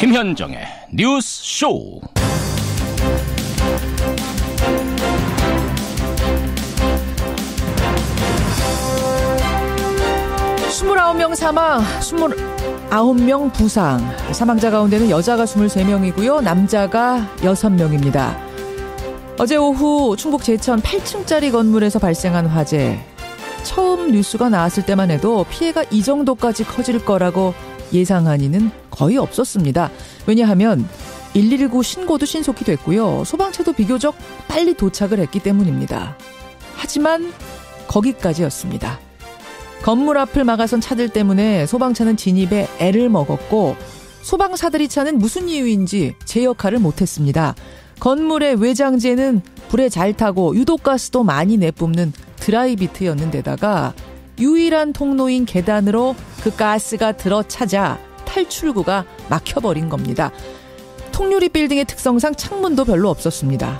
김현정의 뉴스 쇼. 29명 사망, 29명 부상. 사망자 가운데는 여자가 23명이고요. 남자가 6명입니다. 어제 오후 충북 제천 8층짜리 건물에서 발생한 화재. 처음 뉴스가 나왔을 때만 해도 피해가 이 정도까지 커질 거라고 예상한 이는 거의 없었습니다. 왜냐하면 119 신고도 신속히 됐고요. 소방차도 비교적 빨리 도착을 했기 때문입니다. 하지만 거기까지였습니다. 건물 앞을 막아선 차들 때문에 소방차는 진입에 애를 먹었고 소방사들이 차는 무슨 이유인지 제 역할을 못했습니다. 건물의 외장재는 불에 잘 타고 유독가스도 많이 내뿜는 드라이비트였는데다가 유일한 통로인 계단으로 그 가스가 들어차자 탈출구가 막혀버린 겁니다. 통유리 빌딩의 특성상 창문도 별로 없었습니다.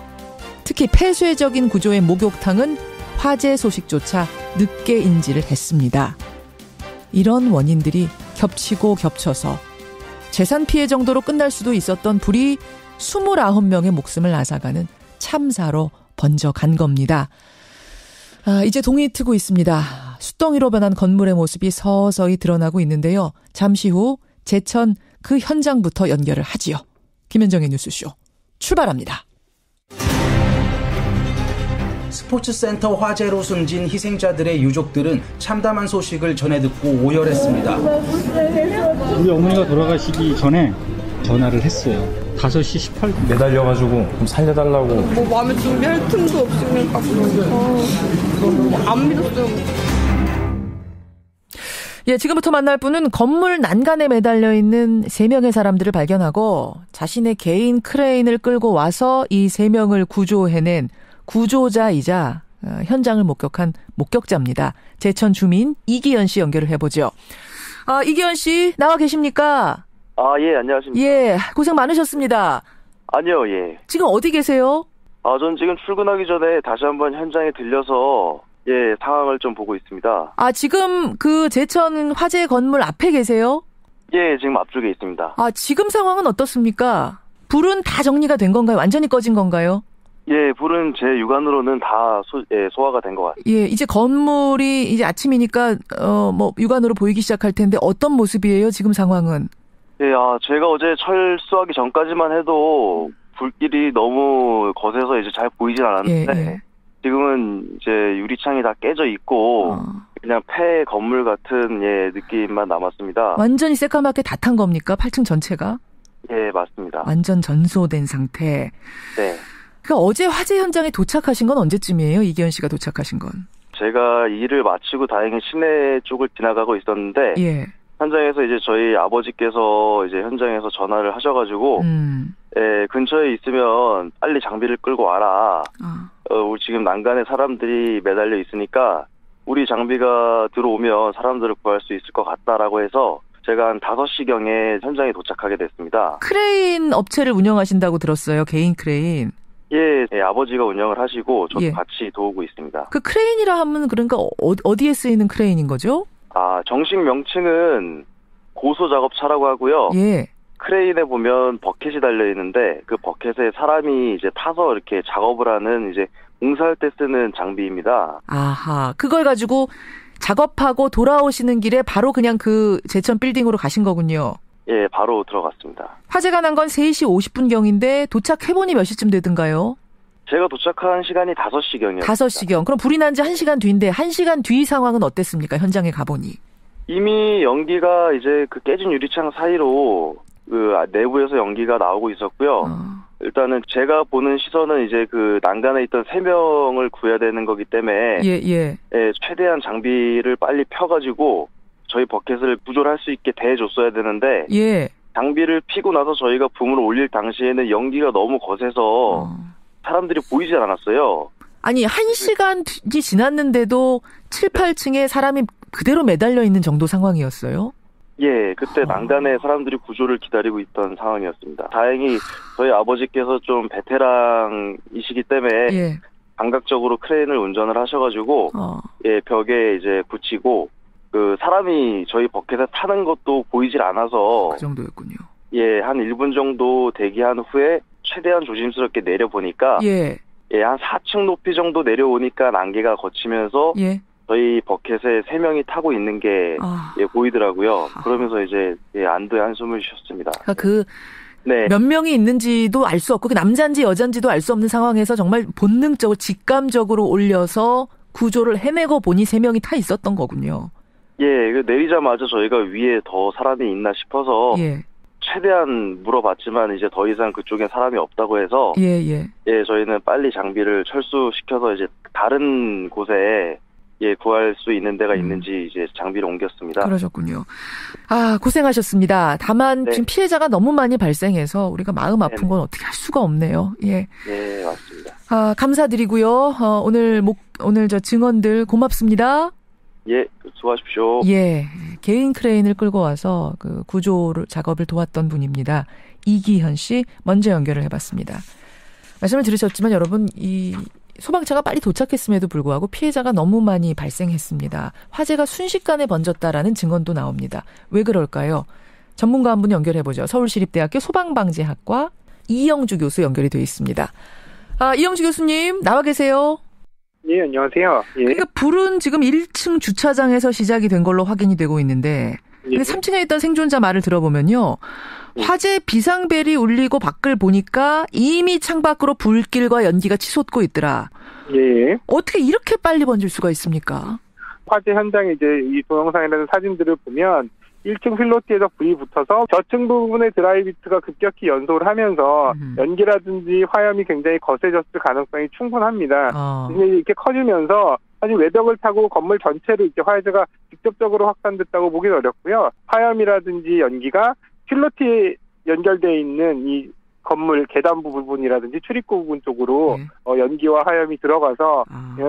특히 폐쇄적인 구조의 목욕탕은 화재 소식조차 늦게 인지를 했습니다. 이런 원인들이 겹치고 겹쳐서 재산 피해 정도로 끝날 수도 있었던 불이 29명의 목숨을 앗아가는 참사로 번져간 겁니다. 이제 동이 트고 있습니다. 숫덩이로 변한 건물의 모습이 서서히 드러나고 있는데요. 잠시 후 제천 그 현장부터 연결을 하지요. 김현정의 뉴스쇼 출발합니다. 스포츠센터 화재로 숨진 희생자들의 유족들은 참담한 소식을 전해 듣고 오열했습니다. 우리 어머니가 돌아가시기 전에 전화를 했어요. 5시 18분. 매달려가지고 좀 살려달라고. 마음에 준비할 틈도 없이 그냥 안 믿었어요. 예, 지금부터 만날 분은 건물 난간에 매달려 있는 3명의 사람들을 발견하고 자신의 개인 크레인을 끌고 와서 이 3명을 구조해낸 구조자이자 현장을 목격한 목격자입니다. 제천 주민 이기현 씨 연결을 해보죠. 이기현 씨 나와 계십니까? 예, 안녕하십니까. 예, 고생 많으셨습니다. 아니요, 예. 지금 어디 계세요? 전 지금 출근하기 전에 다시 한번 현장에 들려서 상황을 좀 보고 있습니다. 지금 그 제천 화재 건물 앞에 계세요? 예, 지금 앞쪽에 있습니다. 지금 상황은 어떻습니까? 불은 다 정리가 된 건가요? 완전히 꺼진 건가요? 예, 불은 제 육안으로는 다 소화가 된 것 같아요. 예, 이제 건물이 이제 아침이니까 육안으로 보이기 시작할 텐데 어떤 모습이에요, 지금 상황은? 예, 제가 어제 철수하기 전까지만 해도 불길이 너무 거세서 이제 잘 보이진 않았는데 지금은 이제 유리창이 다 깨져 있고 그냥 폐 건물 같은 느낌만 남았습니다. 완전히 새까맣게 다 탄 겁니까? 8층 전체가? 예, 맞습니다. 완전 전소된 상태. 네. 그러니까 어제 화재 현장에 도착하신 건 언제쯤이에요? 이기현 씨가 도착하신 건? 제가 일을 마치고 다행히 시내 쪽을 지나가고 있었는데 현장에서 이제 저희 아버지께서 이제 현장에서 전화를 하셔가지고 근처에 있으면 빨리 장비를 끌고 와라. 우리 지금 난간에 사람들이 매달려 있으니까 우리 장비가 들어오면 사람들을 구할 수 있을 것 같다라고 해서 제가 한 5시경에 현장에 도착하게 됐습니다. 크레인 업체를 운영하신다고 들었어요. 개인 크레인. 예, 아버지가 운영을 하시고 저도 같이 도우고 있습니다. 그 크레인이라 하면 그러니까 어디에 쓰이는 크레인인 거죠? 정식 명칭은 고소작업차라고 하고요. 예. 크레인에 보면 버켓이 달려 있는데 그 버켓에 사람이 이제 타서 이렇게 작업을 하는 이제 공사할 때 쓰는 장비입니다. 아하, 그걸 가지고 작업하고 돌아오시는 길에 바로 그냥 그 제천 빌딩으로 가신 거군요. 예, 바로 들어갔습니다. 화재가 난 건 3시 50분경인데 도착해보니 몇 시쯤 되던가요? 제가 도착한 시간이 5시경이었습니다. 5시경. 그럼 불이 난 지 1시간 뒤인데 1시간 뒤 상황은 어땠습니까? 현장에 가보니. 이미 연기가 이제 그 깨진 유리창 사이로 그 내부에서 연기가 나오고 있었고요. 일단은 제가 보는 시선은 이제 그 난간에 있던 3명을 구해야 되는 거기 때문에 최대한 장비를 빨리 펴가지고 저희 버켓을 구조를 할 수 있게 대해줬어야 되는데 장비를 피고 나서 저희가 붐을 올릴 당시에는 연기가 너무 거세서 사람들이 보이지 않았어요. 아니 1시간이 지났는데도 7, 8층에 사람이 그대로 매달려 있는 정도 상황이었어요? 예, 그때 난간에 사람들이 구조를 기다리고 있던 상황이었습니다. 다행히 저희 아버지께서 좀 베테랑이시기 때문에 감각적으로 크레인을 운전을 하셔가지고 벽에 이제 붙이고 그 사람이 저희 버켓에 타는 것도 보이질 않아서 그 정도였군요. 예, 한 1분 정도 대기한 후에 최대한 조심스럽게 내려보니까 예. 예, 한 4층 높이 정도 내려오니까 안개가 걷히면서 예. 저희 버켓에 3명이 타고 있는 게 예, 보이더라고요. 그러면서 이제 예, 안도의 한숨을 쉬었습니다. 그러니까 네. 몇 명이 있는지도 알 수 없고 그 남자인지 여자인지도 알 수 없는 상황에서 정말 본능적으로 직감적으로 올려서 구조를 해내고 보니 3명이 타 있었던 거군요. 예, 내리자마자 저희가 위에 더 사람이 있나 싶어서 예. 최대한 물어봤지만 이제 더 이상 그쪽에 사람이 없다고 해서 예. 예, 저희는 빨리 장비를 철수시켜서 이제 다른 곳에 예, 구할 수 있는 데가 있는지 이제 장비를 옮겼습니다. 그러셨군요. 아, 고생하셨습니다. 다만 네. 지금 피해자가 너무 많이 발생해서 우리가 마음 아픈 건 어떻게 할 수가 없네요. 예. 네, 맞습니다. 아, 감사드리고요. 오늘 저 증언들 고맙습니다. 예, 수고하십시오. 예. 개인 크레인을 끌고 와서 그 작업을 도왔던 분입니다. 이기현 씨 먼저 연결을 해봤습니다. 말씀을 들으셨지만 여러분 이 소방차가 빨리 도착했음에도 불구하고 피해자가 너무 많이 발생했습니다. 화재가 순식간에 번졌다라는 증언도 나옵니다. 왜 그럴까요? 전문가 한 분 연결해보죠. 서울시립대학교 소방방재학과 이영주 교수 연결이 되어 있습니다. 아, 이영주 교수님 나와 계세요? 예, 안녕하세요. 예. 그러니까 불은 지금 1층 주차장에서 시작이 된 걸로 확인이 되고 있는데 근데 3층에 있던 생존자 말을 들어보면요. 화재 비상벨이 울리고 밖을 보니까 이미 창밖으로 불길과 연기가 치솟고 있더라. 예. 어떻게 이렇게 빨리 번질 수가 있습니까? 화재 현장에 이제 이 동영상이라는 사진들을 보면 1층 필로티에서 불이 붙어서 저층 부분의 드라이비트가 급격히 연소를 하면서 연기라든지 화염이 굉장히 거세졌을 가능성이 충분합니다. 근데 이렇게 커지면서 사실 외벽을 타고 건물 전체로 이렇게 화재가 직접적으로 확산됐다고 보기는 어렵고요. 화염이라든지 연기가 필로티에 연결되어 있는 이 건물 계단 부분이라든지 출입구 부분 쪽으로 연기와 화염이 들어가서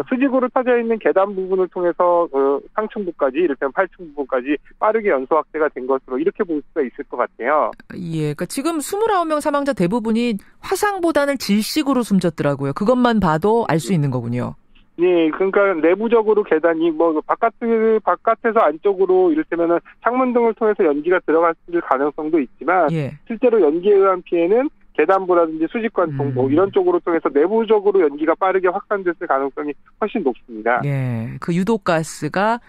수직으로 터져 있는 계단 부분을 통해서 상층부까지 이를테면 8층 부분까지 빠르게 연소 확대가 된 것으로 이렇게 볼 수가 있을 것 같아요. 예, 그러니까 지금 29명 사망자 대부분이 화상보다는 질식으로 숨졌더라고요. 그것만 봐도 알 수 있는 거군요. 예, 그러니까 내부적으로 계단이 바깥에서 안쪽으로 이를테면은 창문 등을 통해서 연기가 들어갔을 가능성도 있지만 실제로 연기에 의한 피해는 계단부라든지 수직관통 이런 쪽으로 통해서 내부적으로 연기가 빠르게 확산됐을 가능성이 훨씬 높습니다. 예, 그 유독가스가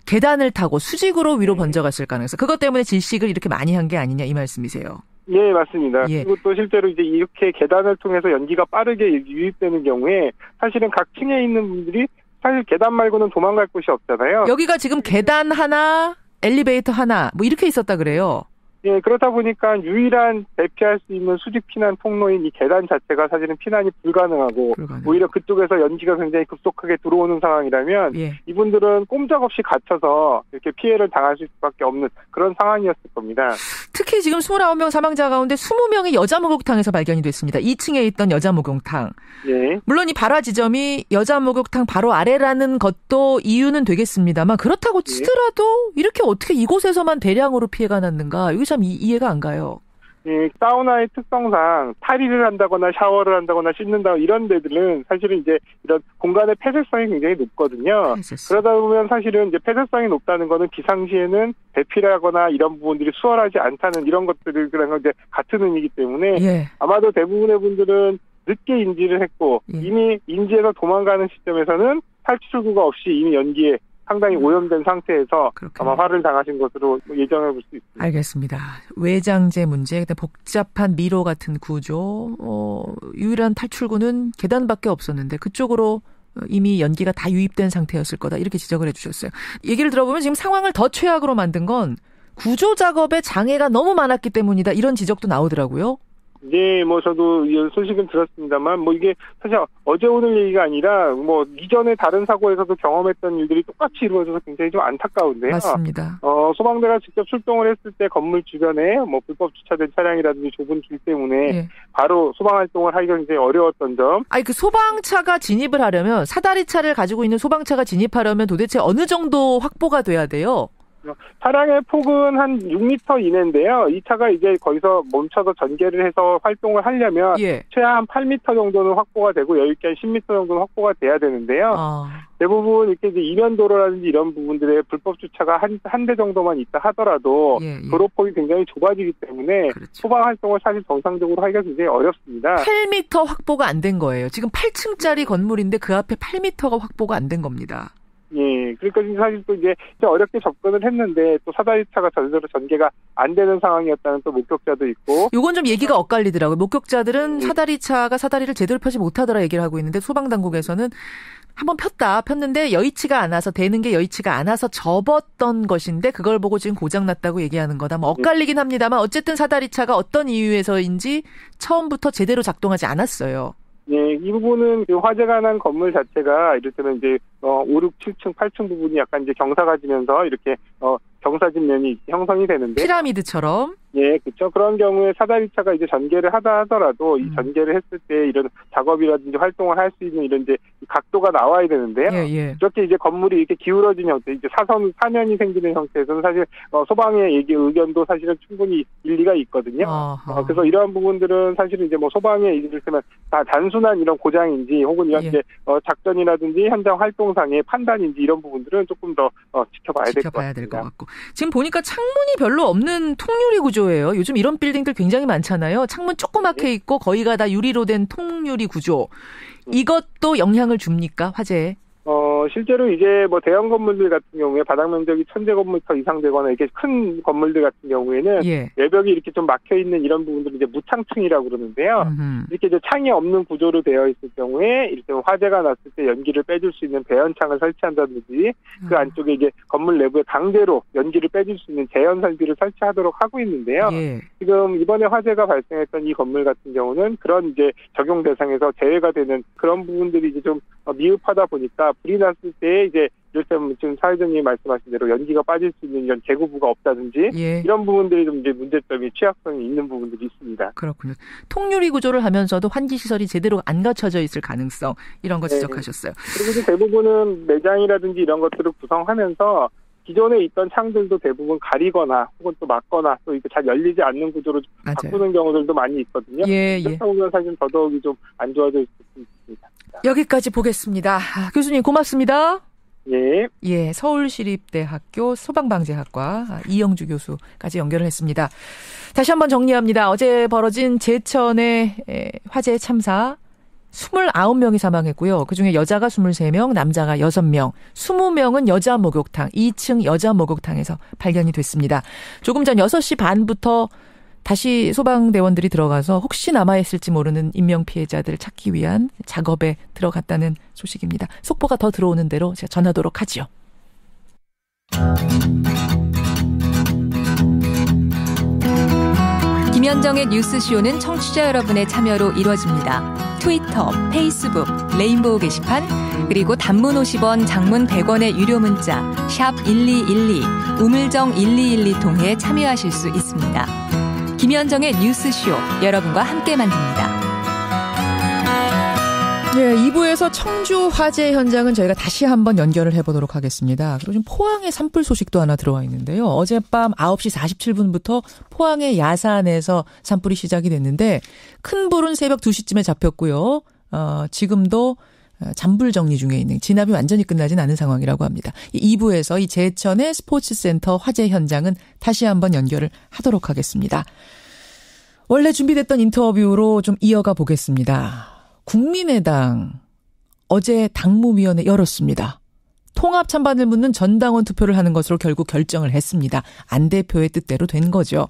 계단을 타고 수직으로 위로 번져갔을 가능성. 그것 때문에 질식을 이렇게 많이 한 게 아니냐 이 말씀이세요. 예, 맞습니다. 그리고 또 실제로 이제 이렇게 계단을 통해서 연기가 빠르게 유입되는 경우에 사실은 각 층에 있는 분들이 사실 계단 말고는 도망갈 곳이 없잖아요. 여기가 지금 계단 하나, 엘리베이터 하나 뭐 이렇게 있었다 그래요. 예, 그렇다 보니까 유일한 대피할 수 있는 수직 피난 통로인 이 계단 자체가 사실은 피난이 불가능하고 오히려 그쪽에서 연기가 굉장히 급속하게 들어오는 상황이라면 이분들은 꼼짝없이 갇혀서 이렇게 피해를 당할 수밖에 없는 그런 상황이었을 겁니다. 특히 지금 29명 사망자 가운데 20명이 여자 목욕탕에서 발견이 됐습니다. 2층에 있던 여자 목욕탕. 예. 물론 이 발화 지점이 여자 목욕탕 바로 아래라는 것도 이유는 되겠습니다만 그렇다고 치더라도 이렇게 어떻게 이곳에서만 대량으로 피해가 났는가? 이게 참 이해가 안 가요. 예, 사우나의 특성상 탈의를 한다거나 샤워를 한다거나 씻는다 이런 데들은 사실은 이제 이런 공간의 폐쇄성이 굉장히 높거든요. 그러다 보면 사실은 이제 폐쇄성이 높다는 거는 비상시에는 대피하거나 이런 부분들이 수월하지 않다는 이런 것들을 그런 이제 같은 의미이기 때문에 아마도 대부분의 분들은 늦게 인지를 했고 이미 인지해서 도망가는 시점에서는 탈출구가 없이 이미 연기에 상당히 오염된 상태에서 아마 화를 당하신 것으로 예정해 볼 수 있습니다. 알겠습니다. 외장재 문제, 복잡한 미로 같은 구조, 유일한 탈출구는 계단밖에 없었는데 그쪽으로 이미 연기가 다 유입된 상태였을 거다. 이렇게 지적을 해주셨어요. 얘기를 들어보면 지금 상황을 더 최악으로 만든 건 구조 작업에 장애가 너무 많았기 때문이다. 이런 지적도 나오더라고요. 네, 저도 이 소식은 들었습니다만, 이게 사실 어제 오늘 얘기가 아니라, 이전에 다른 사고에서도 경험했던 일들이 똑같이 이루어져서 굉장히 좀 안타까운데요. 맞습니다. 소방대가 직접 출동을 했을 때 건물 주변에 불법 주차된 차량이라든지 좁은 길 때문에 바로 소방 활동을 하기가 굉장히 어려웠던 점. 그 소방차가 진입을 하려면, 사다리차를 가지고 있는 소방차가 진입하려면 도대체 어느 정도 확보가 돼야 돼요? 차량의 폭은 한 6m 이내인데요. 이 차가 이제 거기서 멈춰서 전개를 해서 활동을 하려면 최하 8m 정도는 확보가 되고 여유 있게 한 10m 정도는 확보가 돼야 되는데요. 대부분 이렇게 이제 이면도로라든지 이런 부분들에 불법 주차가 한 대 정도만 있다 하더라도 도로폭이 굉장히 좁아지기 때문에 소방 활동을 사실 정상적으로 하기가 굉장히 어렵습니다. 8m 확보가 안 된 거예요. 지금 8층짜리 건물인데 그 앞에 8m가 확보가 안 된 겁니다. 예, 그러니까 사실 또 이제 어렵게 접근을 했는데 또 사다리차가 전세로 전개가 안 되는 상황이었다는 또 목격자도 있고. 요건 좀 얘기가 엇갈리더라고요. 목격자들은 사다리차가 사다리를 제대로 펴지 못하더라 얘기를 하고 있는데 소방당국에서는 한번 폈는데 여의치가 않아서 되는 게 여의치가 않아서 접었던 것인데 그걸 보고 지금 고장났다고 얘기하는 거다. 뭐 엇갈리긴 합니다만 어쨌든 사다리차가 어떤 이유에서인지 처음부터 제대로 작동하지 않았어요. 예, 이 부분은 화재가 난 건물 자체가 이를테면 이제 5, 6, 7층, 8층 부분이 약간 이제 경사가 지면서 이렇게 경사진면이 형성이 되는데 피라미드처럼. 예, 그렇죠. 그런 경우에 사다리차가 이제 전개를 하더라도 이 전개를 했을 때 이런 작업이라든지 활동을 할 수 있는 이런 이제 각도가 나와야 되는데요. 이렇게 이제 건물이 이렇게 기울어진 형태, 이제 사면이 생기는 형태에서는 사실 소방의 의견도 사실은 충분히 일리가 있거든요. 그래서 이러한 부분들은 사실은 이제 뭐 소방의 이를테면 다 단순한 이런 고장인지 혹은 이런 이제 작전이라든지 현장 활동상의 판단인지 이런 부분들은 조금 더 지켜봐야 될 것 같고. 지금 보니까 창문이 별로 없는 통유리 구조예요. 요즘 이런 빌딩들 굉장히 많잖아요. 창문 조그맣게 있고 거의가 다 유리로 된 통유리 구조. 이것도 영향을 줍니까? 화재에? 실제로 이제 뭐 대형 건물들 같은 경우에 바닥 면적이 1000제곱미터 이상 되거나 이렇게 큰 건물들 같은 경우에는 외벽이 이렇게 좀 막혀 있는 이런 부분들을 이제 무창층이라고 그러는데요. 이렇게 이제 창이 없는 구조로 되어 있을 경우에 이렇게 화재가 났을 때 연기를 빼줄 수 있는 배연창을 설치한다든지 그 안쪽에 이제 건물 내부에 강제로 연기를 빼줄 수 있는 재연 설비를 설치하도록 하고 있는데요. 지금 이번에 화재가 발생했던 이 건물 같은 경우는 그런 이제 적용 대상에서 제외가 되는 그런 부분들이 이제 좀 미흡하다 보니까 불이 났을 때 이제 이를테면 지금 사회자님이 말씀하신 대로 연기가 빠질 수 있는 이런 재구부가 없다든지 이런 부분들이 좀 이제 문제점이 취약성이 있는 부분들이 있습니다. 그렇군요. 통유리 구조를 하면서도 환기 시설이 제대로 안 갖춰져 있을 가능성 이런 거 지적하셨어요. 그리고 이제 대부분은 매장이라든지 이런 것들을 구성하면서 기존에 있던 창들도 대부분 가리거나 혹은 또 막거나 또 이렇게 잘 열리지 않는 구조로 바꾸는 경우들도 많이 있거든요. 그렇다 보면 사실 더더욱이 좀 안 좋아질 수 있습니다. 여기까지 보겠습니다. 교수님 고맙습니다. 예. 서울시립대학교 소방방재학과 이영주 교수까지 연결을 했습니다. 다시 한번 정리합니다. 어제 벌어진 제천의 화재 참사 29명이 사망했고요. 그중에 여자가 23명, 남자가 6명, 20명은 여자 목욕탕, 2층 여자 목욕탕에서 발견이 됐습니다. 조금 전 6시 반부터 다시 소방대원들이 들어가서 혹시 남아있을지 모르는 인명피해자들을 찾기 위한 작업에 들어갔다는 소식입니다. 속보가 더 들어오는 대로 제가 전하도록 하죠. 김현정의 뉴스쇼는 청취자 여러분의 참여로 이루어집니다. 트위터, 페이스북, 레인보우 게시판, 그리고 단문 50원, 장문 100원의 유료 문자 샵 1212, 우물정 1212 통해 참여하실 수 있습니다. 김현정의 뉴스쇼, 여러분과 함께 만듭니다. 2부에서 청주 화재 현장은 저희가 다시 한번 연결을 해보도록 하겠습니다. 그리고 지금 포항의 산불 소식도 하나 들어와 있는데요. 어젯밤 9시 47분부터 포항의 야산에서 산불이 시작이 됐는데 큰 불은 새벽 2시쯤에 잡혔고요. 지금도 잔불 정리 중에 있는, 진압이 완전히 끝나진 않은 상황이라고 합니다. 2부에서 이 제천의 스포츠센터 화재 현장은 다시 한번 연결을 하도록 하겠습니다. 원래 준비됐던 인터뷰로 좀 이어가 보겠습니다. 국민의당 어제 당무위원회 열었습니다. 통합 찬반을 묻는 전당원 투표를 하는 것으로 결국 결정을 했습니다. 안 대표의 뜻대로 된 거죠.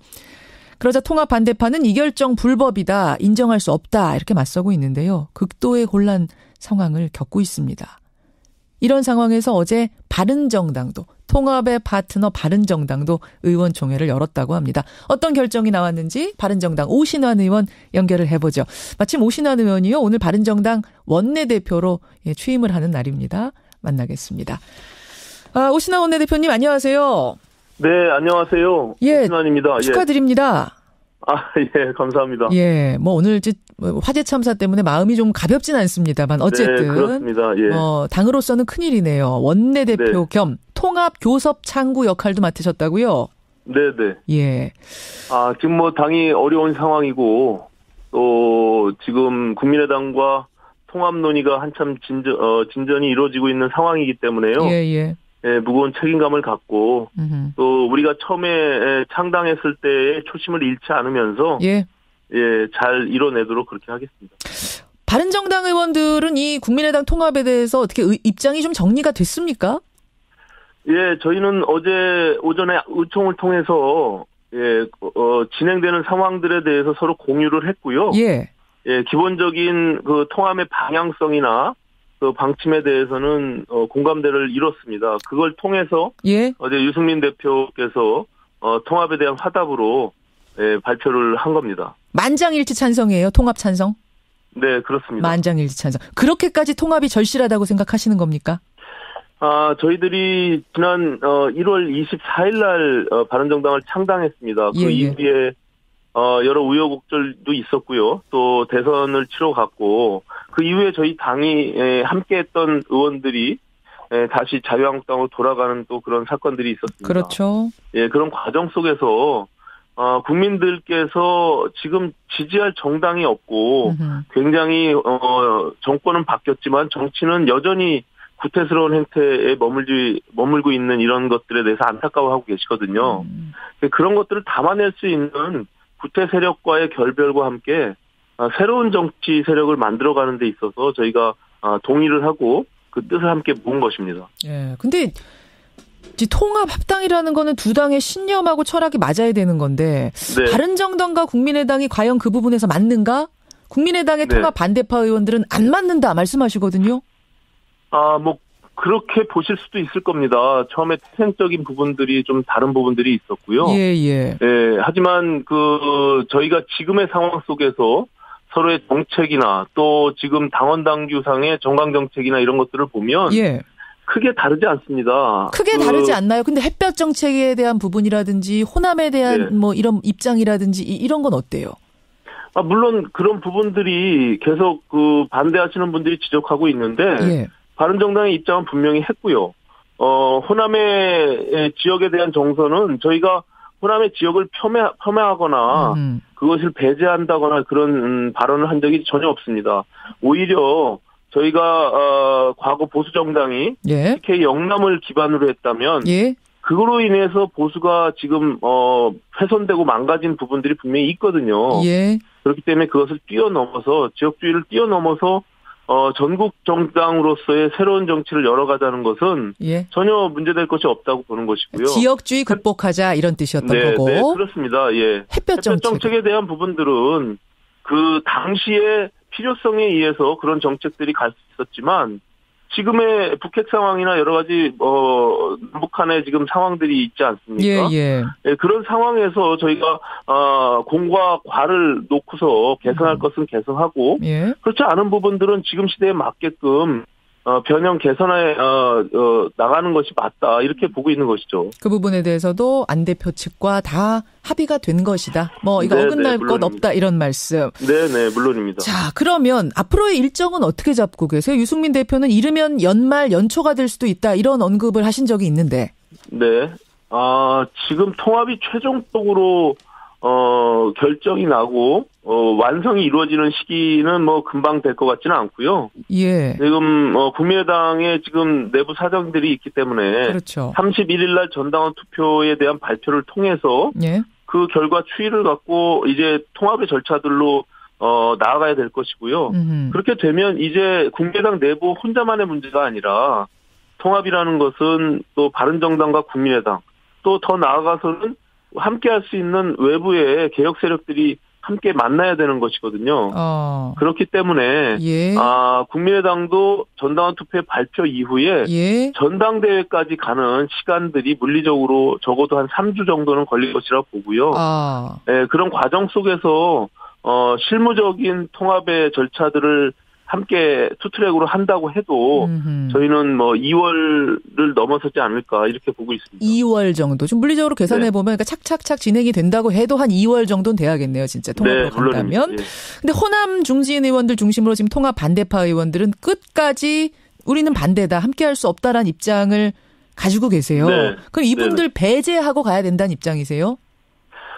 그러자 통합 반대파는 이 결정 불법이다, 인정할 수 없다 이렇게 맞서고 있는데요. 극도의 혼란 상황을 겪고 있습니다. 이런 상황에서 어제 바른정당도, 통합의 파트너 바른정당도 의원총회를 열었다고 합니다. 어떤 결정이 나왔는지 바른정당 오신환 의원 연결을 해보죠. 마침 오신환 의원이요, 오늘 바른정당 원내대표로 취임을 하는 날입니다. 만나겠습니다. 오신환 원내대표님 안녕하세요. 네, 안녕하세요. 오신환입니다. 축하드립니다. 예, 감사합니다. 예, 뭐 오늘 화재 참사 때문에 마음이 좀 가볍진 않습니다만 어쨌든. 네, 그렇습니다. 예. 당으로서는 큰일이네요. 원내대표 겸 통합교섭창구 역할도 맡으셨다고요? 네네. 예. 지금 뭐 당이 어려운 상황이고, 또 지금 국민의당과 통합 논의가 한참 진전이 이루어지고 있는 상황이기 때문에요. 예. 예, 무거운 책임감을 갖고, 또 우리가 처음에 창당했을 때의 초심을 잃지 않으면서, 잘 이뤄내도록 그렇게 하겠습니다. 바른정당 의원들은 이 국민의당 통합에 대해서 어떻게 입장이 좀 정리가 됐습니까? 예, 저희는 어제 오전에 의총을 통해서 진행되는 상황들에 대해서 서로 공유를 했고요. 예, 기본적인 그 통합의 방향성이나 그 방침에 대해서는 공감대를 이뤘습니다. 그걸 통해서 어제 유승민 대표께서 통합에 대한 화답으로 발표를 한 겁니다. 만장일치 찬성이에요? 통합 찬성? 네, 그렇습니다. 만장일치 찬성. 그렇게까지 통합이 절실하다고 생각하시는 겁니까? 저희들이 지난 1월 24일 날 바른정당을 창당했습니다. 그 이후에 여러 우여곡절도 있었고요. 또 대선을 치러 갔고 그 이후에 저희 당이 함께했던 의원들이 다시 자유한국당으로 돌아가는 또 그런 사건들이 있었습니다. 그렇죠. 예, 그런 과정 속에서 국민들께서 지금 지지할 정당이 없고 굉장히 정권은 바뀌었지만 정치는 여전히 구태스러운 행태에 머물고 있는 이런 것들에 대해서 안타까워하고 계시거든요. 그런 것들을 담아낼 수 있는 구태 세력과의 결별과 함께 새로운 정치 세력을 만들어가는 데 있어서 저희가 동의를 하고 그 뜻을 함께 모은 것입니다. 예, 근데 통합 합당이라는 거는 두 당의 신념하고 철학이 맞아야 되는 건데 바른정당과 국민의당이 과연 그 부분에서 맞는가? 국민의당의 통합 반대파 의원들은 안 맞는다 말씀하시거든요. 뭐 그렇게 보실 수도 있을 겁니다. 처음에 태생적인 부분들이 좀 다른 부분들이 있었고요. 예. 하지만 저희가 지금의 상황 속에서 서로의 정책이나 또 지금 당원 당규상의 정강 정책이나 이런 것들을 보면 크게 다르지 않습니다. 크게 다르지 않나요? 근데 햇볕 정책에 대한 부분이라든지 호남에 대한 뭐 이런 입장이라든지 이런 건 어때요? 물론 그런 부분들이 계속 반대하시는 분들이 지적하고 있는데 바른정당의 입장은 분명히 했고요. 호남의 지역에 대한 정서는 저희가 호남의 지역을 폄하하거나 그것을 배제한다거나 그런 발언을 한 적이 전혀 없습니다. 오히려 저희가 과거 보수 정당이 TK 영남을 기반으로 했다면 그거로 인해서 보수가 지금 훼손되고 망가진 부분들이 분명히 있거든요. 그렇기 때문에 그것을 뛰어넘어서 지역주의를 뛰어넘어서 전국 정당으로서의 새로운 정치를 열어가자는 것은 전혀 문제될 것이 없다고 보는 것이고요. 지역주의 극복하자 이런 뜻이었던 거고. 네, 그렇습니다. 햇볕 정책에 대한 부분들은 그 당시의 필요성에 의해서 그런 정책들이 갈 수 있었지만 지금의 북핵 상황이나 여러 가지 북한의 지금 상황들이 있지 않습니까? 그런 상황에서 저희가 공과 과를 놓고서 개선할 것은 개선하고 그렇지 않은 부분들은 지금 시대에 맞게끔 변형 개선해 나가는 것이 맞다 이렇게 보고 있는 것이죠. 그 부분에 대해서도 안 대표 측과 다 합의가 된 것이다. 뭐 이거 어긋날 것 없다 이런 말씀. 네네 물론입니다. 자 그러면 앞으로의 일정은 어떻게 잡고 계세요? 유승민 대표는 이르면 연말 연초가 될 수도 있다 이런 언급을 하신 적이 있는데. 네. 지금 통합이 최종적으로 결정이 나고 완성이 이루어지는 시기는 뭐 금방 될 것 같지는 않고요. 지금 국민의당의 지금 내부 사정들이 있기 때문에 31일 날 전당원 투표에 대한 발표를 통해서 그 결과 추이를 갖고 이제 통합의 절차들로 나아가야 될 것이고요. 그렇게 되면 이제 국민의당 내부 혼자만의 문제가 아니라 통합이라는 것은 또 바른정당과 국민의당 또 더 나아가서는 함께 할 수 있는 외부의 개혁 세력들이 함께 만나야 되는 것이거든요. 그렇기 때문에 국민의당도 전당원 투표 발표 이후에 전당대회까지 가는 시간들이 물리적으로 적어도 한 3주 정도는 걸릴 것이라고 보고요. 그런 과정 속에서 실무적인 통합의 절차들을 함께 투트랙으로 한다고 해도 저희는 뭐 2월을 넘어서지 않을까 이렇게 보고 있습니다. 2월 정도. 좀 물리적으로 계산해 보면 그러니까 착착착 진행이 된다고 해도 한 2월 정도는 돼야겠네요. 진짜 통합으로 간다면. 근데 호남 중진 의원들 중심으로 지금 통합 반대파 의원들은 끝까지 우리는 반대다. 함께할 수 없다라는 입장을 가지고 계세요. 그럼 이분들 배제하고 가야 된다는 입장이세요?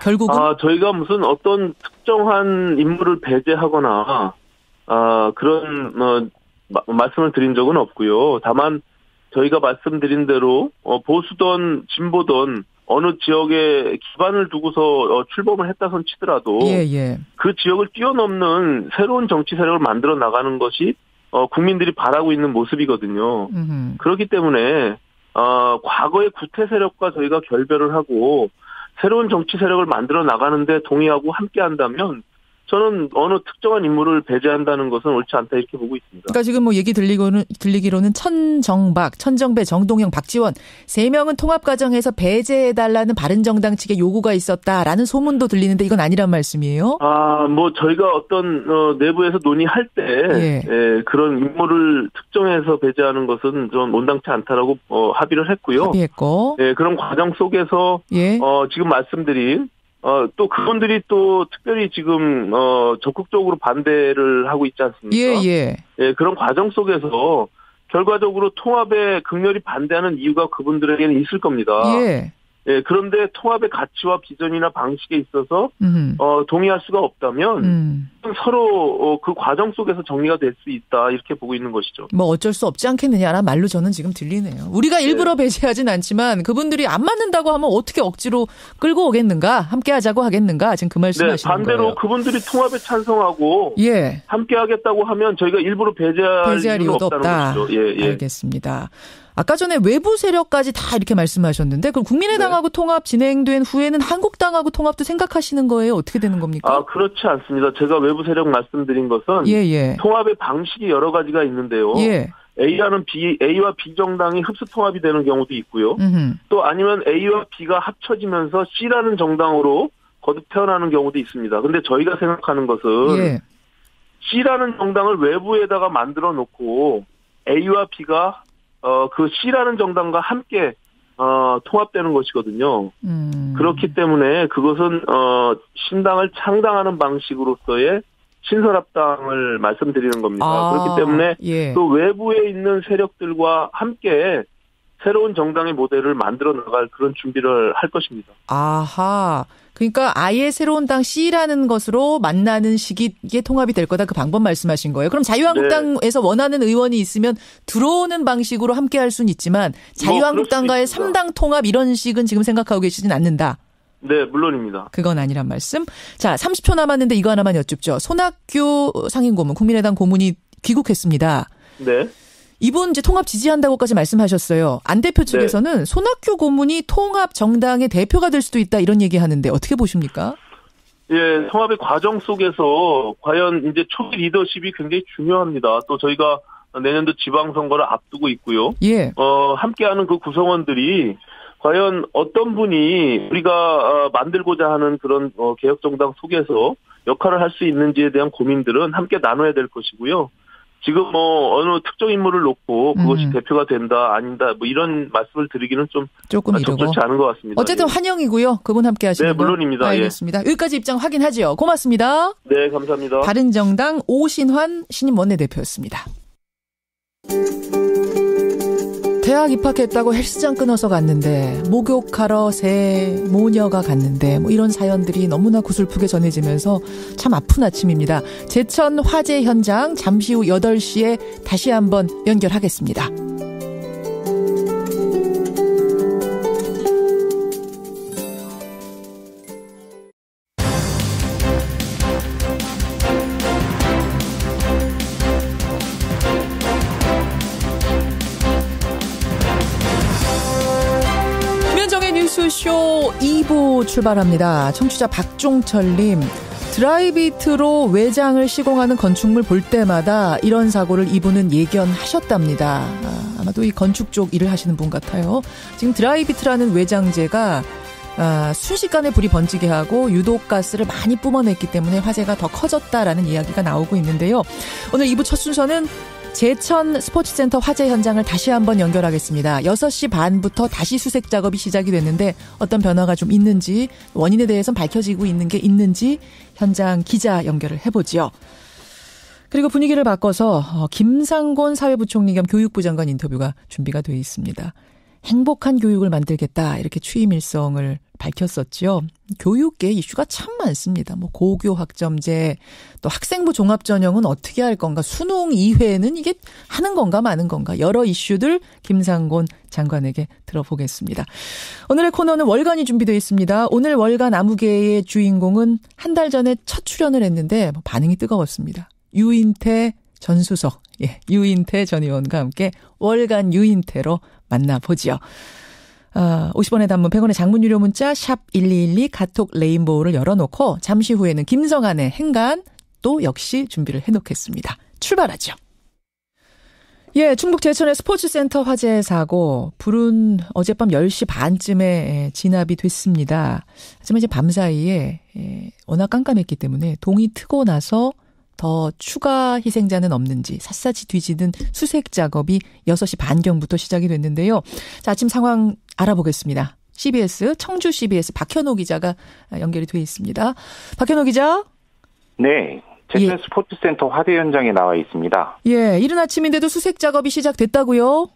결국은? 저희가 무슨 어떤 특정한 인물을 배제하거나 그런 말씀을 드린 적은 없고요. 다만 저희가 말씀드린 대로 보수든 진보든 어느 지역에 기반을 두고서 출범을 했다선 치더라도 그 지역을 뛰어넘는 새로운 정치 세력을 만들어 나가는 것이 국민들이 바라고 있는 모습이거든요. 그렇기 때문에 과거의 구태 세력과 저희가 결별을 하고 새로운 정치 세력을 만들어 나가는데 동의하고 함께한다면 저는 어느 특정한 인물을 배제한다는 것은 옳지 않다 이렇게 보고 있습니다. 그러니까 지금 뭐 얘기 들리기로는 천정배, 정동영, 박지원 3명은 통합 과정에서 배제해달라는 바른정당 측의 요구가 있었다라는 소문도 들리는데 이건 아니란 말씀이에요? 뭐 저희가 어떤 내부에서 논의할 때 그런 인물을 특정해서 배제하는 것은 좀 온당치 않다라고 합의를 했고요. 합의했고. 그런 과정 속에서 지금 말씀드린 또 그분들이 또 특별히 지금 적극적으로 반대를 하고 있지 않습니까? 그런 과정 속에서 결과적으로 통합에 극렬히 반대하는 이유가 그분들에게는 있을 겁니다. 그런데 통합의 가치와 비전이나 방식에 있어서 동의할 수가 없다면 서로 그 과정 속에서 정리가 될 수 있다 이렇게 보고 있는 것이죠. 뭐 어쩔 수 없지 않겠느냐라는 말로 저는 지금 들리네요. 우리가 일부러 배제하진 않지만 그분들이 안 맞는다고 하면 어떻게 억지로 끌고 오겠는가? 함께 하자고 하겠는가? 지금 그 말씀하시는 거예요. 반대로 그분들이 통합에 찬성하고 함께 하겠다고 하면 저희가 일부러 배제할 이유는 없다는 것이죠. 알겠습니다. 아까 전에 외부 세력까지 다 이렇게 말씀하셨는데 그럼 국민의당하고 통합 진행된 후에는 한국당하고 통합도 생각하시는 거예요? 어떻게 되는 겁니까? 그렇지 않습니다. 제가 외부 세력 말씀드린 것은 통합의 방식이 여러 가지가 있는데요. A와 B 정당이 흡수 통합이 되는 경우도 있고요. 또 아니면 A와 B가 합쳐지면서 C라는 정당으로 거듭 태어나는 경우도 있습니다. 근데 저희가 생각하는 것은 C라는 정당을 외부에다가 만들어 놓고 A와 B가 그 C라는 정당과 함께 통합되는 것이거든요. 그렇기 때문에 그것은 신당을 창당하는 방식으로서의 신설합당을 말씀드리는 겁니다. 그렇기 때문에 또 외부에 있는 세력들과 함께 새로운 정당의 모델을 만들어 나갈 그런 준비를 할 것입니다. 아하. 그러니까 아예 새로운 당 C라는 것으로 만나는 시기에 통합이 될 거다. 그 방법 말씀하신 거예요. 그럼 자유한국당에서 원하는 의원이 있으면 들어오는 방식으로 함께 할 수는 있지만 자유한국당과의 3당 통합 이런 식은 지금 생각하고 계시진 않는다. 네, 물론입니다. 그건 아니란 말씀. 자, 30초 남았는데 이거 하나만 여쭙죠. 손학규 상임고문, 국민의당 고문이 귀국했습니다. 이분 이제 통합 지지한다고까지 말씀하셨어요. 안 대표 측에서는 손학규 고문이 통합 정당의 대표가 될 수도 있다 이런 얘기하는데 어떻게 보십니까? 통합의 과정 속에서 과연 이제 초기 리더십이 굉장히 중요합니다. 또 저희가 내년도 지방선거를 앞두고 있고요. 함께하는 그 구성원들이 과연 어떤 분이 우리가 만들고자 하는 그런 개혁정당 속에서 역할을 할 수 있는지에 대한 고민들은 함께 나눠야 될 것이고요. 지금 어느 특정 인물을 놓고 그것이 대표가 된다 아닌다 이런 말씀을 드리기는 조금 적절치 않은 것 같습니다. 어쨌든 환영이고요. 그분 함께 하시는 거. 물론입니다. 알겠습니다. 여기까지 입장 확인하죠. 고맙습니다. 네, 감사합니다. 바른정당 오신환 신임 원내대표였습니다. 대학 입학했다고 헬스장 끊어서 갔는데 목욕하러 새 모녀가 갔는데 이런 사연들이 너무나 구슬프게 전해지면서 참 아픈 아침입니다. 제천 화재 현장 잠시 후 8시에 다시 한번 연결하겠습니다. 뉴스쇼 2부 출발합니다. 청취자 박종철님, 드라이비트로 외장을 시공하는 건축물 볼 때마다 이런 사고를 이분은 예견하셨답니다. 아마도 이 건축 쪽 일을 하시는 분 같아요. 지금 드라이비트라는 외장재가 순식간에 불이 번지게 하고 유독가스를 많이 뿜어냈기 때문에 화재가 더 커졌다라는 이야기가 나오고 있는데요. 오늘 2부 첫 순서는 제천 스포츠센터 화재 현장을 다시 한번 연결하겠습니다. 6시 반부터 다시 수색 작업이 시작이 됐는데 어떤 변화가 좀 있는지, 원인에 대해서는 밝혀지고 있는 게 있는지 현장 기자 연결을 해보죠. 그리고 분위기를 바꿔서 김상곤 사회부총리 겸 교육부 장관 인터뷰가 준비가 돼 있습니다. 행복한 교육을 만들겠다 이렇게 취임 일성을 밝혔었죠. 교육계 이슈가 참 많습니다. 뭐 고교 학점제, 또 학생부 종합전형은 어떻게 할 건가, 수능 이외에는 이게 하는 건가 마는 건가, 여러 이슈들 김상곤 장관에게 들어보겠습니다. 오늘의 코너는 월간이 준비되어 있습니다. 오늘 월간 아무개의 주인공은 한 달 전에 첫 출연을 했는데 반응이 뜨거웠습니다. 유인태 전 수석, 유인태 전 의원과 함께 월간 유인태로 만나보죠. 50원의 단문 100원의 장문 유료 문자 샵 1212 카톡 레인보우를 열어놓고 잠시 후에는 김성환의 행간 또 역시 준비를 해놓겠습니다. 출발하죠. 충북 제천의 스포츠센터 화재 사고, 불은 어젯밤 10시 반쯤에 진압이 됐습니다. 하지만 이제 밤사이에 워낙 깜깜했기 때문에 동이 트고 나서 더 추가 희생자는 없는지 샅샅이 뒤지는 수색 작업이 6시 반경부터 시작이 됐는데요. 자, 아침 상황 알아보겠습니다. CBS, 청주 CBS 박현호 기자가 연결이 돼 있습니다. 박현호 기자. 네, 제천 스포츠센터 화재 현장에 나와 있습니다. 이른 아침인데도 수색 작업이 시작됐다고요?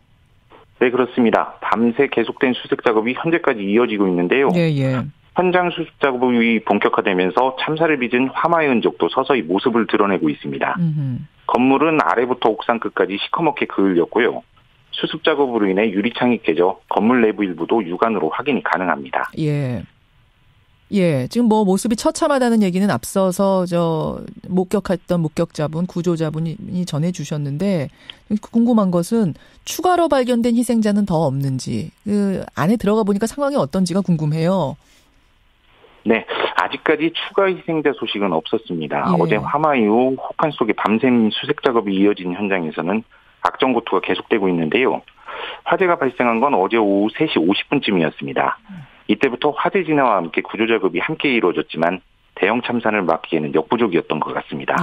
네, 그렇습니다. 밤새 계속된 수색 작업이 현재까지 이어지고 있는데요. 현장 수습 작업이 본격화되면서 참사를 빚은 화마의 흔적도 서서히 모습을 드러내고 있습니다. 건물은 아래부터 옥상 끝까지 시커멓게 그을렸고요. 수습 작업으로 인해 유리창이 깨져 건물 내부 일부도 육안으로 확인이 가능합니다. 지금 뭐 모습이 처참하다는 얘기는 앞서서 목격했던 목격자분, 구조자분이 전해주셨는데 궁금한 것은 추가로 발견된 희생자는 더 없는지, 그 안에 들어가 보니까 상황이 어떤지가 궁금해요. 네, 아직까지 추가 희생자 소식은 없었습니다. 어제 화마 이후 혹한 속에 밤샘 수색 작업이 이어진 현장에서는 악전고투가 계속되고 있는데요. 화재가 발생한 건 어제 오후 3시 50분쯤이었습니다. 이때부터 화재 진화와 함께 구조 작업이 함께 이루어졌지만 대형 참사를 막기에는 역부족이었던 것 같습니다.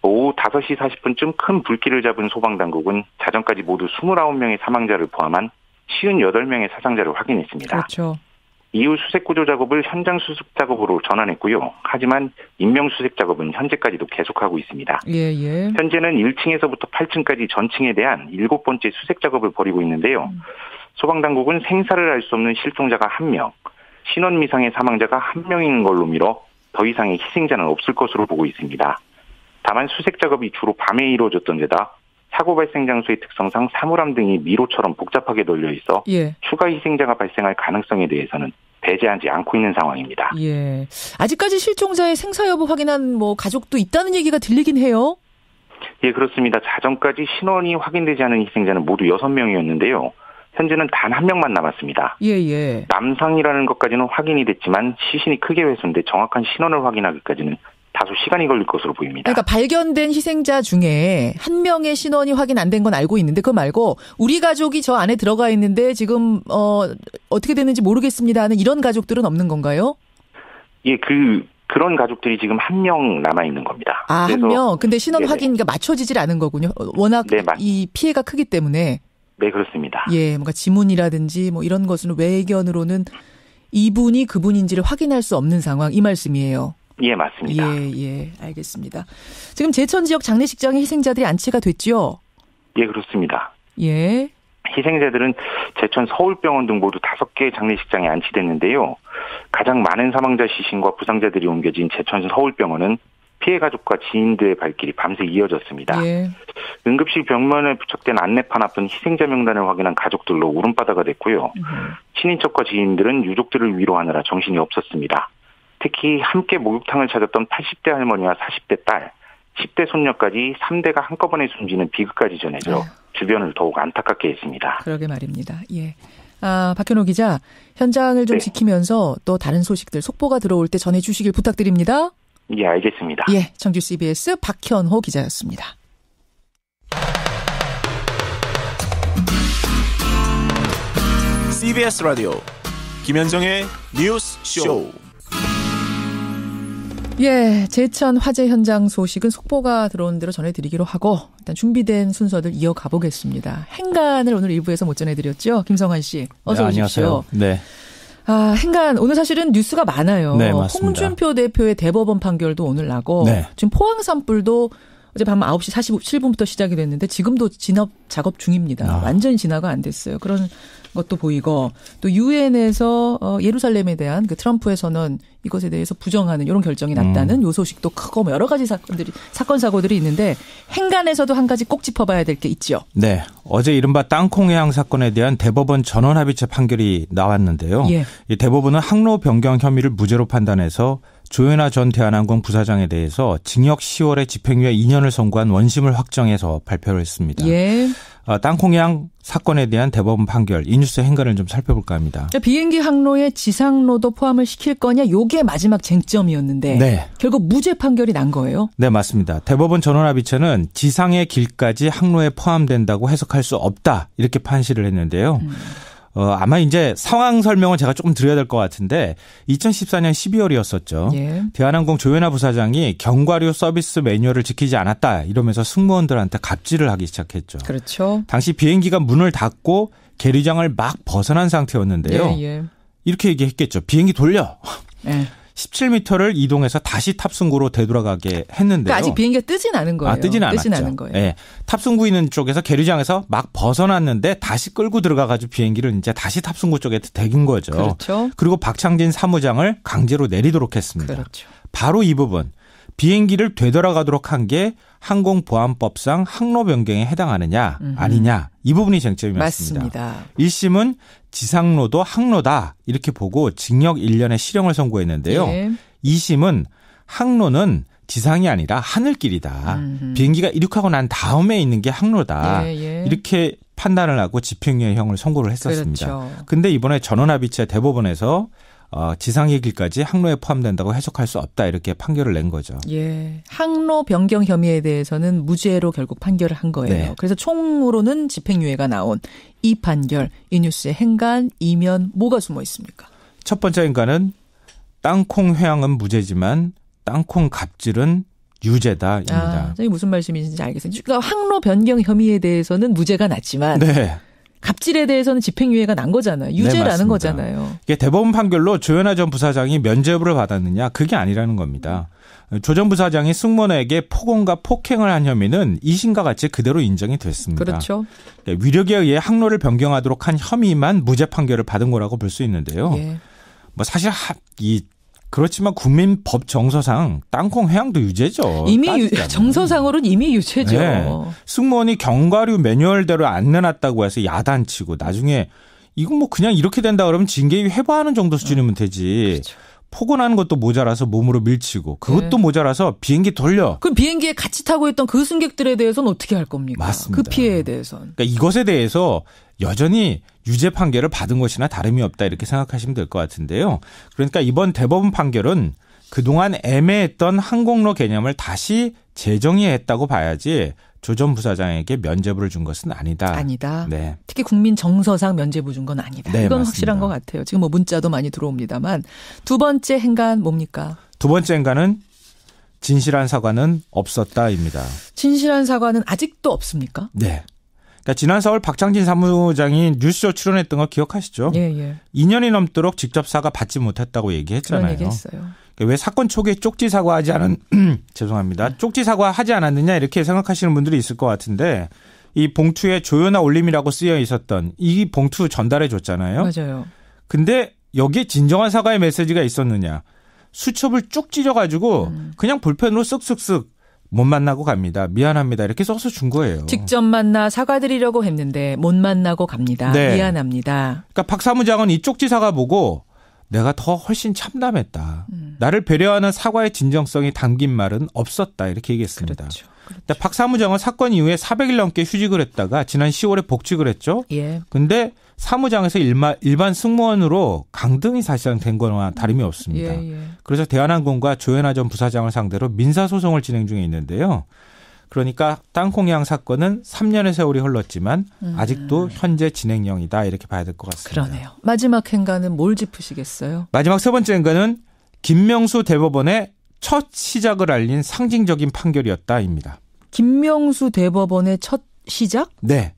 오후 5시 40분쯤 큰 불길을 잡은 소방당국은 자정까지 모두 29명의 사망자를 포함한 58명의 사상자를 확인했습니다. 그렇죠. 이후 수색 구조 작업을 현장 수습 작업으로 전환했고요. 하지만 인명 수색 작업은 현재까지도 계속하고 있습니다. 현재는 1층에서부터 8층까지 전층에 대한 7번째 수색 작업을 벌이고 있는데요. 소방당국은 생사를 알 수 없는 실종자가 1명, 신원 미상의 사망자가 1명인 걸로 미뤄 더 이상의 희생자는 없을 것으로 보고 있습니다. 다만 수색 작업이 주로 밤에 이루어졌던 데다 사고 발생 장소의 특성상 사물함 등이 미로처럼 복잡하게 널려 있어 추가 희생자가 발생할 가능성에 대해서는 배제하지 않고 있는 상황입니다. 아직까지 실종자의 생사 여부 확인한 가족도 있다는 얘기가 들리긴 해요. 그렇습니다. 자정까지 신원이 확인되지 않은 희생자는 모두 6명이었는데요. 현재는 단 1명만 남았습니다. 남상이라는 것까지는 확인이 됐지만 시신이 크게 훼손돼 정확한 신원을 확인하기까지는 다소 시간이 걸릴 것으로 보입니다. 그러니까 발견된 희생자 중에 1명의 신원이 확인 안 된 건 알고 있는데 그거 말고 우리 가족이 저 안에 들어가 있는데 지금 어떻게 됐는지 모르겠습니다 하는 이런 가족들은 없는 건가요? 그런 가족들이 지금 1명 남아 있는 겁니다. 1명. 근데 신원 확인이 맞춰지질 않은 거군요. 워낙 이 피해가 크기 때문에. 네, 그렇습니다. 뭔가 지문이라든지 이런 것은 외견으로는 이분이 그분인지를 확인할 수 없는 상황, 이 말씀이에요. 맞습니다. 알겠습니다. 지금 제천 지역 장례식장에 희생자들이 안치가 됐죠? 그렇습니다. 희생자들은 제천 서울병원 등 모두 5개의 장례식장에 안치됐는데요. 가장 많은 사망자 시신과 부상자들이 옮겨진 제천 서울병원은 피해 가족과 지인들의 발길이 밤새 이어졌습니다. 응급실 벽면에 부착된 안내판 앞은 희생자 명단을 확인한 가족들로 울음바다가 됐고요. 친인척과 지인들은 유족들을 위로하느라 정신이 없었습니다. 특히 함께 목욕탕을 찾았던 80대 할머니와 40대 딸, 10대 손녀까지 3대가 한꺼번에 숨지는 비극까지 전해져 주변을 더욱 안타깝게 했습니다. 그러게 말입니다. 박현호 기자, 현장을 좀 지키면서 또 다른 소식들 속보가 들어올 때 전해주시길 부탁드립니다. 알겠습니다. 청주 CBS 박현호 기자였습니다. CBS 라디오 김현정의 뉴스 쇼. 예, 제천 화재 현장 소식은 속보가 들어온 대로 전해드리기로 하고 일단 준비된 순서들 이어가 보겠습니다. 행간을 오늘 1부에서 못 전해드렸죠. 김성환 씨, 어서 오십시오. 안녕하세요. 네. 행간 오늘 사실은 뉴스가 많아요. 네, 맞습니다. 홍준표 대표의 대법원 판결도 오늘 나고 네. 지금 포항 산불도 어제 밤 9시 47분부터 시작이 됐는데 지금도 진압 작업 중입니다. 완전히 진화가 안 됐어요. 그런 것도 보이고 또 유엔에서 예루살렘에 대한 그 트럼프의 선언 이것에 대해서 부정하는 이런 결정이 났다는 요 소식도 크고 뭐 여러 가지 사건 사고들이 있는데 행간에서도 한 가지 꼭 짚어봐야 될 게 있죠. 네, 어제 이른바 땅콩 해양 사건에 대한 대법원 전원합의체 판결이 나왔는데요. 예. 이 대법원은 항로 변경 혐의를 무죄로 판단해서 조현아 전 대한항공 부사장에 대해서 징역 10월에 집행유예 2년을 선고한 원심을 확정해서 발표를 했습니다. 예. 땅콩해양 사건에 대한 대법원 판결, 이 뉴스의 행간을 좀 살펴볼까 합니다. 비행기 항로에 지상로도 포함을 시킬 거냐, 요게 마지막 쟁점이었는데 네. 결국 무죄 판결이 난 거예요? 네, 맞습니다. 대법원 전원합의체는 지상의 길까지 항로에 포함된다고 해석할 수 없다, 이렇게 판시를 했는데요. 아마 이제 상황 설명을 제가 조금 드려야 될 것 같은데 2014년 12월이었었죠. 예. 대한항공 조현아 부사장이 경과류 서비스 매뉴얼을 지키지 않았다 이러면서 승무원들한테 갑질을 하기 시작했죠. 그렇죠. 당시 비행기가 문을 닫고 계류장을 막 벗어난 상태였는데요. 예. 이렇게 얘기했겠죠. 비행기 돌려. 예. 17m를 이동해서 다시 탑승구로 되돌아가게 했는데요. 그러니까 아직 비행기가 뜨진 않은 거예요. 뜨진 않았죠. 뜨진 않은 거예요. 네. 탑승구 있는 쪽에서 계류장에서 막 벗어났는데 다시 끌고 들어가가지고 비행기를 이제 다시 탑승구 쪽에 대긴 거죠. 그렇죠. 그리고 박창진 사무장을 강제로 내리도록 했습니다. 그렇죠. 바로 이 부분. 비행기를 되돌아가도록 한 게 항공보안법상 항로 변경에 해당하느냐 아니냐 이 부분이 쟁점이었습니다. 맞습니다. 1심은 지상로도 항로다 이렇게 보고 징역 1년의 실형을 선고했는데요. 예. 2심은 항로는 지상이 아니라 하늘길이다. 비행기가 이륙하고 난 다음에 있는 게 항로다. 예. 이렇게 판단을 하고 집행유예형을 선고를 했었습니다. 그렇죠. 근데 이번에 전원합의체 대법원에서 지상의 길까지 항로에 포함된다고 해석할 수 없다 이렇게 판결을 낸 거죠. 예, 항로 변경 혐의에 대해서는 무죄로 결국 판결을 한 거예요. 네. 그래서 총으로는 집행유예가 나온 이 판결, 이 뉴스의 행간, 이면 뭐가 숨어 있습니까? 첫 번째 행간은 땅콩 회항은 무죄지만 땅콩 갑질은 유죄다입니다. 이게 무슨 말씀이신지 알겠어요. 그러니까 항로 변경 혐의에 대해서는 무죄가 났지만 네. 갑질에 대해서는 집행유예가 난 거잖아요. 유죄라는 네, 거잖아요. 이게 대법원 판결로 조현아 전 부사장이 면죄부를 받았느냐 그게 아니라는 겁니다. 조 전 부사장이 승무원에게 폭언과 폭행을 한 혐의는 이심과 같이 그대로 인정이 됐습니다. 그렇죠. 위력에 의해 항로를 변경하도록 한 혐의만 무죄 판결을 받은 거라고 볼 수 있는데요. 예. 뭐 사실 그렇지만 국민법 정서상 땅콩 회항도 유죄죠. 이미 정서상으로는 이미 유죄죠. 네. 승무원이 경과류 매뉴얼대로 안 내놨다고 해서 야단치고 나중에 이건 뭐 그냥 이렇게 된다 그러면 징계위 회부하는 정도 수준이면 되지. 그렇죠. 폭언하는 것도 모자라서 몸으로 밀치고 그것도 모자라서 비행기 돌려. 그럼 비행기에 같이 타고 있던 그 승객들에 대해서는 어떻게 할 겁니까? 맞습니다. 그 피해에 대해서는. 그러니까 이것에 대해서 여전히 유죄 판결을 받은 것이나 다름이 없다 이렇게 생각하시면 될 것 같은데요. 그러니까 이번 대법원 판결은 그동안 애매했던 항공로 개념을 다시 재정의했다고 봐야지 조 전 부사장에게 면죄부를 준 것은 아니다. 아니다. 네. 특히 국민 정서상 면죄부 준 건 아니다. 네, 이건 맞습니다. 확실한 것 같아요. 지금 뭐 문자도 많이 들어옵니다만 두 번째 행간 뭡니까? 두 번째 행간은 진실한 사과는 없었다입니다. 진실한 사과는 아직도 없습니까? 네. 그러니까 지난 4월 박창진 사무장이 뉴스쇼 출연했던 거 기억하시죠? 예. 2년이 넘도록 직접 사과 받지 못했다고 얘기했잖아요. 그런 얘기했어요. 왜 사건 초기에 쪽지 사과하지 않은 죄송합니다. 쪽지 사과하지 않았느냐 이렇게 생각하시는 분들이 있을 것 같은데 이 봉투에 조현아 올림이라고 쓰여 있었던 이 봉투 전달해 줬잖아요. 맞아요. 근데 여기에 진정한 사과의 메시지가 있었느냐. 수첩을 쭉 찢어가지고 그냥 볼펜으로 쓱쓱쓱 못 만나고 갑니다. 미안합니다. 이렇게 써서 준 거예요. 직접 만나 사과드리려고 했는데 못 만나고 갑니다. 네. 미안합니다. 그러니까 박 사무장은 이 쪽지 사과 보고 내가 더 훨씬 참담했다. 나를 배려하는 사과의 진정성이 담긴 말은 없었다. 이렇게 얘기했습니다. 그렇죠. 근데 박 사무장은 사건 이후에 400일 넘게 휴직을 했다가 지난 10월에 복직을 했죠. 예. 근데 사무장에서 일반 승무원으로 강등이 사실상 된 거나 다름이 없습니다. 예. 그래서 대한항공과 조현아 전 부사장을 상대로 민사소송을 진행 중에 있는데요. 그러니까 땅콩양 사건은 3년의 세월이 흘렀지만 아직도 현재 진행형이다 이렇게 봐야 될 것 같습니다. 그러네요. 마지막 행간은 뭘 짚으시겠어요? 마지막 세 번째 행간은 김명수 대법원의 첫 시작을 알린 상징적인 판결이었다입니다. 김명수 대법원의 첫 시작? 네.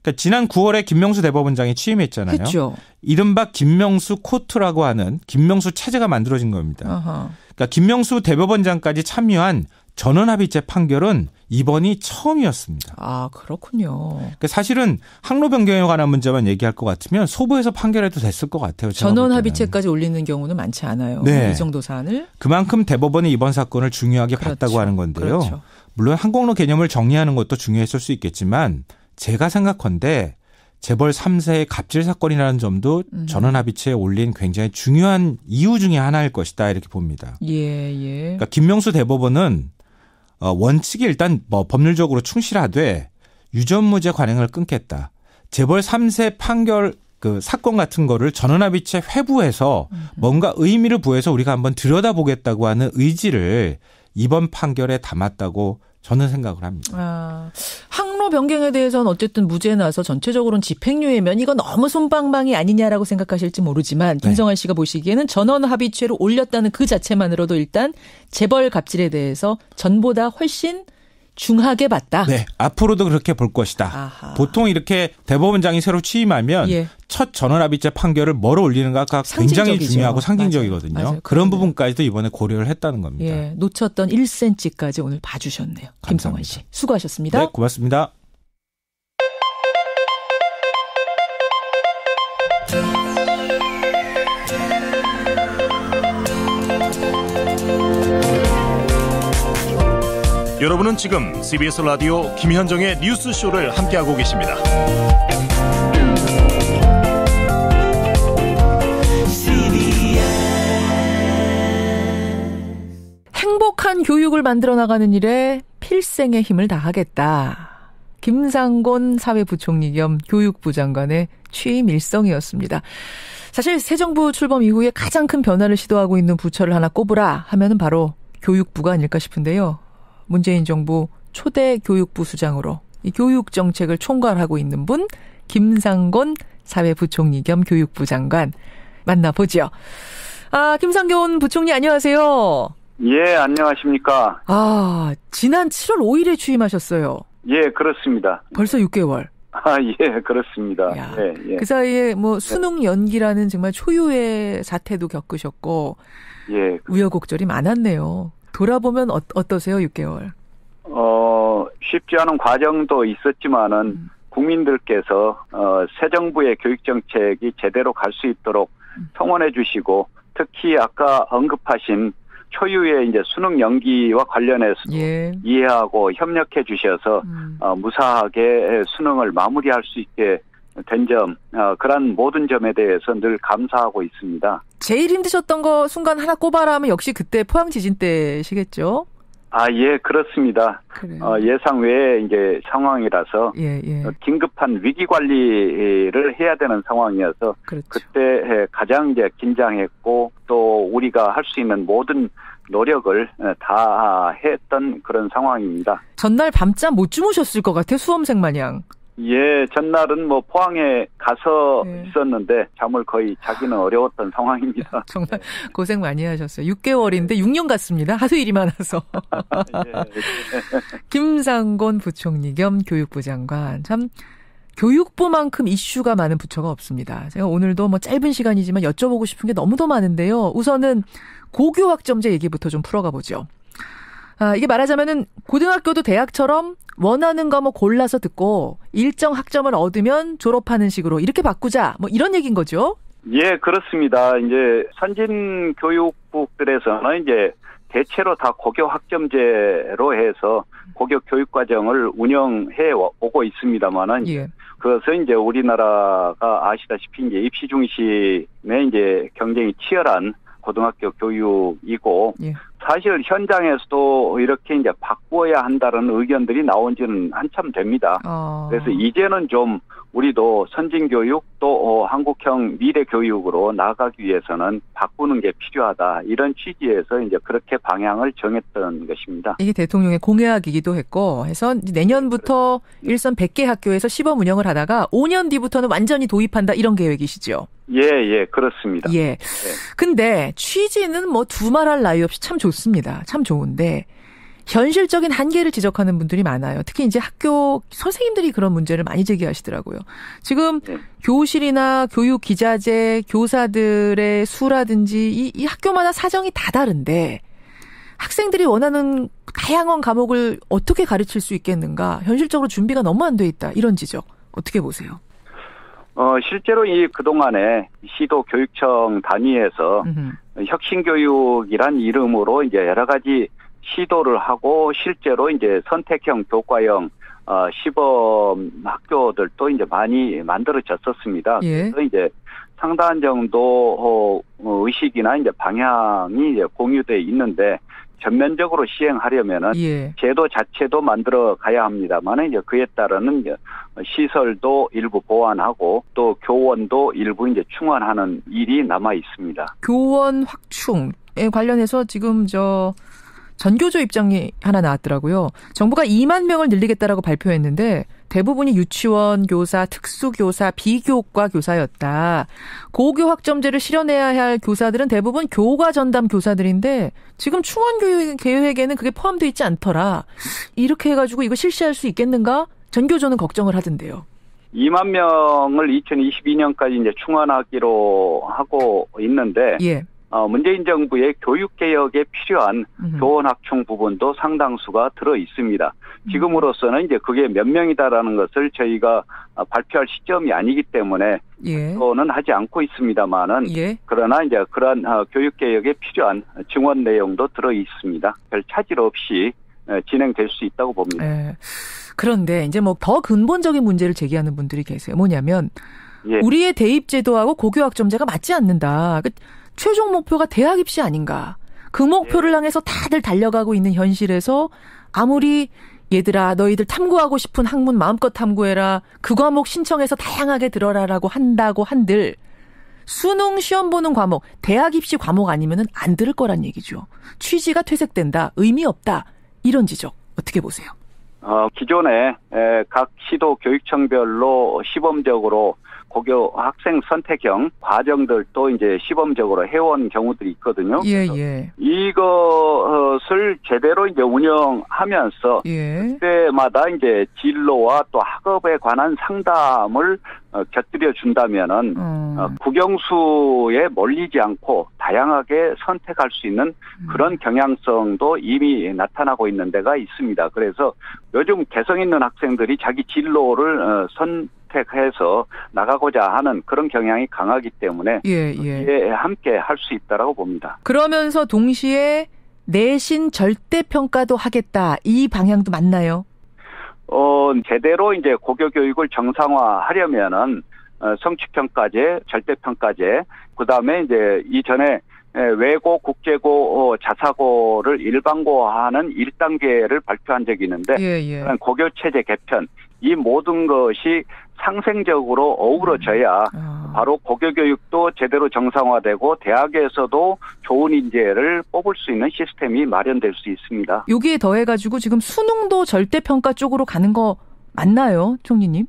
그러니까 지난 9월에 김명수 대법원장이 취임했잖아요. 했죠. 이른바 김명수 코트라고 하는 김명수 체제가 만들어진 겁니다. 아하. 그러니까 김명수 대법원장까지 참여한 전원합의체 판결은 이번이 처음이었습니다. 아, 그렇군요. 그러니까 사실은 항로 변경에 관한 문제만 얘기할 것 같으면 소부에서 판결해도 됐을 것 같아요. 전원합의체까지 올리는 경우는 많지 않아요. 네. 이 정도 사안을. 그만큼 대법원이 이번 사건을 중요하게 봤다고 하는 건데요. 그렇죠. 물론 항공로 개념을 정리하는 것도 중요했을 수 있겠지만 제가 생각컨대 재벌 3세의 갑질 사건이라는 점도 전원합의체에 올린 굉장히 중요한 이유 중에 하나일 것이다 이렇게 봅니다. 예. 그러니까 김명수 대법원은 원칙이 일단 법률적으로 충실하되 유전무죄 관행을 끊겠다. 재벌 3세 판결 그 사건 같은 거를 전원합의체 회부해서 뭔가 의미를 부여해서 우리가 한번 들여다보겠다고 하는 의지를 이번 판결에 담았다고 저는 생각을 합니다. 항로 변경에 대해서는 어쨌든 무죄 나서 전체적으로는 집행유예면 이건 너무 솜방망이 아니냐라고 생각하실지 모르지만 김성환 씨가 보시기에는 전원 합의체로 올렸다는 그 자체만으로도 일단 재벌 갑질에 대해서 전보다 훨씬 중하게 봤다. 네. 앞으로도 그렇게 볼 것이다. 아하. 보통 이렇게 대법원장이 새로 취임하면 첫 전원합의체 판결을 뭐로 올리는가가 굉장히 중요하고 상징적이거든요. 맞아요. 그런 부분까지도 이번에 고려를 했다는 겁니다. 예, 놓쳤던 1cm까지 오늘 봐주셨네요. 김성환 씨. 수고하셨습니다. 네, 고맙습니다. 여러분은 지금 CBS 라디오 김현정의 뉴스쇼를 함께하고 계십니다. 행복한 교육을 만들어 나가는 일에 필생의 힘을 다하겠다. 김상곤 사회부총리 겸 교육부 장관의 취임 일성이었습니다. 사실 새 정부 출범 이후에 가장 큰 변화를 시도하고 있는 부처를 하나 꼽으라 하면은 바로 교육부가 아닐까 싶은데요. 문재인 정부 초대 교육부 수장으로 이 교육 정책을 총괄하고 있는 분 김상곤 사회부총리 겸 교육부 장관 만나보죠. 김상곤 부총리 안녕하세요. 예, 안녕하십니까. 지난 7월 5일에 취임하셨어요. 예, 그렇습니다. 벌써 6개월. 예, 그렇습니다. 예. 그 사이에 수능 연기라는 정말 초유의 사태도 겪으셨고 우여곡절이 많았네요. 돌아보면 어떠세요, 6개월? 쉽지 않은 과정도 있었지만은 국민들께서 새 정부의 교육 정책이 제대로 갈 수 있도록 성원해 주시고 특히 아까 언급하신 초유의 이제 수능 연기와 관련해서 이해하고 협력해 주셔서 무사하게 수능을 마무리할 수 있게 된 점, 그런 모든 점에 대해서 늘 감사하고 있습니다. 제일 힘드셨던 거 순간 하나 꼽아라 하면 역시 그때 포항 지진 때시겠죠? 예, 그렇습니다. 예상 외의 이제 상황이라서 긴급한 위기 관리를 해야 되는 상황이어서 그때 가장 이제 긴장했고 또 우리가 할 수 있는 모든 노력을 다 했던 그런 상황입니다. 전날 밤잠 못 주무셨을 것 같아요, 수험생 마냥. 예, 전날은 포항에 가서 있었는데 잠을 거의 자기는 어려웠던 상황입니다. 정말 고생 많이 하셨어요. 6개월인데 6년 같습니다. 하도 일이 많아서. 김상곤 부총리 겸 교육부 장관. 참 교육부만큼 이슈가 많은 부처가 없습니다. 제가 오늘도 짧은 시간이지만 여쭤보고 싶은 게 너무도 많은데요. 우선은 고교학점제 얘기부터 좀 풀어가 보죠. 이게 말하자면은 고등학교도 대학처럼 원하는 과목 골라서 듣고 일정 학점을 얻으면 졸업하는 식으로 이렇게 바꾸자. 이런 얘기인 거죠? 예, 그렇습니다. 이제 선진 교육국들에서는 이제 대체로 다 고교 학점제로 해서 고교 교육 과정을 운영해 오고 있습니다만은 그것은 이제 우리나라가 아시다시피 이제 입시 중심의 이제 경쟁이 치열한 고등학교 교육이고 사실 현장에서도 이렇게 이제 바꾸어야 한다는 의견들이 나온 지는 한참 됩니다. 그래서 이제는 좀 우리도 선진교육 또 한국형 미래교육으로 나아가기 위해서는 바꾸는 게 필요하다. 이런 취지에서 이제 그렇게 방향을 정했던 것입니다. 이게 대통령의 공약이기도 했고 해서 내년부터 일선 100개 학교에서 시범 운영을 하다가 5년 뒤부터는 완전히 도입한다 이런 계획이시죠? 예, 그렇습니다. 예. 네. 근데 취지는 뭐 두말할 나위 없이 참 좋습니다. 참 좋은데 현실적인 한계를 지적하는 분들이 많아요. 특히 이제 학교 선생님들이 그런 문제를 많이 제기하시더라고요. 지금 교실이나 교육 기자재, 교사들의 수라든지 이 학교마다 사정이 다 다른데 학생들이 원하는 다양한 과목을 어떻게 가르칠 수 있겠는가? 현실적으로 준비가 너무 안 돼 있다. 이런 지적 어떻게 보세요? 실제로 그동안에 시도 교육청 단위에서 혁신교육이란 이름으로 이제 여러 가지 시도를 하고 실제로 이제 선택형 교과형 시범 학교들도 이제 많이 만들어졌었습니다. 그래서 이제 상당한 정도 의식이나 이제 방향이 이제 공유돼 있는데 전면적으로 시행하려면은 제도 자체도 만들어 가야 합니다만 이제 그에 따르는 이제 시설도 일부 보완하고 또 교원도 일부 이제 충원하는 일이 남아 있습니다. 교원 확충에 관련해서 지금 전교조 입장이 하나 나왔더라고요. 정부가 2만 명을 늘리겠다라고 발표했는데 대부분이 유치원 교사, 특수교사, 비교과 교사였다. 고교 학점제를 실현해야 할 교사들은 대부분 교과 전담 교사들인데 지금 충원 교육 계획에는 그게 포함되어 있지 않더라. 이렇게 해가지고 이거 실시할 수 있겠는가? 전교조는 걱정을 하던데요. 2만 명을 2022년까지 이제 충원하기로 하고 있는데 문재인 정부의 교육개혁에 필요한 교원 확충 부분도 상당수가 들어 있습니다. 지금으로서는 이제 그게 몇 명이다라는 것을 저희가 발표할 시점이 아니기 때문에 그거는 하지 않고 있습니다만은 그러나 이제 그러한 교육개혁에 필요한 증원 내용도 들어 있습니다. 별 차질 없이 진행될 수 있다고 봅니다. 그런데 이제 뭐 더 근본적인 문제를 제기하는 분들이 계세요. 뭐냐면 우리의 대입 제도하고 고교 학점제가 맞지 않는다. 최종 목표가 대학 입시 아닌가. 그 목표를 향해서 다들 달려가고 있는 현실에서 아무리 얘들아 너희들 탐구하고 싶은 학문 마음껏 탐구해라. 그 과목 신청해서 다양하게 들어라라고 한다고 한들 수능 시험 보는 과목, 대학 입시 과목 아니면은 안 들을 거란 얘기죠. 취지가 퇴색된다. 의미 없다. 이런 지적 어떻게 보세요? 기존에 각 시도 교육청별로 시범적으로 고교 학생 선택형 과정들도 이제 시범적으로 해온 경우들이 있거든요. 이것을 제대로 이제 운영하면서 그때마다 이제 진로와 또 학업에 관한 상담을 곁들여 준다면은 국영수에 몰리지 않고 다양하게 선택할 수 있는 그런 경향성도 이미 나타나고 있는 데가 있습니다. 그래서 요즘 개성 있는 학생들이 자기 진로를 선택해서 나가고자 하는 그런 경향이 강하기 때문에 함께 할 수 있다라고 봅니다. 그러면서 동시에 내신 절대평가도 하겠다. 이 방향도 맞나요? 제대로 이제 고교 교육을 정상화하려면은 성취평가제, 절대평가제, 그다음에 이제 이전에 외고, 국제고, 자사고를 일반고화하는 1단계를 발표한 적이 있는데 고교체제 개편, 이 모든 것이 상생적으로 어우러져야 바로 고교교육도 제대로 정상화되고 대학에서도 좋은 인재를 뽑을 수 있는 시스템이 마련될 수 있습니다. 여기에 더해가지고 지금 수능도 절대평가 쪽으로 가는 거 맞나요, 총리님?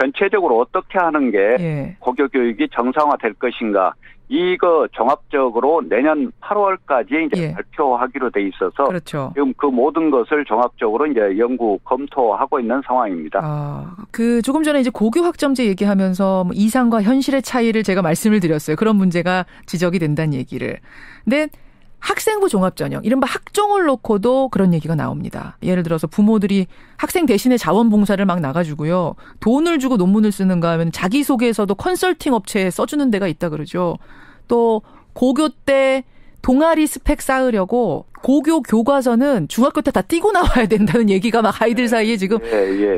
전체적으로 어떻게 하는 게 고교교육이 정상화될 것인가. 이거 종합적으로 내년 8월까지 이제 발표하기로 돼 있어서 지금 그 모든 것을 종합적으로 이제 연구 검토하고 있는 상황입니다. 조금 전에 이제 고교 학점제 얘기하면서 뭐 이상과 현실의 차이를 제가 말씀을 드렸어요. 그런 문제가 지적이 된다는 얘기를. 근데 학생부 종합전형, 이른바 학종을 놓고도 그런 얘기가 나옵니다. 예를 들어서 부모들이 학생 대신에 자원봉사를 막 나가지고요. 돈을 주고 논문을 쓰는가 하면 자기소개서도 컨설팅 업체에 써주는 데가 있다 그러죠. 또 고교 때 동아리 스펙 쌓으려고 고교 교과서는 중학교 때 다 띄고 나와야 된다는 얘기가 막 아이들 사이에 지금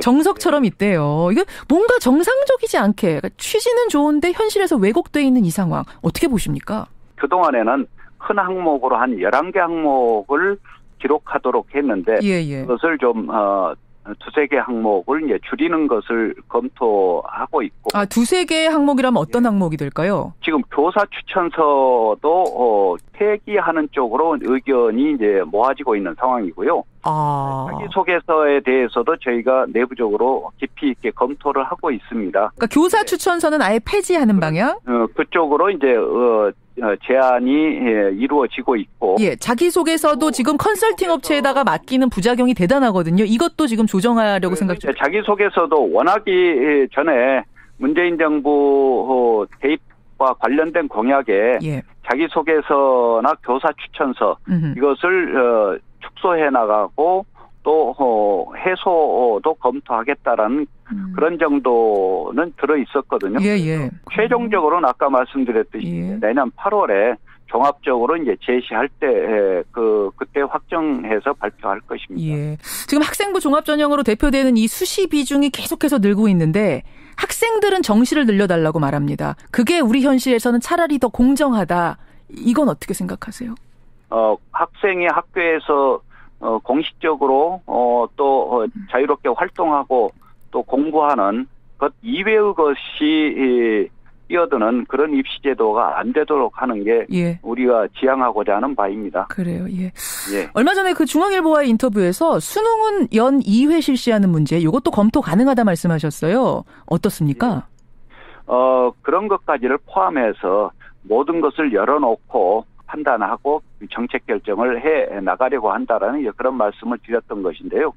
정석처럼 있대요. 이게 뭔가 정상적이지 않게, 취지는 좋은데 현실에서 왜곡돼 있는 이 상황 어떻게 보십니까? 그동안에는 큰 항목으로 한 11개 항목을 기록하도록 했는데 그것을 좀 두세 개 항목을 이제 줄이는 것을 검토하고 있고. 두세 개의 항목이라면 어떤 항목이 될까요? 지금 교사 추천서도 폐기하는 쪽으로 의견이 이제 모아지고 있는 상황이고요. 자기소개서에 대해서도 저희가 내부적으로 깊이 있게 검토를 하고 있습니다. 그러니까 교사 추천서는 아예 폐지하는 방향? 그쪽으로 이제 제안이 이루어지고 있고. 자기소개서도 지금 컨설팅 업체에다가 맡기는 부작용이 대단하거든요. 이것도 지금 조정하려고 생각 중. 자기소개서도 워낙이 전에 문재인 정부 대입과 관련된 공약에 자기소개서나 교사 추천서 이것을 축소해 나가고 또 해소도 검토하겠다라는 그런 정도는 들어 있었거든요. 최종적으로는 아까 말씀드렸듯이 내년 8월에 종합적으로 이제 제시할 때 그때 확정해서 발표할 것입니다. 지금 학생부 종합전형으로 대표되는 이 수시 비중이 계속해서 늘고 있는데 학생들은 정시를 늘려달라고 말합니다. 그게 우리 현실에서는 차라리 더 공정하다. 이건 어떻게 생각하세요? 학생이 학교에서 공식적으로 또 자유롭게 활동하고 또 공부하는 것 이외의 것이 뛰어드는 그런 입시 제도가 안 되도록 하는 게 우리가 지향하고자 하는 바입니다. 그래요. 얼마 전에 그 중앙일보와의 인터뷰에서 수능은 연 2회 실시하는 문제 이것도 검토 가능하다 말씀하셨어요. 어떻습니까? 그런 것까지를 포함해서 모든 것을 열어놓고 판단하고 정책 결정을 해 나가려고 한다라는 그런 말씀을 드렸던 것인데요.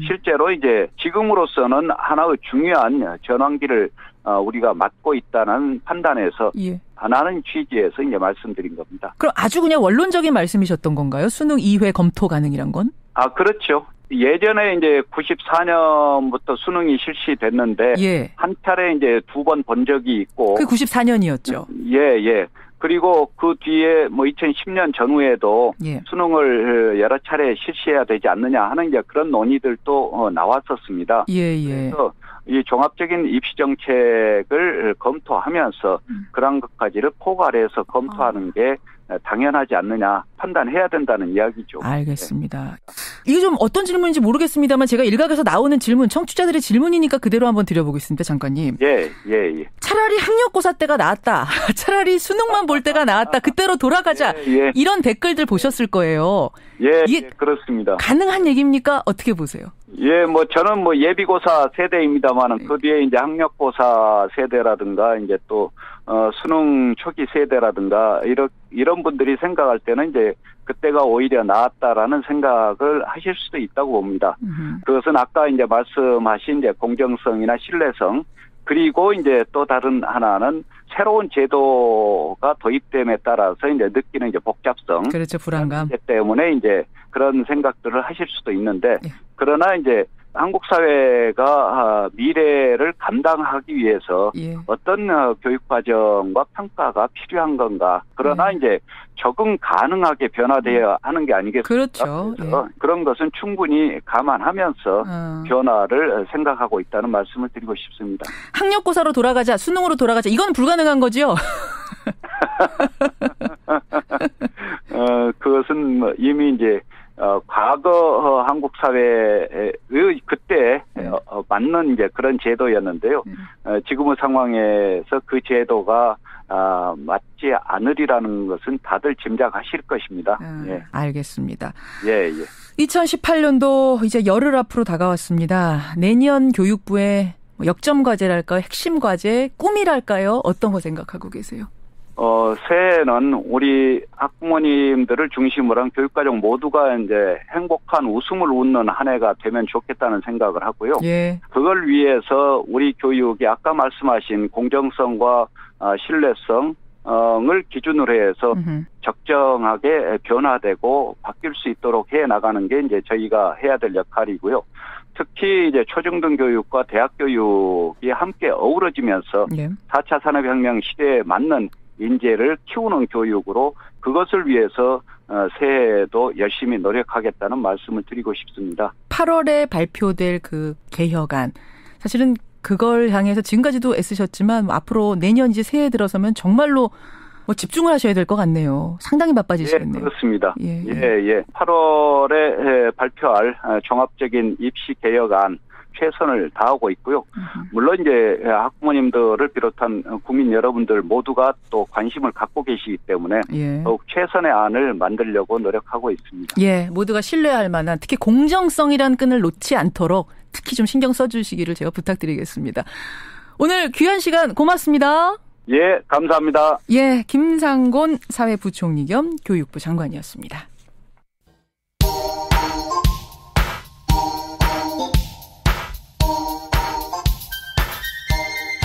실제로 이제 지금으로서는 하나의 중요한 전환기를 우리가 맞고 있다는 판단에서 하나는 취지에서 이제 말씀드린 겁니다. 그럼 아주 그냥 원론적인 말씀이셨던 건가요? 수능 2회 검토 가능이란 건? 그렇죠. 예전에 이제 94년부터 수능이 실시됐는데 한 차례 이제 2번 본 적이 있고. 그게 94년이었죠. 그리고 그 뒤에 2010년 전후에도 수능을 여러 차례 실시해야 되지 않느냐 하는 이제 그런 논의들도 나왔었습니다. 그래서 이 종합적인 입시 정책을 검토하면서 그런 것까지를 포괄해서 검토하는 게 당연하지 않느냐 판단해야 된다는 이야기죠. 알겠습니다. 이게 좀 어떤 질문인지 모르겠습니다만 제가 일각에서 나오는 질문, 청취자들의 질문이니까 그대로 한번 드려보겠습니다. 장관님. 차라리 학력고사 때가 나았다. 차라리 수능만 볼 때가 나았다. 그때로 돌아가자. 이런 댓글들 보셨을 거예요. 이게 그렇습니다. 가능한 얘기입니까? 어떻게 보세요? 저는 예비고사 세대입니다만은 그 뒤에 이제 학력고사 세대라든가 이제 또 수능 초기 세대라든가 이런 분들이 생각할 때는 이제 그때가 오히려 나았다라는 생각을 하실 수도 있다고 봅니다. 그것은 아까 이제 말씀하신 이제 공정성이나 신뢰성 그리고 이제 또 다른 하나는 새로운 제도가 도입됨에 따라서 이제 느끼는 이제 복잡성. 그렇죠. 불안감. 때문에 이제 그런 생각들을 하실 수도 있는데 그러나 이제 한국 사회가 미래를 감당하기 위해서 어떤 교육 과정과 평가가 필요한 건가. 그러나 이제 적응 가능하게 변화되어야 하는 게 아니겠습니까? 그렇죠. 그런 것은 충분히 감안하면서 변화를 생각하고 있다는 말씀을 드리고 싶습니다. 학력고사로 돌아가자, 수능으로 돌아가자. 이건 불가능한 거죠? 그것은 이미 이제 과거 한국 사회의 그때 맞는 이제 그런 제도였는데요. 지금의 상황에서 그 제도가 맞지 않으리라는 것은 다들 짐작하실 것입니다. 알겠습니다. 2018년도 이제 열흘 앞으로 다가왔습니다. 내년 교육부의 역점 과제랄까요? 핵심 과제, 꿈이랄까요? 어떤 거 생각하고 계세요? 새해는 우리 학부모님들을 중심으로 한 교육가족 모두가 이제 행복한 웃음을 웃는 한 해가 되면 좋겠다는 생각을 하고요. 그걸 위해서 우리 교육이 아까 말씀하신 공정성과 신뢰성을 기준으로 해서 적정하게 변화되고 바뀔 수 있도록 해 나가는 게 이제 저희가 해야 될 역할이고요. 특히 이제 초중등 교육과 대학 교육이 함께 어우러지면서 4차 산업혁명 시대에 맞는 인재를 키우는 교육으로 그것을 위해서 새해에도 열심히 노력하겠다는 말씀을 드리고 싶습니다. 8월에 발표될 그 개혁안. 사실은 그걸 향해서 지금까지도 애쓰셨지만 앞으로 내년 이제 새해 들어서면 정말로 뭐 집중을 하셔야 될 것 같네요. 상당히 바빠지시겠네요. 예, 그렇습니다. 예. 8월에 발표할 종합적인 입시 개혁안 최선을 다하고 있고요. 물론 이제 학부모님들을 비롯한 국민 여러분들 모두가 또 관심을 갖고 계시기 때문에 더욱 최선의 안을 만들려고 노력하고 있습니다. 예, 모두가 신뢰할 만한 특히 공정성이란 끈을 놓지 않도록 특히 좀 신경 써주시기를 제가 부탁드리겠습니다. 오늘 귀한 시간 고맙습니다. 예, 감사합니다. 예, 김상곤 사회부총리 겸 교육부 장관이었습니다.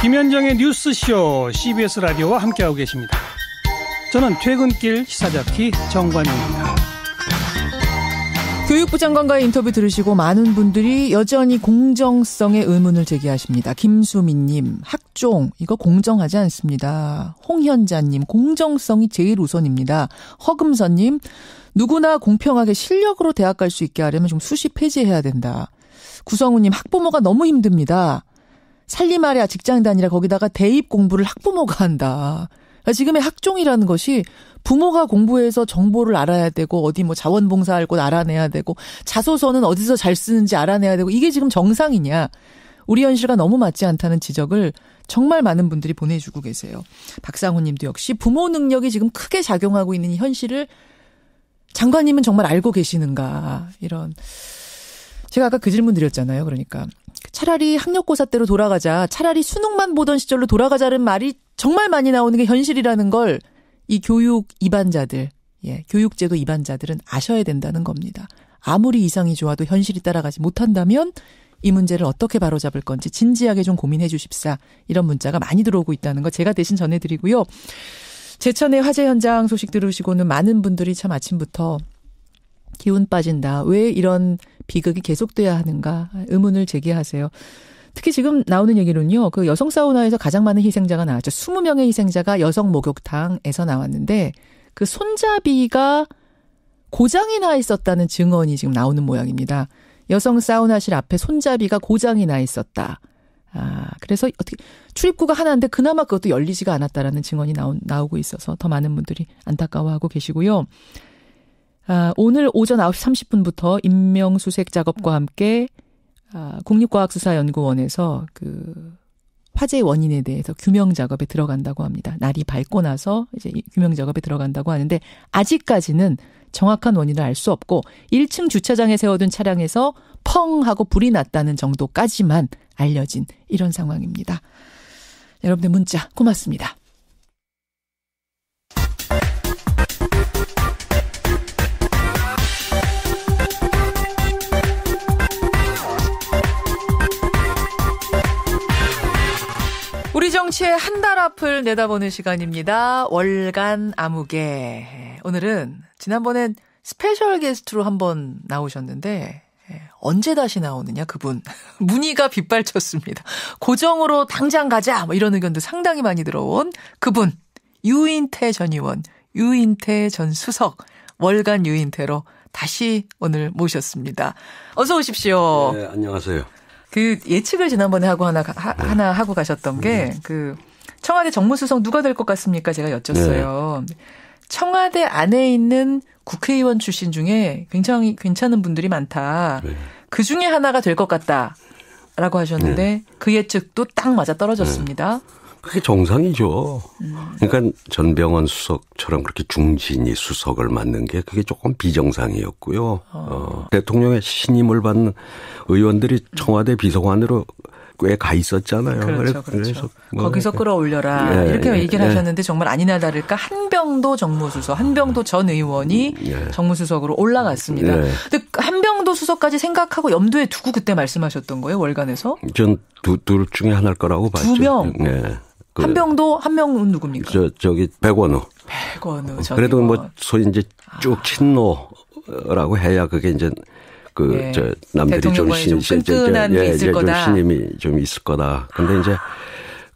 김현정의 뉴스쇼 CBS 라디오와 함께하고 계십니다. 저는 퇴근길 시사잡기 정관용입니다. 교육부 장관과의 인터뷰 들으시고 많은 분들이 여전히 공정성에 의문을 제기하십니다. 김수민님, 학종 이거 공정하지 않습니다. 홍현자님, 공정성이 제일 우선입니다. 허금선님, 누구나 공평하게 실력으로 대학 갈 수 있게 하려면 좀 수시 폐지해야 된다. 구성우님, 학부모가 너무 힘듭니다. 살림하랴 직장 다니라 거기다가 대입 공부를 학부모가 한다. 지금의 학종이라는 것이 부모가 공부해서 정보를 알아야 되고 어디 뭐 자원봉사할 곳 알아내야 되고 자소서는 어디서 잘 쓰는지 알아내야 되고 이게 지금 정상이냐. 우리 현실과 너무 맞지 않다는 지적을 정말 많은 분들이 보내주고 계세요. 박상훈 님도 역시 부모 능력이 지금 크게 작용하고 있는 이 현실을 장관님은 정말 알고 계시는가. 이런. 제가 아까 그 질문 드렸잖아요. 그러니까 차라리 학력고사 때로 돌아가자. 차라리 수능만 보던 시절로 돌아가자는 말이 정말 많이 나오는 게 현실이라는 걸 이 교육 이반자들, 교육제도 이반자들은 아셔야 된다는 겁니다. 아무리 이상이 좋아도 현실이 따라가지 못한다면 이 문제를 어떻게 바로잡을 건지 진지하게 좀 고민해 주십사. 이런 문자가 많이 들어오고 있다는 거 제가 대신 전해드리고요. 제천의 화재 현장 소식 들으시고는 많은 분들이 참 아침부터 기운 빠진다. 왜 이런 비극이 계속돼야 하는가 의문을 제기하세요. 특히 지금 나오는 얘기는요. 그 여성 사우나에서 가장 많은 희생자가 나왔죠. 20명의 희생자가 여성 목욕탕에서 나왔는데 그 손잡이가 고장이 나 있었다는 증언이 지금 나오는 모양입니다. 여성 사우나실 앞에 손잡이가 고장이 나 있었다. 그래서 어떻게 출입구가 하나인데 그나마 그것도 열리지가 않았다라는 증언이 나오고 있어서 더 많은 분들이 안타까워하고 계시고요. 오늘 오전 9시 30분부터 인명수색 작업과 함께 국립과학수사연구원에서 그 화재 원인에 대해서 규명 작업에 들어간다고 합니다. 날이 밝고 나서 이제 규명 작업에 들어간다고 하는데 아직까지는 정확한 원인을 알 수 없고 1층 주차장에 세워둔 차량에서 펑 하고 불이 났다는 정도까지만 알려진 이런 상황입니다. 여러분들 문자 고맙습니다. 우리 정치의 한 달 앞을 내다보는 시간입니다. 월간 암흑에. 오늘은 지난번엔 스페셜 게스트로 한번 나오셨는데 언제 다시 나오느냐 그분. 문의가 빗발쳤습니다. 고정으로 당장 가자 뭐 이런 의견도 상당히 많이 들어온 그분. 유인태 전 의원, 유인태 전 수석, 월간 유인태로 다시 오늘 모셨습니다. 어서 오십시오. 네, 안녕하세요. 그 예측을 지난번에 하고 하나 하고 가셨던 게 그 청와대 정무수석 누가 될 것 같습니까? 제가 여쭸어요. 네. 청와대 안에 있는 국회의원 출신 중에 굉장히 괜찮은 분들이 많다. 네. 그 중에 하나가 될 것 같다라고 하셨는데 네. 그 예측도 딱 맞아 떨어졌습니다. 그게 정상이죠. 그러니까 전병헌 수석처럼 그렇게 중진이 수석을 맡는 게 그게 조금 비정상이었고요. 대통령의 신임을 받는 의원들이 청와대 비서관으로 꽤 가 있었잖아요. 그렇죠. 그래서 뭐 거기서 끌어올려라. 네, 이렇게 얘기를 하셨는데 정말 아니나 다를까 한병도 정무수석, 한병도 전 의원이 정무수석으로 올라갔습니다. 네. 근데 한병도 수석까지 생각하고 염두에 두고 그때 말씀하셨던 거예요, 월간에서? 전 둘 중에 하나일 거라고 봤죠. 두 명? 네. 한병도, 한 명은 누굽니까? 저기 백원우. 백원우. 그래도 뭐 소위 이제 쭉 친노라고 해야 그게 이제 남들이 좀 끈끈한 게 있을 거다. 좀 신임이 좀 있을 거다. 근데 이제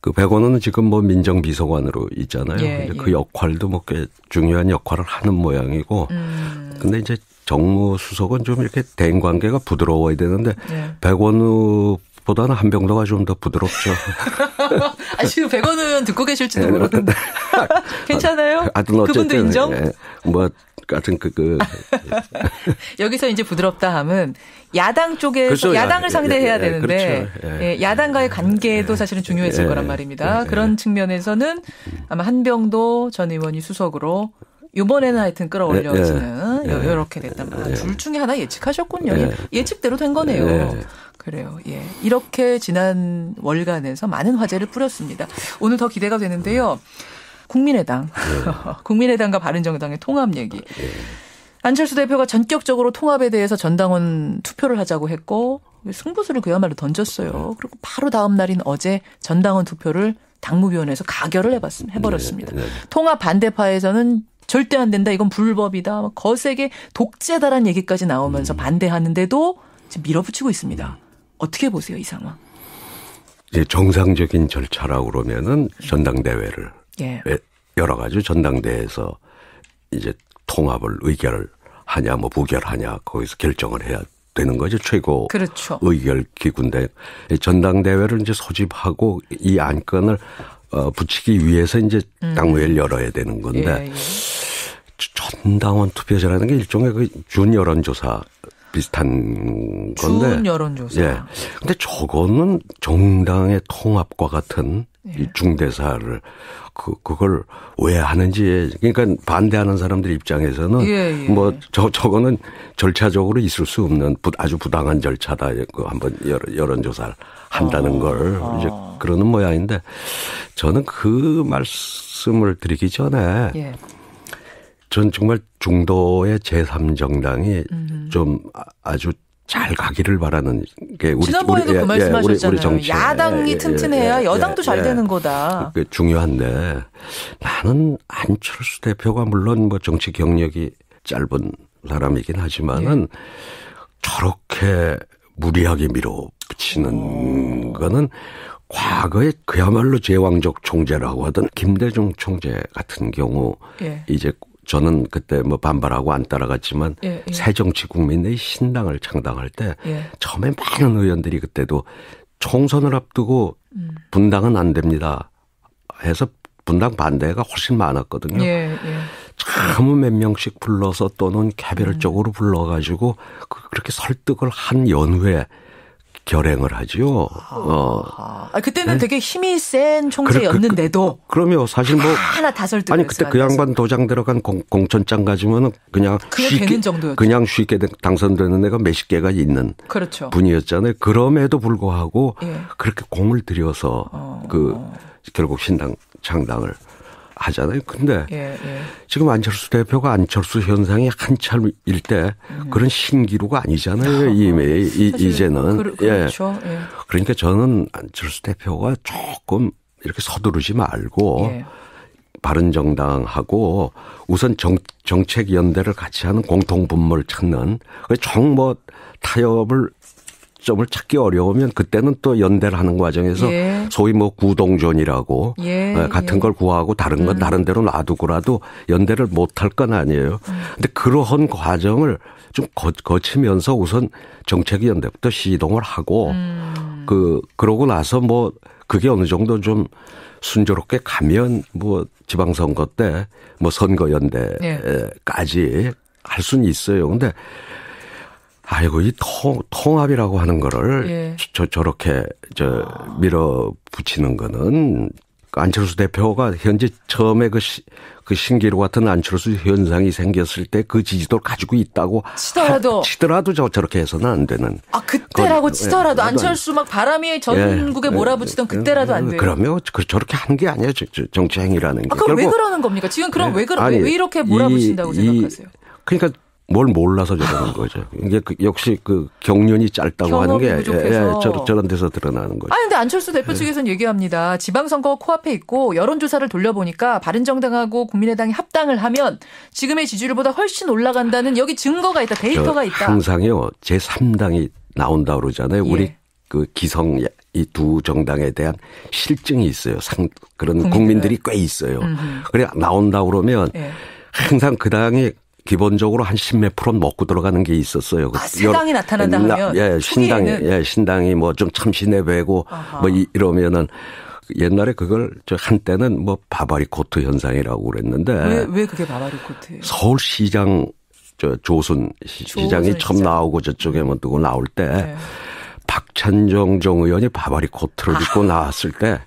그 백원우는 지금 뭐 민정비서관으로 있잖아요. 그 역할도 뭐 꽤 중요한 역할을 하는 모양이고. 근데 이제 정무수석은 좀 이렇게 대인 관계가 부드러워야 되는데 백원우 보다는 한병도가 좀 더 부드럽죠. 지금 백원 의원 듣고 계실지도 모르는데. 괜찮아요? 그분도 인정? 같은 여기서 이제 부드럽다 하면 야당 쪽에서 그렇죠. 야당을 상대해야 되는데 그렇죠. 야당과의 관계도 사실은 중요해질 거란 말입니다. 그런 측면에서는 아마 한병도 전 의원이 수석으로 이번에는 하여튼 끌어올려지는 이렇게 됐단 말이에요. 둘 중에 하나 예측하셨군요. 예측대로 된 거네요. 그래요. 예. 이렇게 지난 월간에서 많은 화제를 뿌렸습니다. 오늘 더 기대가 되는데요. 국민의당. 국민의당과 바른정당의 통합 얘기. 안철수 대표가 전격적으로 통합에 대해서 전당원 투표를 하자고 했고 승부수를 그야말로 던졌어요. 그리고 바로 다음 날인 어제 전당원 투표를 당무위원회에서 가결을 해버렸습니다. 통합 반대파에서는 절대 안 된다. 이건 불법이다. 거세게 독재다란 얘기까지 나오면서 반대하는데도 지금 밀어붙이고 있습니다. 어떻게 보세요, 이 상황? 이제 정상적인 절차라고 그러면은 전당대회를 여러 가지 전당대회에서 이제 통합을 의결을 하냐, 부결하냐 거기서 결정을 해야 되는 거죠. 최고 그렇죠. 의결 기구인데 전당대회를 이제 소집하고 이 안건을 붙이기 위해서 이제 당무회를 열어야 되는 건데 전당원 투표제라는 게 일종의 그 준 여론조사 비슷한 건데. 준 여론조사. 예. 근데 저거는 정당의 통합과 같은 이 중대사를 그걸 왜 하는지 그러니까 반대하는 사람들 입장에서는 저거는 절차적으로 있을 수 없는 아주 부당한 절차다. 한번 여론조사를 한다는 걸 이제 그러는 모양인데 저는 그 말씀을 드리기 전에 전 정말 중도의 제3정당이 좀 아주 잘 가기를 바라는 게 우리 지난번에도 그 말씀하셨잖아요. 우리 야당이 튼튼해야 여당도 잘 되는 거다. 그게 중요한데 나는 안철수 대표가 물론 정치 경력이 짧은 사람이긴 하지만은 저렇게 무리하게 밀어붙이는 거는 과거에 그야말로 제왕적 총재라고 하던 김대중 총재 같은 경우 이제 저는 그때 반발하고 안 따라갔지만 새정치국민의 신당을 창당할 때 처음에 많은 의원들이 그때도 총선을 앞두고 분당은 안 됩니다 해서 분당 반대가 훨씬 많았거든요. 참 몇 명씩 불러서 또는 개별적으로 불러가지고 그렇게 설득을 한 연후에 결행을 하지요. 그때는 되게 힘이 센 총재였는데도. 그럼요. 사실 하나 다 설득을 아니 그때 그 양반 도장 들어간 공천장 가지면은 그냥 되는 정도였죠. 그냥 쉽게 당선되는 애가 몇십 개가 있는 분이었잖아요. 그럼에도 불구하고 그렇게 공을 들여서 결국 신당 창당을 하잖아요. 근데 지금 안철수 대표가 안철수 현상이 한참일 때 그런 신기루가 아니잖아요. 이제는. 그렇죠. 그러니까 저는 안철수 대표가 조금 이렇게 서두르지 말고 바른정당하고 우선 정책 연대를 같이 하는 공통분모를 찾는 타협을 점을 찾기 어려우면 그때는 또 연대를 하는 과정에서 소위 구동존이라고 같은 걸 구하고 다른 건 다른 대로 놔두고라도 연대를 못할 건 아니에요. 근데 그러한 과정을 좀 거치면서 우선 정책 연대부터 시동을 하고 그러고 나서 그게 어느 정도 좀 순조롭게 가면 지방선거 때 선거 연대까지 할 수는 있어요. 근데 이 통합이라고 하는 거를 저렇게 밀어붙이는 거는 안철수 대표가 현재 처음에 그 신기루 같은 안철수 현상이 생겼을 때 그 지지도를 가지고 있다고 치더라도 저렇게 해서는 안 되는. 그때라고 치더라도 안철수 바람이 전국에 몰아붙이던 그때라도 안 돼요. 그러면 저렇게 하는 게 아니에요. 정치 행위라는 게. 그럼 왜 그러는 겁니까? 지금 그럼 왜 이렇게 몰아붙인다고 생각하세요? 그러니까 뭘 몰라서 저러는 거죠. 이게 역시 경륜이 짧다고 하는 게 저런 데서 드러나는 거죠. 근데 안철수 대표 측에서는 얘기합니다. 지방선거가 코앞에 있고 여론조사를 돌려보니까 바른정당하고 국민의당이 합당을 하면 지금의 지지율보다 훨씬 올라간다는 여기 증거가 있다. 데이터가 있다. 항상요. 제3당이 나온다 그러잖아요. 우리 기성 이 두 정당에 대한 실증이 있어요. 그런 국민들이 꽤 있어요. 그래 나온다 그러면 항상 그 당이 기본적으로 한 10몇 프로 먹고 들어가는 게 있었어요. 새 당이 나타난다 하면 신당이 뭐 좀 참신해 보이고 뭐 이러면은 옛날에 그걸 한때는 뭐 바바리 코트 현상이라고 그랬는데 왜 그게 바바리 코트예요? 서울시장 조순 시장이 처음 나오고 저쪽에 뭐 누구 나올 때 네. 박찬정 정 의원이 바바리 코트를 입고 나왔을 때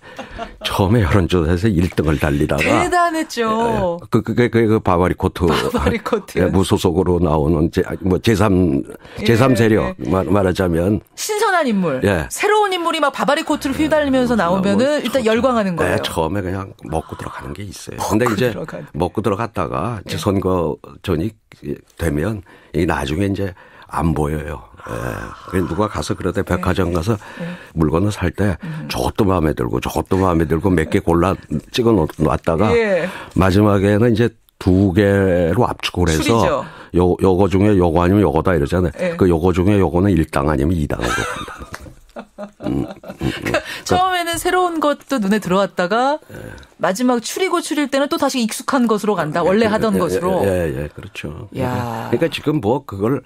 처음에 여론조사에서 1등을 달리다가 대단했죠. 그 바바리 코트 무소속으로 나오는 제3 세력 말하자면 신선한 인물, 새로운 인물이 막 바바리 코트를 휘달리면서 나오면은 일단 열광하는 거예요. 네, 처음에 그냥 먹고 들어가는 게 있어요. 근데 이제 먹고 들어갔다가 이제 선거 전이 되면 이 나중에 이제 안 보여요. 예. 누가 가서 그러다 백화점 가서 물건을 살 때 저것도 마음에 들고 저것도 마음에 들고 몇 개 골라 찍어 놨다가 마지막에는 이제 2개로 압축을 해서 요거 중에 요거 아니면 요거다 이러잖아요. 그 요거 중에 요거는 1당 아니면 2당으로 간다는 거예요. 처음에는 새로운 것도 눈에 들어왔다가 마지막 추릴 때는 또 다시 익숙한 것으로 간다. 원래 하던 것으로. 예, 그렇죠. 그러니까 지금 뭐 그걸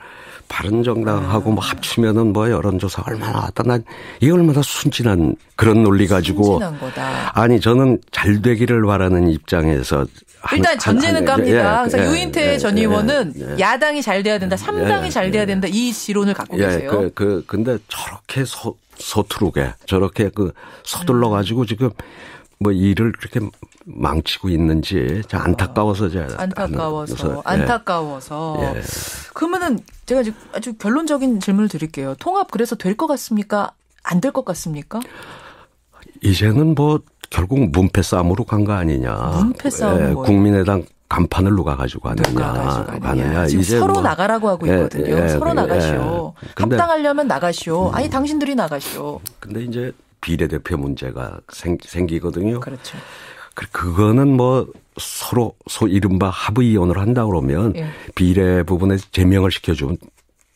바른정당하고 뭐 합치면은 뭐 여론조사 얼마나 왔다. 난 이 얼마나 순진한 그런 논리 가지고. 순진한 거다. 아니 저는 잘 되기를 바라는 입장에서. 일단 전제는 깝니다. 그래서 유인태 전 의원은 야당이 잘 돼야 된다. 3당이 잘 돼야 된다. 이 지론을 갖고 계세요. 근데 저렇게 서투르게 저렇게 서둘러 가지고 지금 뭐 일을 그렇게 망치고 있는지 안타까워서 안타까워서. 그러면은 제가 아주 결론적인 질문을 드릴게요. 통합 그래서 될 것 같습니까? 안 될 것 같습니까? 이제는 뭐 결국 문패 싸움으로 간 거 아니냐. 문패 싸움. 국민의당 간판을 누가 가지고 가느냐. 지금 이제 서로 나가라고 하고 있거든요. 서로 나가시오. 합당하려면 나가시오. 아니 당신들이 나가시오. 근데 이제 비례대표 문제가 생기거든요. 그렇죠. 그거는 뭐 서로 이른바 합의원을 한다 그러면 비례 부분에 제명을 시켜주면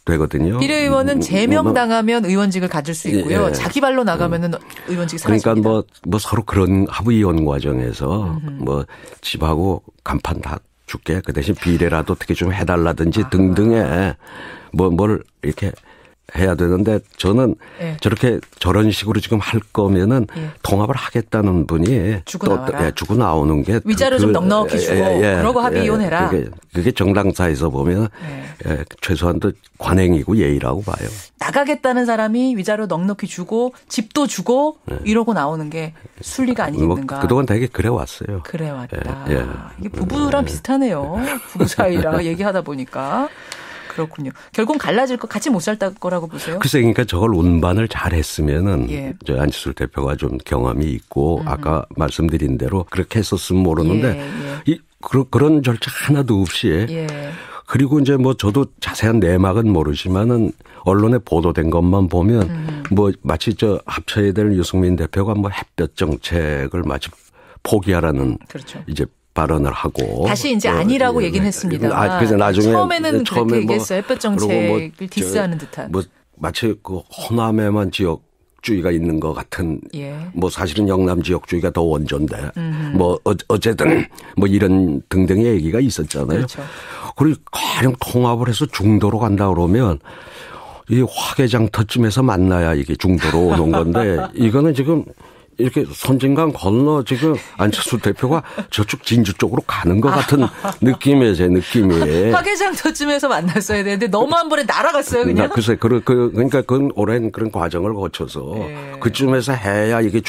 되거든요. 비례의원은 제명당하면 의원직을 가질 수 있고요. 자기 발로 나가면은 의원직이 사라집니다. 그러니까 뭐 서로 그런 합의원 과정에서 뭐 집하고 간판 다 줄게. 그 대신 비례라도 어떻게 좀 해달라든지 등등의 뭘 이렇게 해야 되는데 저는 저런 식으로 지금 할 거면은 통합을 하겠다는 분이 주고 나오는 게 위자료 좀 넉넉히 주고 그러고 합의 이혼해라. 그게 정당사에서 보면 최소한도 관행이고 예의라고 봐요. 나가겠다는 사람이 위자료 넉넉히 주고 집도 주고 이러고 나오는 게 순리가 아니겠는가. 그동안 되게 그래왔어요. 그래왔다. 이게 부부랑 비슷하네요. 부부 사이라 얘기하다 보니까. 그렇군요. 결국 갈라질 거 같이 못 살 거라고 보세요? 글쎄, 그러니까 저걸 운반을 잘 했으면은 저 안철수 대표가 좀 경험이 있고 아까 말씀드린 대로 그렇게 했었으면 모르는데 그런 절차 하나도 없이 그리고 이제 뭐 저도 자세한 내막은 모르지만은 언론에 보도된 것만 보면 뭐 마치 합쳐야 될 유승민 대표가 뭐 햇볕 정책을 마치 포기하라는 이제 발언을 하고 다시 이제 아니라고 얘기는 했습니다. 그래서 나중에 처음에는 그렇게 얘기했어요. 햇볕 정책을 디스하는 듯한. 뭐 마치 그 호남에만 지역주의가 있는 것 같은. 뭐 사실은 영남 지역주의가 더 원조인데. 뭐 어쨌든 뭐 이런 등등의 얘기가 있었잖아요. 그렇죠. 그리고 가령 통합을 해서 중도로 간다 그러면 이 화개장터쯤에서 만나야 이게 중도로 오는 건데 이거는 지금. 이렇게 선진강 건너 지금 안철수 대표가 저쪽 진주 쪽으로 가는 것 같은 느낌이에요, 제 느낌이. 화개장터쯤에서 만났어야 되는데 너무 한 번에 날아갔어요, 그냥. 글쎄, 그러니까 그건 오랜 그런 과정을 거쳐서 그쯤에서 해야 이게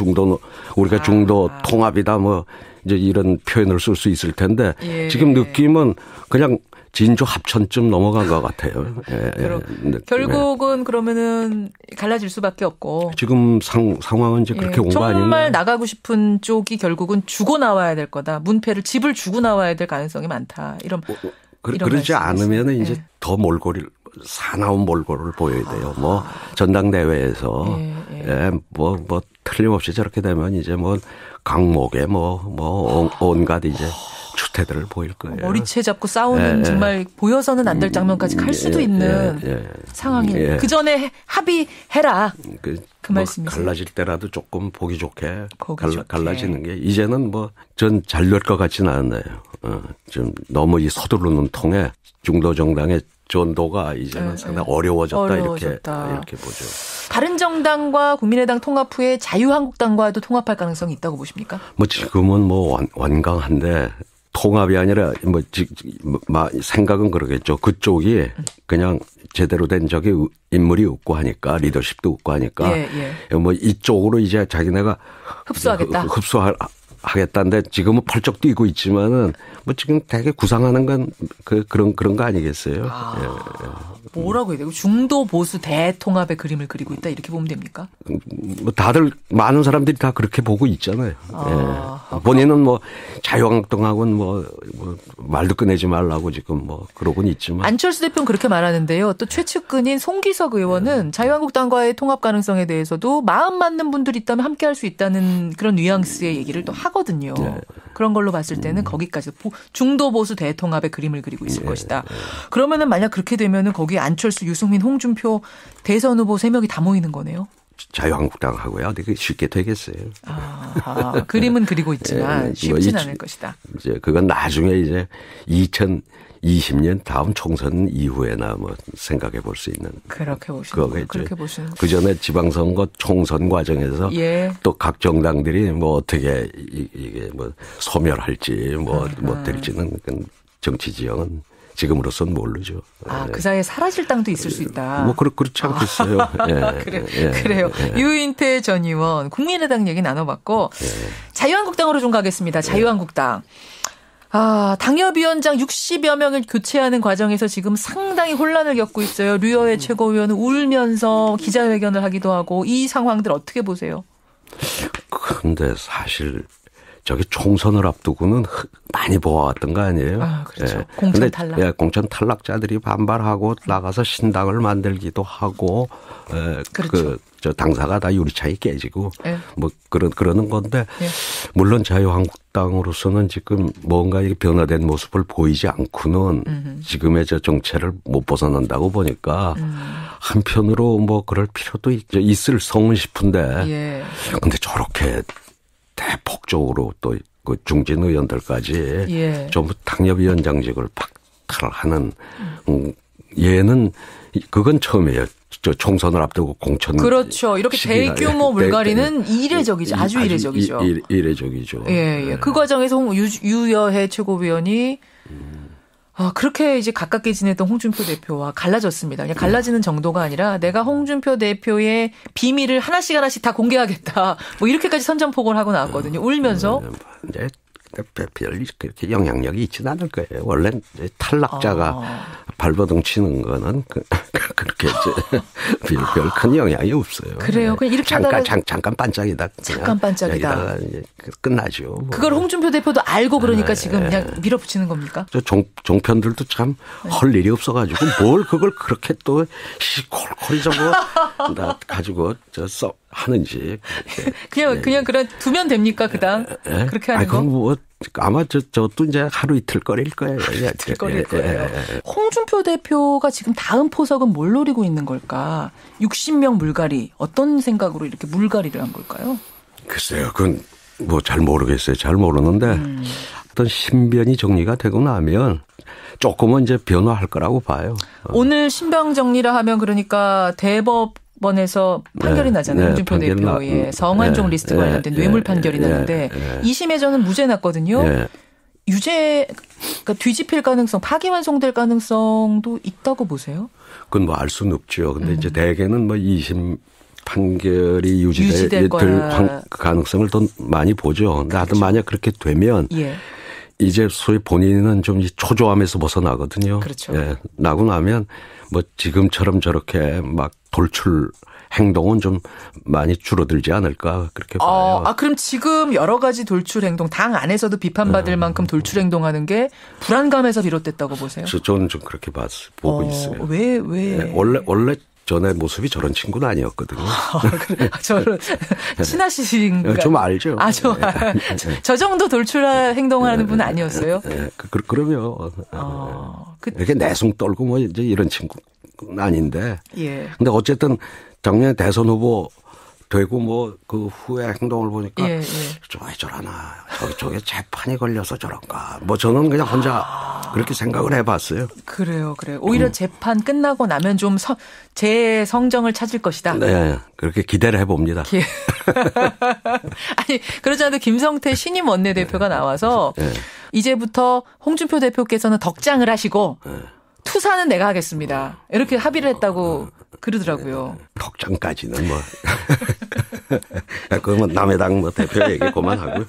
우리가 중도 통합이다 뭐 이제 이런 표현을 쓸 수 있을 텐데 지금 느낌은 그냥 진주 합천쯤 넘어간 것 같아요. 결국은 그러면은 갈라질 수밖에 없고. 지금 상황은 이제 그렇게 온 거 아닌가. 정말 나가고 싶은 쪽이 결국은 주고 나와야 될 거다. 문패를 집을 주고 나와야 될 가능성이 많다. 그러지 않으면 이제 더 사나운 몰골을 보여야 돼요. 뭐 전당대회에서 뭐 틀림없이 저렇게 되면 이제 뭐 강목에 뭐 온갖 이제 추태들을 보일 거예요. 머리채 잡고 싸우는 정말 보여서는 안 될 장면까지 갈 수도 있는 상황이 그 전에 합의해라. 그 말씀이세요. 갈라질 때라도 조금 보기 좋게 갈라지는 게 이제는 뭐 전 잘 될 것 같지는 않아요. 좀 너무 이 서두르는 통에 중도 정당의 전도가 이제는 상당히 어려워졌다. 이렇게 보죠. 바른정당과 국민의당 통합 후에 자유한국당과도 통합할 가능성이 있다고 보십니까? 뭐 지금은 뭐 완강한데 통합이 아니라 뭐 생각은 그러겠죠. 그쪽이 그냥 제대로 된 적이 인물이 없고 하니까 리더십도 없고 하니까 뭐 이쪽으로 이제 자기네가 흡수하겠다. 하겠다는데 지금은 펄쩍 뛰고 있지만은 뭐 지금 되게 구상하는 건 그런 거 아니겠어요? 뭐라고 해야 되고 중도 보수 대통합의 그림을 그리고 있다 이렇게 보면 됩니까? 뭐 다들 많은 사람들이 다 그렇게 보고 있잖아요. 본인은 뭐 자유한국당하고는 뭐 말도 꺼내지 말라고 지금 뭐 그러고는 있지만 안철수 대표는 그렇게 말하는데요. 또 최측근인 송기석 의원은 자유한국당과의 통합 가능성에 대해서도 마음 맞는 분들이 있다면 함께할 수 있다는 그런 뉘앙스의 얘기를 또 하거든요. 그런 걸로 봤을 때는 거기까지 중도 보수 대통합의 그림을 그리고 있을 것이다. 그러면은 만약 그렇게 되면은 거기 안철수, 유승민, 홍준표 대선 후보 3명이 다 모이는 거네요. 자유한국당하고요. 되게 쉽게 되겠어요. 그림은 그리고 있지만 쉽진 않을 것이다. 이제 그건 나중에 이제 2020년 다음 총선 이후에나 뭐 생각해 볼 수 있는. 그렇게 보시는. 그 전에 지방선거 총선 과정에서 또 각 정당들이 뭐 어떻게 이게 뭐 소멸할지 뭐 될지는 정치 지형은 지금으로서는 모르죠. 그 사이에 사라질 당도 있을 수 있다. 뭐 그렇지 않겠어요. 그래요. 유인태 전 의원 국민의당 얘기 나눠봤고 자유한국당으로 좀 가겠습니다. 자유한국당. 당협위원장 60여 명을 교체하는 과정에서 지금 상당히 혼란을 겪고 있어요. 류여애 최고위원은 울면서 기자회견을 하기도 하고 이 상황들 어떻게 보세요? 근데 사실 저기 총선을 앞두고는 많이 보아왔던 거 아니에요? 그렇죠. 공천 탈락. 공천 탈락자들이 반발하고 나가서 신당을 만들기도 하고, 그렇죠. 저 당사가 다 유리창이 깨지고, 뭐 그러는 건데, 물론 자유한국당으로서는 지금 뭔가 이렇게 변화된 모습을 보이지 않고는 지금의 저 정체를 못 벗어난다고 보니까 한편으로 뭐 그럴 필요도 있을 성은 싶은데, 근데 저렇게 대폭적으로 또 그 중진 의원들까지 전부 당협위원장직을 박탈하는 얘는 그건 처음이에요. 저 총선을 앞두고 공천. 그렇죠. 이렇게 대규모 물갈이는 이례적이죠. 아주 이례적이죠. 이례적이죠. 그 과정에서 유여애 최고위원이 그렇게 이제 가깝게 지냈던 홍준표 대표와 갈라졌습니다. 그냥 갈라지는 정도가 아니라 내가 홍준표 대표의 비밀을 하나씩 다 공개하겠다. 뭐 이렇게까지 선전포고를 하고 나왔거든요. 울면서. 이제 별 그렇게 영향력이 있지는 않을 거예요. 원래 탈락자가 발버둥 치는 거는 그렇게 별 큰 영향이 없어요. 그래요. 그냥 이렇게 잠깐 반짝이다. 이제 끝나죠. 뭐. 그걸 홍준표 대표도 알고 그러니까 지금 그냥 밀어붙이는 겁니까? 저 종편들도 참 할 일이 없어가지고 뭘 그걸 그렇게 또 시콜콜이 저거 가지고 써 하는지. 그냥 그런 두면 됩니까 그당 그렇게 하는 거? 그럼 뭐 아마 저도 이제 하루 이틀 거릴 거예요. 이틀 거릴 거예요. 홍준표 대표가 지금 다음 포석은 뭘 노리고 있는 걸까? 60명 물갈이 어떤 생각으로 이렇게 물갈이를 한 걸까요? 글쎄요, 그건 뭐 잘 모르겠어요. 잘 모르는데 어떤 신변이 정리가 되고 나면 조금은 이제 변화할 거라고 봐요. 오늘 신병 정리라 하면 그러니까 대법원에서 판결이 나잖아요. 홍준표 대표의 성완종 리스트 관련된 뇌물 판결이 나는데 2심에서는 무죄 났거든요. 유죄, 그러니까 뒤집힐 가능성, 파기환송될 가능성도 있다고 보세요? 그건 뭐 알 수는 없죠. 근데 이제 대개는 뭐 2심 판결이 유지될 가능성을 더 많이 보죠. 근데 하여튼 만약 그렇게 되면 이제 소위 본인은 좀 초조함에서 벗어나거든요. 그렇죠. 나고 나면 뭐 지금처럼 저렇게 막 돌출 행동은 좀 많이 줄어들지 않을까 그렇게 봐요. 그럼 지금 여러 가지 돌출 행동, 당 안에서도 비판받을 만큼 돌출 행동하는 게 불안감에서 비롯됐다고 보세요? 저는 좀 그렇게 보고 있어요. 왜? 원래 전에 모습이 저런 친구는 아니었거든요. 저를 친하신 좀 알죠. 저 정도 돌출한 행동하는 분은 아니었어요? 그럼요. 이렇게 내숭 떨고 뭐 이제 이런 친구는 아닌데. 예. 근데 어쨌든 작년에 대선 후보 되고 뭐 그 후에 행동을 보니까 왜 저러나 저게 재판이 걸려서 저런가 뭐 저는 그냥 혼자 그렇게 생각을 해봤어요. 그래요. 오히려 재판 끝나고 나면 좀 제 성정을 찾을 것이다. 네, 그렇게 기대를 해봅니다. 아니 그러지 않아도 김성태 신임 원내대표가 나와서 이제부터 홍준표 대표께서는 덕장을 하시고 투사는 내가 하겠습니다. 이렇게 합의를 했다고 그러더라고요. 덕장까지는 뭐. 그건 남의 당 대표 얘기 그만하고요.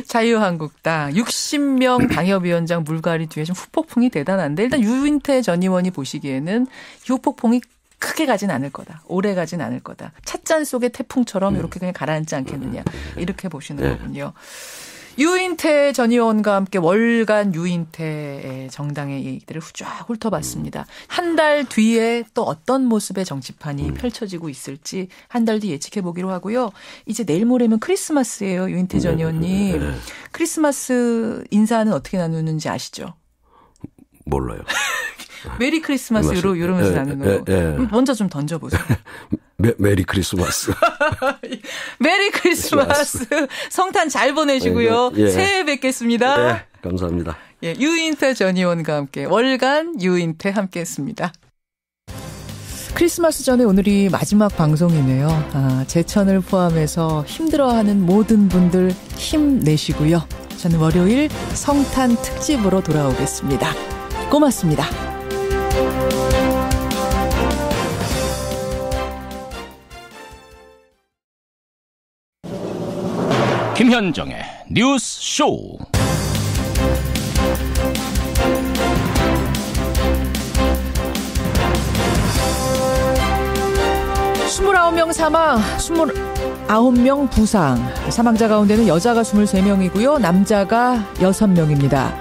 자유한국당 60명 당협위원장 물갈이 뒤에 좀 후폭풍이 대단한데 일단 유인태 전 의원이 보시기에는 이 후폭풍이 크게 가진 않을 거다. 오래 가진 않을 거다. 찻잔 속의 태풍처럼 이렇게 그냥 가라앉지 않겠느냐. 이렇게 보시는 거군요. 유인태 전 의원과 함께 월간 유인태의 정당의 얘기들을 쫙 훑어봤습니다. 한 달 뒤에 또 어떤 모습의 정치판이 펼쳐지고 있을지 한 달 뒤 예측해보기로 하고요. 이제 내일 모레면 크리스마스예요. 유인태 전 의원님. 크리스마스 인사는 어떻게 나누는지 아시죠? 몰라요. 메리 크리스마스 이러면서 나누는 거. 먼저 좀 던져보세요. 메리 크리스마스. 메리 크리스마스. 성탄 잘 보내시고요. 새해 뵙겠습니다. 네, 감사합니다. 유인태 전 의원과 함께 월간 유인태 함께했습니다. 크리스마스 전에 오늘이 마지막 방송이네요. 제천을 포함해서 힘들어하는 모든 분들 힘내시고요. 저는 월요일 성탄 특집으로 돌아오겠습니다. 고맙습니다. 김현정의 뉴스 쇼. 스물아홉 명 사망, 29명 부상. 사망자 가운데는 여자가 23명이고요. 남자가 6명입니다.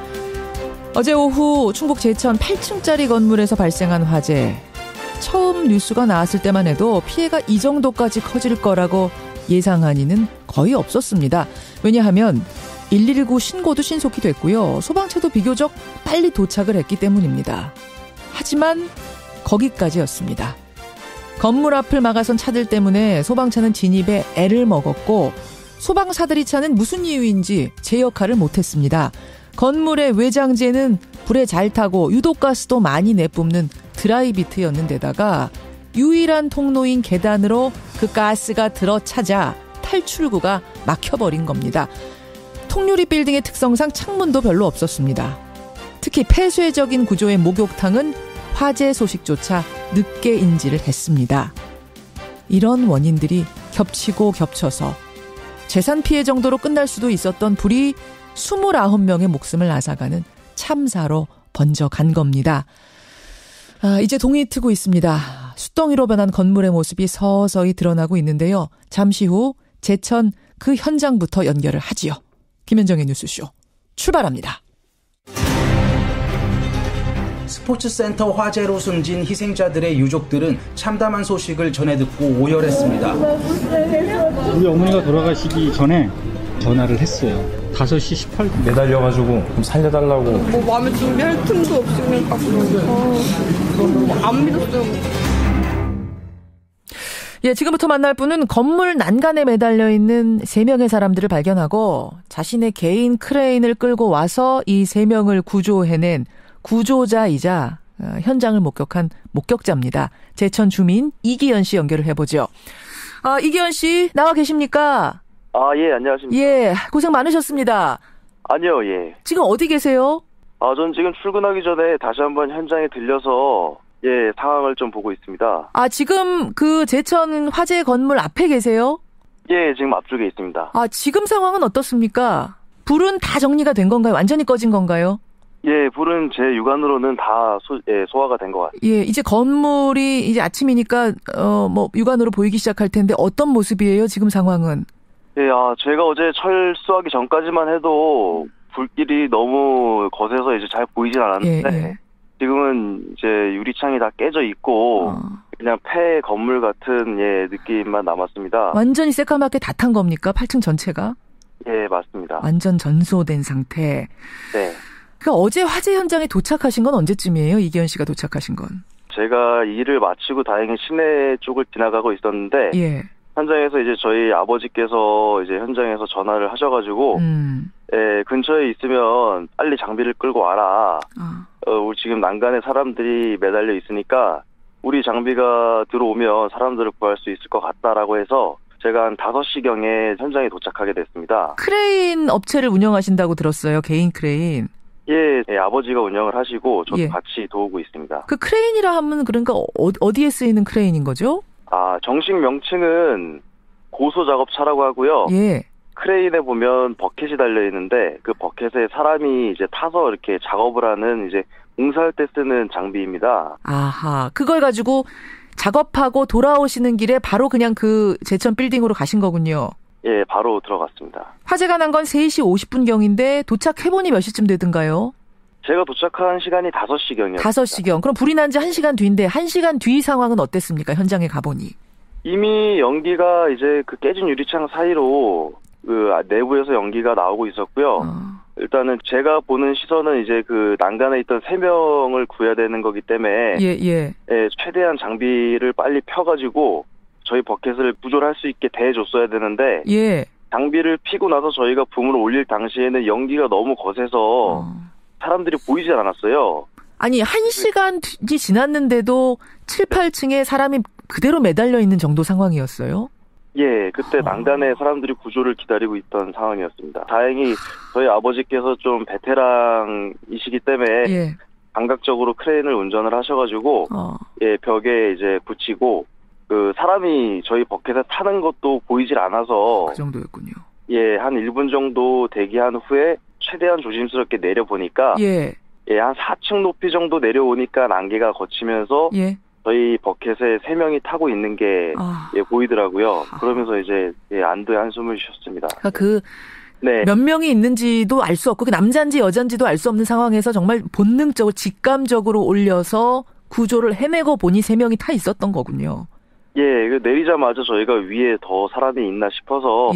어제 오후 충북 제천 8층짜리 건물에서 발생한 화재. 처음 뉴스가 나왔을 때만 해도 피해가 이 정도까지 커질 거라고 예상한 이는 거의 없었습니다. 왜냐하면 119 신고도 신속히 됐고요. 소방차도 비교적 빨리 도착을 했기 때문입니다. 하지만 거기까지였습니다. 건물 앞을 막아선 차들 때문에 소방차는 진입에 애를 먹었고 소방사들이 차는 무슨 이유인지 제 역할을 못했습니다. 건물의 외장재는 불에 잘 타고 유독가스도 많이 내뿜는 드라이비트였는데다가 유일한 통로인 계단으로 그 가스가 들어차자 탈출구가 막혀버린 겁니다. 통유리 빌딩의 특성상 창문도 별로 없었습니다. 특히 폐쇄적인 구조의 목욕탕은 화재 소식조차 늦게 인지를 했습니다. 이런 원인들이 겹치고 겹쳐서 재산 피해 정도로 끝날 수도 있었던 불이 29명의 목숨을 앗아가는 참사로 번져간 겁니다. 이제 동이 트고 있습니다. 숫덩이로 변한 건물의 모습이 서서히 드러나고 있는데요. 잠시 후 제천 그 현장부터 연결을 하지요. 김현정의 뉴스쇼 출발합니다. 스포츠센터 화재로 숨진 희생자들의 유족들은 참담한 소식을 전해 듣고 오열했습니다. 우리 어머니가 돌아가시기 전에 전화를 했어요. 5시 18분. 매달려가지고 좀 살려달라고. 뭐 마음에 준비할 틈도 없으니까 안 믿었어요. 지금부터 만날 분은 건물 난간에 매달려 있는 3명의 사람들을 발견하고 자신의 개인 크레인을 끌고 와서 이 3명을 구조해낸 구조자이자 현장을 목격한 목격자입니다. 제천 주민 이기현 씨 연결을 해보죠. 이기현 씨 나와 계십니까? 예, 안녕하십니까. 예, 고생 많으셨습니다. 아니요, 예. 지금 어디 계세요? 전 지금 출근하기 전에 다시 한번 현장에 들려서 상황을 좀 보고 있습니다. 지금 그 제천 화재 건물 앞에 계세요? 예, 지금 앞쪽에 있습니다. 지금 상황은 어떻습니까? 불은 다 정리가 된 건가요? 완전히 꺼진 건가요? 예, 불은 제 육안으로는 다 소화가 된 것 같아요. 예, 이제 건물이 이제 아침이니까 육안으로 보이기 시작할 텐데 어떤 모습이에요, 지금 상황은? 예, 제가 어제 철수하기 전까지만 해도 불길이 너무 거세서 이제 잘 보이진 않았는데 지금은 이제 유리창이 다 깨져 있고 그냥 폐 건물 같은 느낌만 남았습니다. 완전히 새까맣게 다 탄 겁니까? 8층 전체가? 예, 맞습니다. 완전 전소된 상태. 네. 그러니까 어제 화재 현장에 도착하신 건 언제쯤이에요? 이기현 씨가 도착하신 건? 제가 일을 마치고 다행히 시내 쪽을 지나가고 있었는데 예. 현장에서 이제 저희 아버지께서 이제 현장에서 전화를 하셔가지고 근처에 있으면 빨리 장비를 끌고 와라. 우리 지금 난간에 사람들이 매달려 있으니까 우리 장비가 들어오면 사람들을 구할 수 있을 것 같다라고 해서 제가 한 5시경에 현장에 도착하게 됐습니다. 크레인 업체를 운영하신다고 들었어요. 개인 크레인. 예, 아버지가 운영을 하시고 저도 같이 도우고 있습니다. 그 크레인이라 하면 그러니까 어디에 쓰이는 크레인인 거죠? 정식 명칭은 고소작업차라고 하고요. 예. 크레인에 보면 버켓이 달려 있는데 그 버켓에 사람이 이제 타서 이렇게 작업을 하는 이제 공사할 때 쓰는 장비입니다. 아하, 그걸 가지고 작업하고 돌아오시는 길에 바로 그냥 그 제천 빌딩으로 가신 거군요. 예, 바로 들어갔습니다. 화재가 난 건 3시 50분경인데 도착해보니 몇 시쯤 되던가요? 제가 도착한 시간이 5시경이었습니다. 5시경. 그럼 불이 난 지 1시간 뒤인데 1시간 뒤 상황은 어땠습니까? 현장에 가보니. 이미 연기가 이제 그 깨진 유리창 사이로 그 내부에서 연기가 나오고 있었고요. 일단은 제가 보는 시선은 이제 그 난간에 있던 3명을 구해야 되는 거기 때문에 최대한 장비를 빨리 펴가지고 저희 버켓을 구조를 할 수 있게 대해줬어야 되는데 장비를 피고 나서 저희가 붐을 올릴 당시에는 연기가 너무 거세서 사람들이 보이지 않았어요. 아니 1시간이 지났는데도 7, 8층에 사람이 그대로 매달려 있는 정도 상황이었어요? 예, 그때 난간에 사람들이 구조를 기다리고 있던 상황이었습니다. 다행히 저희 아버지께서 좀 베테랑이시기 때문에 감각적으로 크레인을 운전을 하셔가지고 벽에 이제 붙이고 그 사람이 저희 버켓에 타는 것도 보이질 않아서 그 정도였군요. 한 1분 정도 대기한 후에 최대한 조심스럽게 내려보니까 한 4층 높이 정도 내려오니까 안개가 걷히면서 저희 버켓에 3명이 타고 있는 게 보이더라고요. 그러면서 이제 안도의 한숨을 쉬었습니다. 그러니까 몇 명이 있는지도 알 수 없고 그 남자인지 여자인지도 알 수 없는 상황에서 정말 본능적으로 직감적으로 올려서 구조를 해내고 보니 3명이 타 있었던 거군요. 내리자마자 저희가 위에 더 사람이 있나 싶어서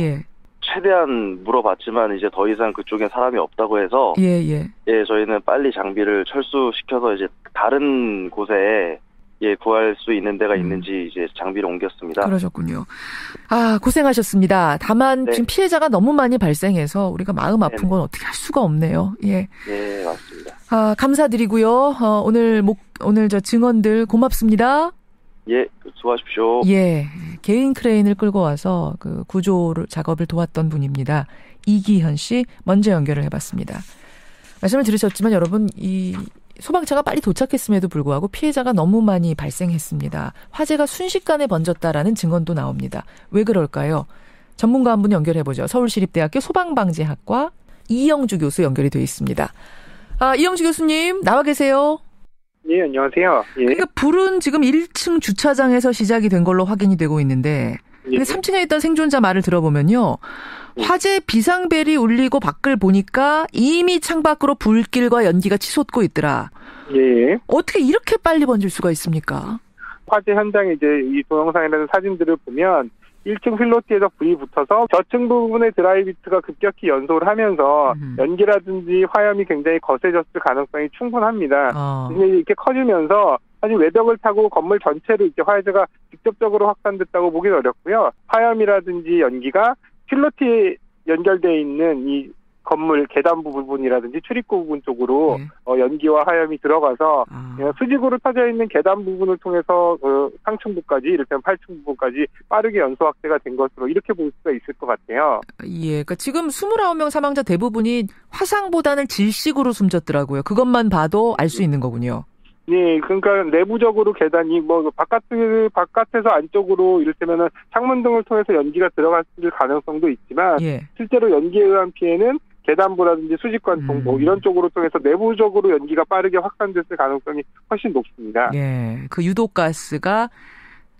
최대한 물어봤지만 이제 더 이상 그쪽엔 사람이 없다고 해서 저희는 빨리 장비를 철수시켜서 이제 다른 곳에 구할 수 있는 데가 있는지 이제 장비를 옮겼습니다. 그러셨군요. 고생하셨습니다. 다만 지금 피해자가 너무 많이 발생해서 우리가 마음 아픈 건 어떻게 할 수가 없네요. 네, 맞습니다. 감사드리고요. 오늘 저 증언들 고맙습니다. 수고하십시오. 개인 크레인을 끌고 와서 그 구조 작업을 도왔던 분입니다. 이기현 씨 먼저 연결을 해봤습니다. 말씀을 들으셨지만 여러분 이 소방차가 빨리 도착했음에도 불구하고 피해자가 너무 많이 발생했습니다. 화재가 순식간에 번졌다라는 증언도 나옵니다. 왜 그럴까요? 전문가 한 분 연결해보죠. 서울시립대학교 소방방재학과 이영주 교수 연결이 되어 있습니다. 이영주 교수님 나와 계세요? 예, 안녕하세요. 그러니까 불은 지금 1층 주차장에서 시작이 된 걸로 확인이 되고 있는데 근데 3층에 있던 생존자 말을 들어보면요. 화재 비상벨이 울리고 밖을 보니까 이미 창밖으로 불길과 연기가 치솟고 있더라. 어떻게 이렇게 빨리 번질 수가 있습니까? 화재 현장에 이제 이 동영상이라는 사진들을 보면 1층 필로티에서 불이 붙어서 저층 부분의 드라이비트가 급격히 연소를 하면서 연기라든지 화염이 굉장히 거세졌을 가능성이 충분합니다. 이렇게 커지면서 사실 외벽을 타고 건물 전체로 이렇게 화재가 직접적으로 확산됐다고 보기는 어렵고요. 화염이라든지 연기가 필로티에 연결되어 있는 이 건물 계단부 부분이라든지 출입구 부분 쪽으로 연기와 화염이 들어가서 수직으로 터져 있는 계단 부분을 통해서 상층부까지 이를테면 8층 부분까지 빠르게 연소 확대가 된 것으로 이렇게 볼 수가 있을 것 같아요. 그러니까 지금 29명 사망자 대부분이 화상보다는 질식으로 숨졌더라고요. 그것만 봐도 알 수 있는 거군요. 그러니까 내부적으로 계단이 바깥에서 안쪽으로 이를테면은 창문 등을 통해서 연기가 들어갔을 가능성도 있지만 실제로 연기에 의한 피해는 계단부라든지 수직관통 이런 쪽으로 통해서 내부적으로 연기가 빠르게 확산됐을 가능성이 훨씬 높습니다. 그 유독가스가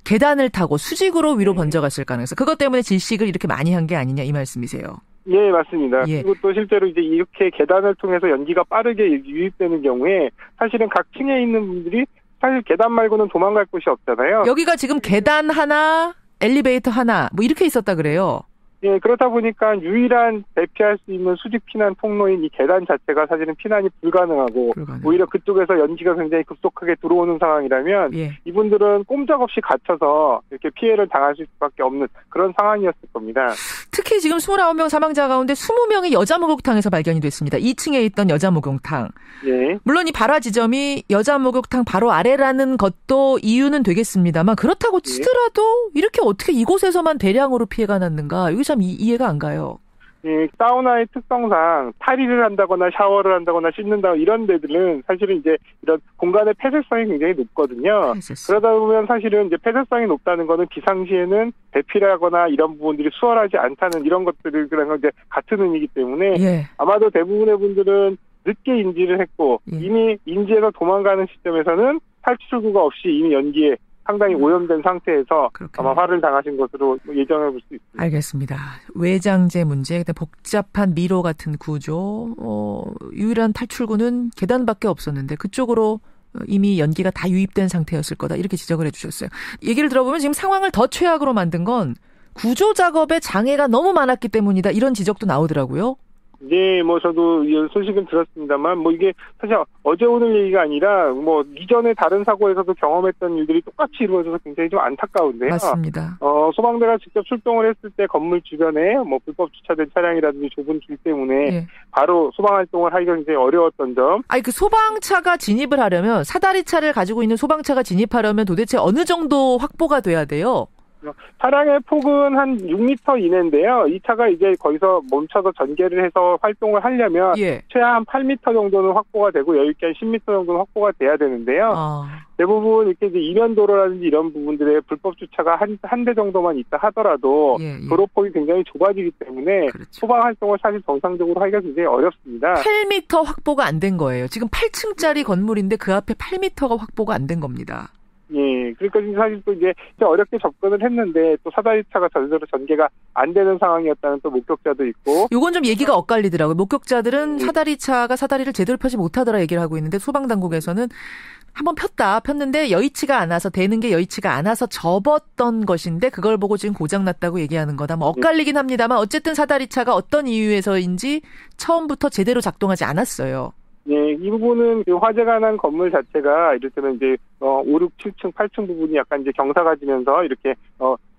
계단을 타고 수직으로 위로 번져갔을 가능성. 그것 때문에 질식을 이렇게 많이 한 게 아니냐 이 말씀이세요. 예, 맞습니다. 예. 그리고 또 실제로 이제 이렇게 계단을 통해서 연기가 빠르게 유입되는 경우에 사실은 각 층에 있는 분들이 사실 계단 말고는 도망갈 곳이 없잖아요. 여기가 지금 계단 하나, 엘리베이터 하나 뭐 이렇게 있었다 그래요. 예, 그렇다 보니까 유일한 대피할 수 있는 수직 피난 통로인 이 계단 자체가 사실은 피난이 불가능하고 오히려 그쪽에서 연기가 굉장히 급속하게 들어오는 상황이라면 이분들은 꼼짝없이 갇혀서 이렇게 피해를 당할 수밖에 없는 그런 상황이었을 겁니다. 특히 지금 29명 사망자 가운데 20명이 여자 목욕탕에서 발견이 됐습니다. 2층에 있던 여자 목욕탕. 예. 물론 이 발화 지점이 여자 목욕탕 바로 아래라는 것도 이유는 되겠습니다만 그렇다고 치더라도 이렇게 어떻게 이곳에서만 대량으로 피해가 났는가? 이게 참 이해가 안 가요. 예, 사우나의 특성상 탈의를 한다거나 샤워를 한다거나 씻는다 이런 데들은 사실은 이제 이런 공간의 폐쇄성이 굉장히 높거든요. 그러다 보면 사실은 이제 폐쇄성이 높다는 거는 비상시에는 대피하거나 이런 부분들이 수월하지 않다는 이런 것들을 그런 이제 같은 의미이기 때문에 아마도 대부분의 분들은 늦게 인지를 했고 이미 인지해서 도망가는 시점에서는 탈출구가 없이 이미 연기에 상당히 오염된 상태에서 아마 화를 당하신 것으로 예정해 볼 수 있습니다. 알겠습니다. 외장재 문제, 복잡한 미로 같은 구조, 유일한 탈출구는 계단밖에 없었는데 그쪽으로 이미 연기가 다 유입된 상태였을 거다 이렇게 지적을 해주셨어요. 얘기를 들어보면 지금 상황을 더 최악으로 만든 건 구조 작업에 장애가 너무 많았기 때문이다 이런 지적도 나오더라고요. 네, 뭐 저도 이 소식은 들었습니다만 뭐 이게 사실 어제 오늘 얘기가 아니라 뭐 이전에 다른 사고에서도 경험했던 일들이 똑같이 이루어져서 굉장히 좀 안타까운데요. 맞습니다. 소방대가 직접 출동을 했을 때 건물 주변에 뭐 불법 주차된 차량이라든지 좁은 길 때문에 바로 소방 활동을 하기가 굉장히 어려웠던 점. 아니 그 소방차가 진입을 하려면 사다리차를 가지고 있는 소방차가 진입하려면 도대체 어느 정도 확보가 돼야 돼요? 차량의 폭은 한 6m 이내인데요. 이 차가 이제 거기서 멈춰서 전개를 해서 활동을 하려면 최하 한 8m 정도는 확보가 되고 여유 있게 한 10m 정도는 확보가 돼야 되는데요. 대부분 이렇게 이제 이면도로라든지 이런 부분들에 불법 주차가 한 대 정도만 있다 하더라도 도로폭이 굉장히 좁아지기 때문에 소방 활동을 사실 정상적으로 하기가 굉장히 어렵습니다. 8m 확보가 안 된 거예요. 지금 8층짜리 건물인데 그 앞에 8m가 확보가 안 된 겁니다. 예, 그러니까 사실 또 이제 어렵게 접근을 했는데 또 사다리차가 전세로 전개가 안 되는 상황이었다는 또 목격자도 있고. 요건 좀 얘기가 엇갈리더라고요. 목격자들은 사다리차가 사다리를 제대로 펴지 못하더라 얘기를 하고 있는데 소방당국에서는 한번 폈는데 여의치가 않아서 되는 게 여의치가 않아서 접었던 것인데 그걸 보고 지금 고장났다고 얘기하는 거다. 뭐 엇갈리긴 합니다만 어쨌든 사다리차가 어떤 이유에서인지 처음부터 제대로 작동하지 않았어요. 예, 이 부분은 그 화재가 난 건물 자체가 이를테면 이제 5, 6, 7층, 8층 부분이 약간 이제 경사가 지면서 이렇게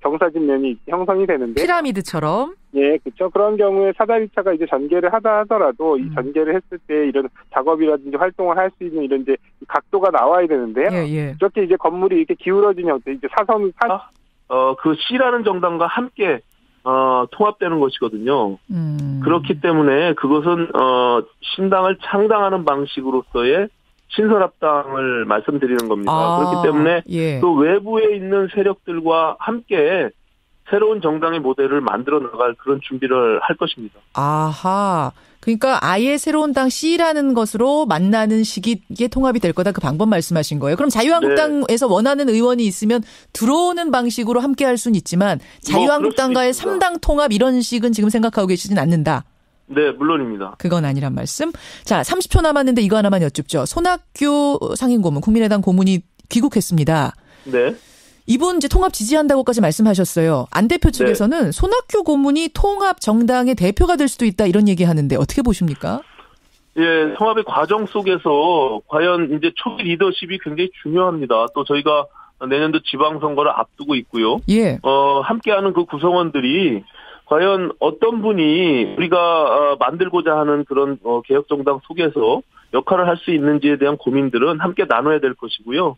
경사진 면이 형성이 되는데 피라미드처럼. 예, 그렇죠. 그런 경우에 사다리차가 이제 전개를 하더라도 이 전개를 했을 때 이런 작업이라든지 활동을 할 수 있는 이런 이제 각도가 나와야 되는데요. 이렇게 이제 건물이 이렇게 기울어진 형태, 이제 그 C라는 정당과 함께 통합되는 것이거든요. 그렇기 때문에 그것은 신당을 창당하는 방식으로서의 신설합당을 말씀드리는 겁니다. 그렇기 때문에 그 외부에 있는 세력들과 함께 새로운 정당의 모델을 만들어 나갈 그런 준비를 할 것입니다. 아하. 그러니까 아예 새로운 당 C라는 것으로 만나는 시기에 통합이 될 거다. 그 방법 말씀하신 거예요. 그럼 자유한국당에서 원하는 의원이 있으면 들어오는 방식으로 함께 할 수는 있지만 자유한국당과의 3당 통합 이런 식은 지금 생각하고 계시진 않는다. 네, 물론입니다. 그건 아니란 말씀. 자, 30초 남았는데 이거 하나만 여쭙죠. 손학규 상임고문, 국민의당 고문이 귀국했습니다. 네. 이분 이제 통합 지지한다고까지 말씀하셨어요. 안 대표 측에서는 손학규 고문이 통합 정당의 대표가 될 수도 있다 이런 얘기하는데 어떻게 보십니까? 예, 통합의 과정 속에서 과연 이제 초기 리더십이 굉장히 중요합니다. 또 저희가 내년도 지방선거를 앞두고 있고요. 함께하는 그 구성원들이 과연 어떤 분이 우리가 만들고자 하는 그런 개혁정당 속에서 역할을 할 수 있는지에 대한 고민들은 함께 나눠야 될 것이고요.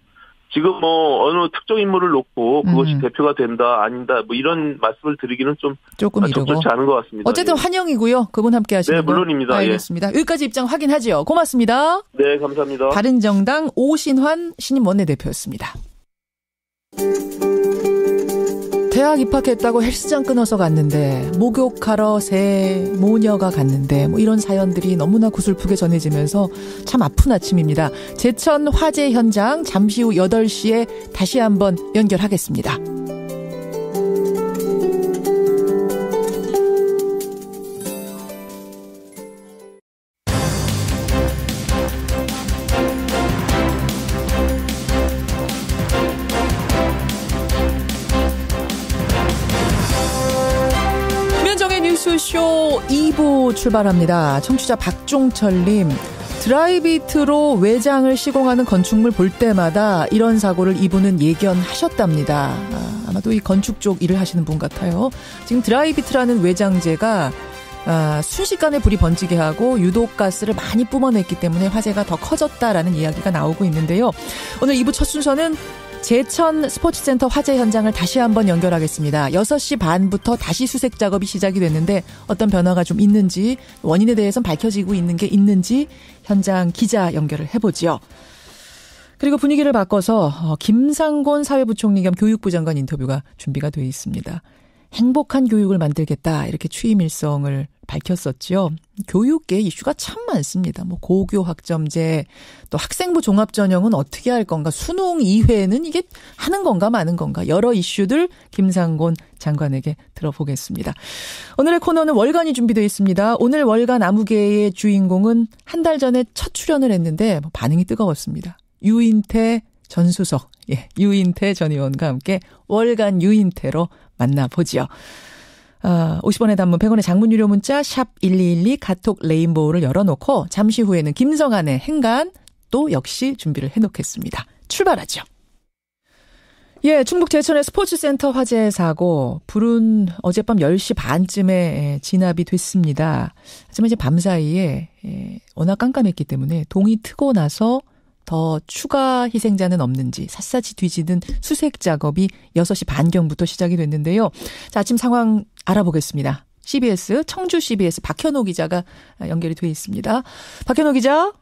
지금 어느 특정 인물을 놓고 그것이 대표가 된다, 아닌다, 뭐 이런 말씀을 드리기는 조금 적절치 않은 것 같습니다. 어쨌든 환영이고요. 그분 함께 하시는 거. 네, 물론입니다. 알겠습니다. 여기까지 입장 확인하죠. 고맙습니다. 네, 감사합니다. 바른정당 오신환 신임 원내대표였습니다. 대학 입학했다고 헬스장 끊어서 갔는데 목욕하러 새 모녀가 갔는데 뭐 이런 사연들이 너무나 구슬프게 전해지면서 참 아픈 아침입니다. 제천 화재 현장 잠시 후 8시에 다시 한번 연결하겠습니다. 뉴스쇼 2부 출발합니다. 청취자 박종철님, 드라이비트로 외장을 시공하는 건축물 볼 때마다 이런 사고를 이분은 예견하셨답니다. 아마도 이 건축 쪽 일을 하시는 분 같아요. 지금 드라이비트라는 외장재가 순식간에 불이 번지게 하고 유독가스를 많이 뿜어냈기 때문에 화재가 더 커졌다라는 이야기가 나오고 있는데요. 오늘 2부 첫 순서는 제천 스포츠센터 화재 현장을 다시 한번 연결하겠습니다. 6시 반부터 다시 수색 작업이 시작이 됐는데 어떤 변화가 좀 있는지, 원인에 대해서는 밝혀지고 있는 게 있는지 현장 기자 연결을 해보죠. 그리고 분위기를 바꿔서 김상곤 사회부총리 겸 교육부 장관 인터뷰가 준비가 되어 있습니다. 행복한 교육을 만들겠다 이렇게 취임 일성을 밝혔었죠. 교육계 이슈가 참 많습니다. 고교 학점제, 또 학생부 종합전형은 어떻게 할 건가, 수능 이회는 이게 하는 건가 마는 건가, 여러 이슈들 김상곤 장관에게 들어보겠습니다. 오늘의 코너는 월간이 준비되어 있습니다. 오늘 월간 아무개의 주인공은 한 달 전에 첫 출연을 했는데 반응이 뜨거웠습니다. 유인태 전 수석, 유인태 전 의원과 함께 월간 유인태로 만나보죠. 50원의 단문 100원의 장문 유료 문자 샵 1212 카톡 레인보우를 열어놓고 잠시 후에는 김성환의 행간 또 역시 준비를 해놓겠습니다. 출발하죠. 충북 제천의 스포츠센터 화재 사고, 불은 어젯밤 10시 반쯤에 진압이 됐습니다. 하지만 이제 밤사이에 워낙 깜깜했기 때문에 동이 트고 나서 더 추가 희생자는 없는지 샅샅이 뒤지는 수색 작업이 6시 반경부터 시작이 됐는데요. 자, 아침 상황 알아보겠습니다. CBS, 청주 CBS 박현호 기자가 연결이 돼 있습니다. 박현호 기자.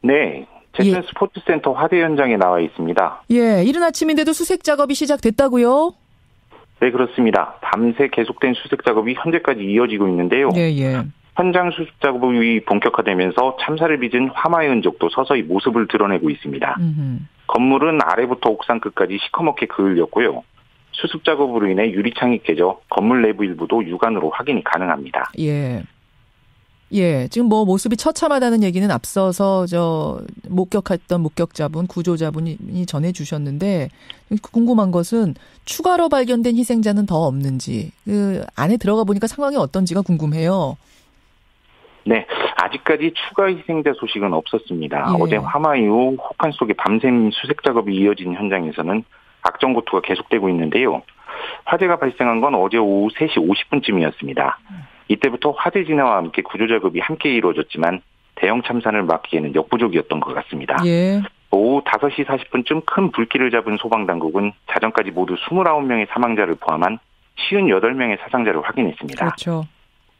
네, 제천 스포츠센터 화재 현장에 나와 있습니다. 이른 아침인데도 수색 작업이 시작됐다고요? 네, 그렇습니다. 밤새 계속된 수색 작업이 현재까지 이어지고 있는데요. 현장 수습 작업이 본격화되면서 참사를 빚은 화마의 흔적도 서서히 모습을 드러내고 있습니다. 건물은 아래부터 옥상 끝까지 시커멓게 그을렸고요. 수습 작업으로 인해 유리창이 깨져 건물 내부 일부도 육안으로 확인이 가능합니다. 지금 모습이 처참하다는 얘기는 앞서서 목격했던 목격자분, 구조자분이 전해주셨는데, 궁금한 것은 추가로 발견된 희생자는 더 없는지, 그 안에 들어가 보니까 상황이 어떤지가 궁금해요. 네, 아직까지 추가 희생자 소식은 없었습니다. 어제 화마 이후 혹한 속에 밤샘 수색 작업이 이어진 현장에서는 악정고투가 계속되고 있는데요. 화재가 발생한 건 어제 오후 3시 50분쯤이었습니다. 이때부터 화재 진화와 함께 구조 작업이 함께 이루어졌지만 대형 참사를 막기에는 역부족이었던 것 같습니다. 오후 5시 40분쯤 큰 불길을 잡은 소방당국은 자정까지 모두 29명의 사망자를 포함한 58명의 사상자를 확인했습니다. 그렇죠.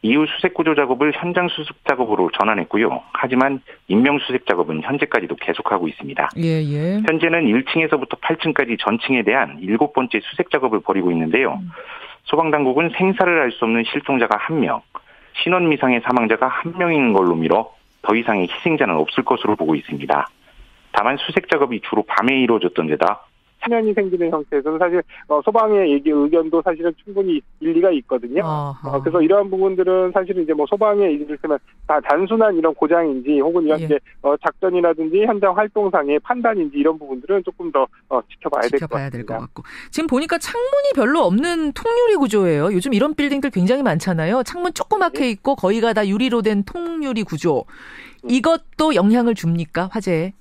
이후 수색 구조 작업을 현장 수습 작업으로 전환했고요. 하지만 인명 수색 작업은 현재까지도 계속하고 있습니다. 현재는 1층에서부터 8층까지 전층에 대한 7번째 수색 작업을 벌이고 있는데요. 소방당국은 생사를 알 수 없는 실종자가 1명, 신원 미상의 사망자가 1명인 걸로 미뤄 더 이상의 희생자는 없을 것으로 보고 있습니다. 다만 수색 작업이 주로 밤에 이루어졌던 데다 사면이 생기는 형태에서는 사실 소방의 의견도 사실은 충분히 일리가 있거든요. 그래서 이러한 부분들은 사실은 이제 소방의 이를테면 다 단순한 이런 고장인지 혹은 이런 이제 작전이라든지 현장 활동상의 판단인지 이런 부분들은 조금 더 지켜봐야 될 것 같고. 지금 보니까 창문이 별로 없는 통유리 구조예요. 요즘 이런 빌딩들 굉장히 많잖아요. 창문 조그맣게 있고 거의가 다 유리로 된 통유리 구조. 이것도 영향을 줍니까, 화재에?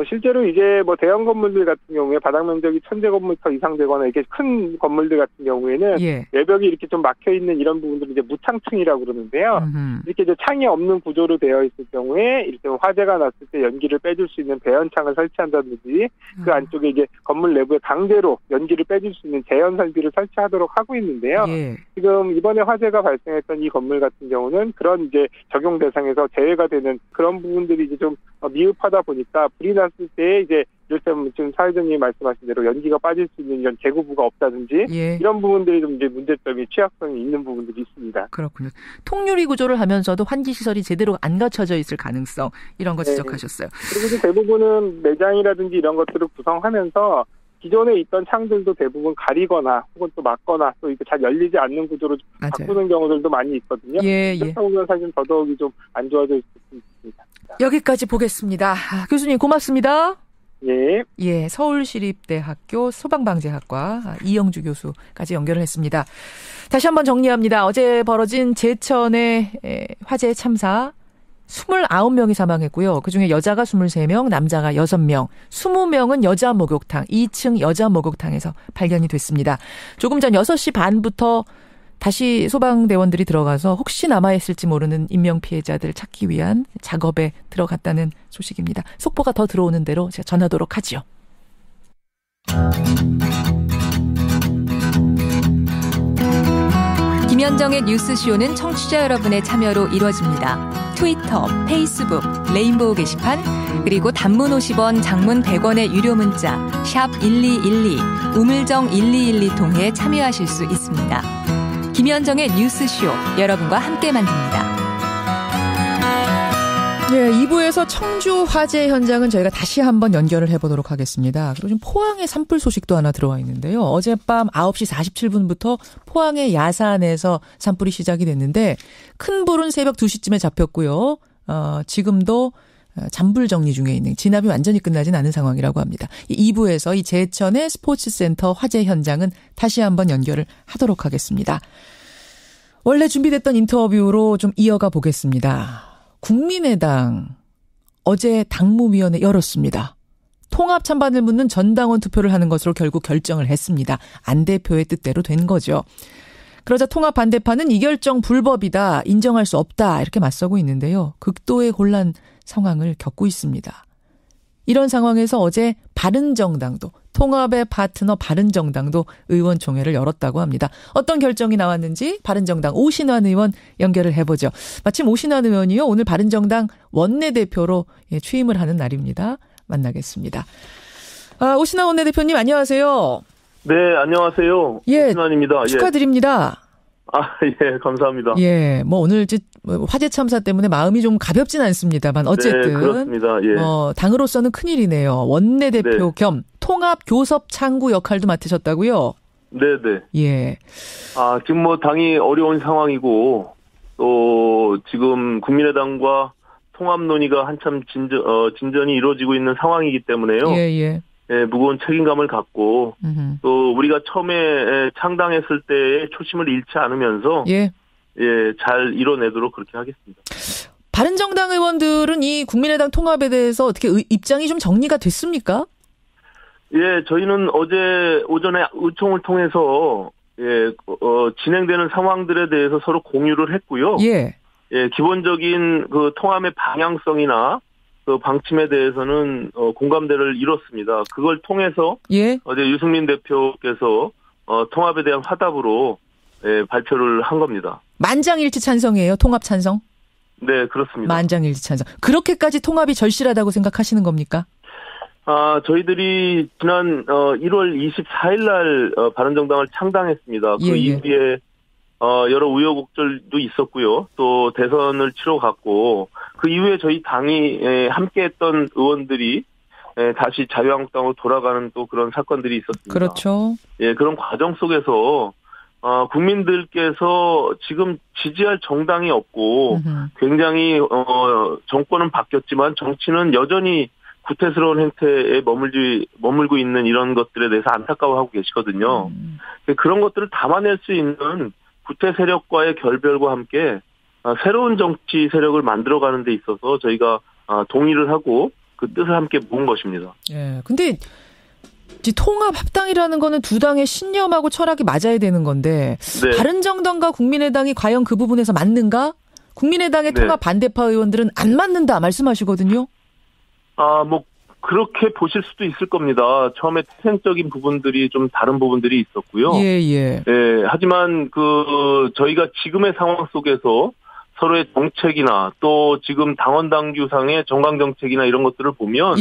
실제로 이제 대형 건물들 같은 경우에 바닥 면적이 1000제곱미터 이상 되거나 이렇게 큰 건물들 같은 경우에는 외벽이 이렇게 좀 막혀 있는 이런 부분들을 이제 무창층이라고 그러는데요. 이렇게 이제 창이 없는 구조로 되어 있을 경우에 이렇게 화재가 났을 때 연기를 빼줄 수 있는 배연창을 설치한다든지 그 안쪽에 이제 건물 내부에 강제로 연기를 빼줄 수 있는 재연 설비를 설치하도록 하고 있는데요. 지금 이번에 화재가 발생했던 이 건물 같은 경우는 그런 이제 적용 대상에서 제외가 되는 그런 부분들이 이제 좀 미흡하다 보니까 불이 났을 때 이제 이를테면 지금 사회자님이 말씀하신 대로 연기가 빠질 수 있는 이런 제구부가 없다든지 이런 부분들이 좀 이제 문제점이 취약성이 있는 부분들이 있습니다. 그렇군요. 통유리 구조를 하면서도 환기 시설이 제대로 안 갖춰져 있을 가능성 이런 거 지적하셨어요. 그리고 이제 대부분은 매장이라든지 이런 것들을 구성하면서 기존에 있던 창들도 대부분 가리거나 혹은 또 막거나 또 이렇게 잘 열리지 않는 구조로 바꾸는 경우들도 많이 있거든요. 그렇다 보면 사실 더더욱이 좀 안 좋아질 수 있습니다. 여기까지 보겠습니다. 교수님 고맙습니다. 예, 서울시립대학교 소방방재학과 이영주 교수까지 연결을 했습니다. 다시 한번 정리합니다. 어제 벌어진 제천의 화재 참사 29명이 사망했고요. 그중에 여자가 23명, 남자가 6명, 20명은 여자 목욕탕, 2층 여자 목욕탕에서 발견이 됐습니다. 조금 전 6시 반부터 다시 소방대원들이 들어가서 혹시 남아있을지 모르는 인명피해자들 찾기 위한 작업에 들어갔다는 소식입니다. 속보가 더 들어오는 대로 제가 전하도록 하죠. 김현정의 뉴스쇼는 청취자 여러분의 참여로 이루어집니다. 트위터, 페이스북, 레인보우 게시판, 그리고 단문 50원, 장문 100원의 유료 문자 샵 1212, 우물정 1212 통해 참여하실 수 있습니다. 김현정의 뉴스쇼, 여러분과 함께 만듭니다. 네, 2부에서 청주 화재 현장은 저희가 다시 한번 연결을 해보도록 하겠습니다. 그리고 지금 포항의 산불 소식도 하나 들어와 있는데요. 어젯밤 9시 47분부터 포항의 야산에서 산불이 시작이 됐는데 큰 불은 새벽 2시쯤에 잡혔고요. 지금도 잔불 정리 중에 있는, 진압이 완전히 끝나진 않은 상황이라고 합니다. 2부에서 이 제천의 스포츠센터 화재 현장은 다시 한번 연결을 하도록 하겠습니다. 원래 준비됐던 인터뷰로 좀 이어가 보겠습니다. 국민의당 어제 당무위원회 열었습니다. 통합 찬반을 묻는 전당원 투표를 하는 것으로 결국 결정을 했습니다. 안 대표의 뜻대로 된 거죠. 그러자 통합 반대파는 이 결정 불법이다, 인정할 수 없다 이렇게 맞서고 있는데요. 극도의 혼란 상황을 겪고 있습니다. 이런 상황에서 어제 바른정당도, 통합의 파트너 바른정당도 의원총회를 열었다고 합니다. 어떤 결정이 나왔는지 바른정당 오신환 의원 연결을 해보죠. 마침 오신환 의원이요, 오늘 바른정당 원내대표로 취임을 하는 날입니다. 만나겠습니다. 오신환 원내대표님 안녕하세요. 네, 안녕하세요. 예, 오신환입니다. 축하드립니다. 예, 감사합니다. 예, 뭐 오늘 화재 참사 때문에 마음이 좀 가볍진 않습니다만 어쨌든. 네, 그렇습니다. 예. 당으로서는 큰일이네요. 원내대표 겸 통합 교섭 창구 역할도 맡으셨다고요? 네네. 예. 지금 뭐 당이 어려운 상황이고, 또 지금 국민의당과 통합 논의가 한참 진전이 이루어지고 있는 상황이기 때문에요. 예. 예, 무거운 책임감을 갖고, 또 우리가 처음에 창당했을 때의 초심을 잃지 않으면서, 잘 이뤄내도록 그렇게 하겠습니다. 바른정당 의원들은 이 국민의당 통합에 대해서 어떻게 입장이 좀 정리가 됐습니까? 예, 저희는 어제 오전에 의총을 통해서 진행되는 상황들에 대해서 서로 공유를 했고요. 예, 기본적인 그 통합의 방향성이나 그 방침에 대해서는 공감대를 이뤘습니다. 그걸 통해서 어제 유승민 대표께서 통합에 대한 화답으로 발표를 한 겁니다. 만장일치 찬성이에요? 통합 찬성? 네, 그렇습니다. 만장일치 찬성. 그렇게까지 통합이 절실하다고 생각하시는 겁니까? 저희들이 지난 1월 24일 날 바른정당을 창당했습니다. 그 이후에 여러 우여곡절도 있었고요. 또 대선을 치러갔고, 그 이후에 저희 당이 함께했던 의원들이 다시 자유한국당으로 돌아가는 또 그런 사건들이 있었습니다. 그렇죠. 예, 그런 과정 속에서 국민들께서 지금 지지할 정당이 없고 굉장히 정권은 바뀌었지만 정치는 여전히 구태스러운 행태에 머물고 있는 이런 것들에 대해서 안타까워하고 계시거든요. 그런 것들을 담아낼 수 있는 구태 세력과의 결별과 함께 새로운 정치 세력을 만들어가는 데 있어서 저희가 동의를 하고 그 뜻을 함께 모은 것입니다. 예, 근데 통합 합당이라는 거는 두 당의 신념하고 철학이 맞아야 되는 건데 바른정당과 국민의당이 과연 그 부분에서 맞는가? 국민의당의 통합 반대파 의원들은 안 맞는다 말씀하시거든요. 뭐 그렇게 보실 수도 있을 겁니다. 처음에 태생적인 부분들이 좀 다른 부분들이 있었고요. 하지만 저희가 지금의 상황 속에서 서로의 정책이나 또 지금 당원 당규상의 정강 정책이나 이런 것들을 보면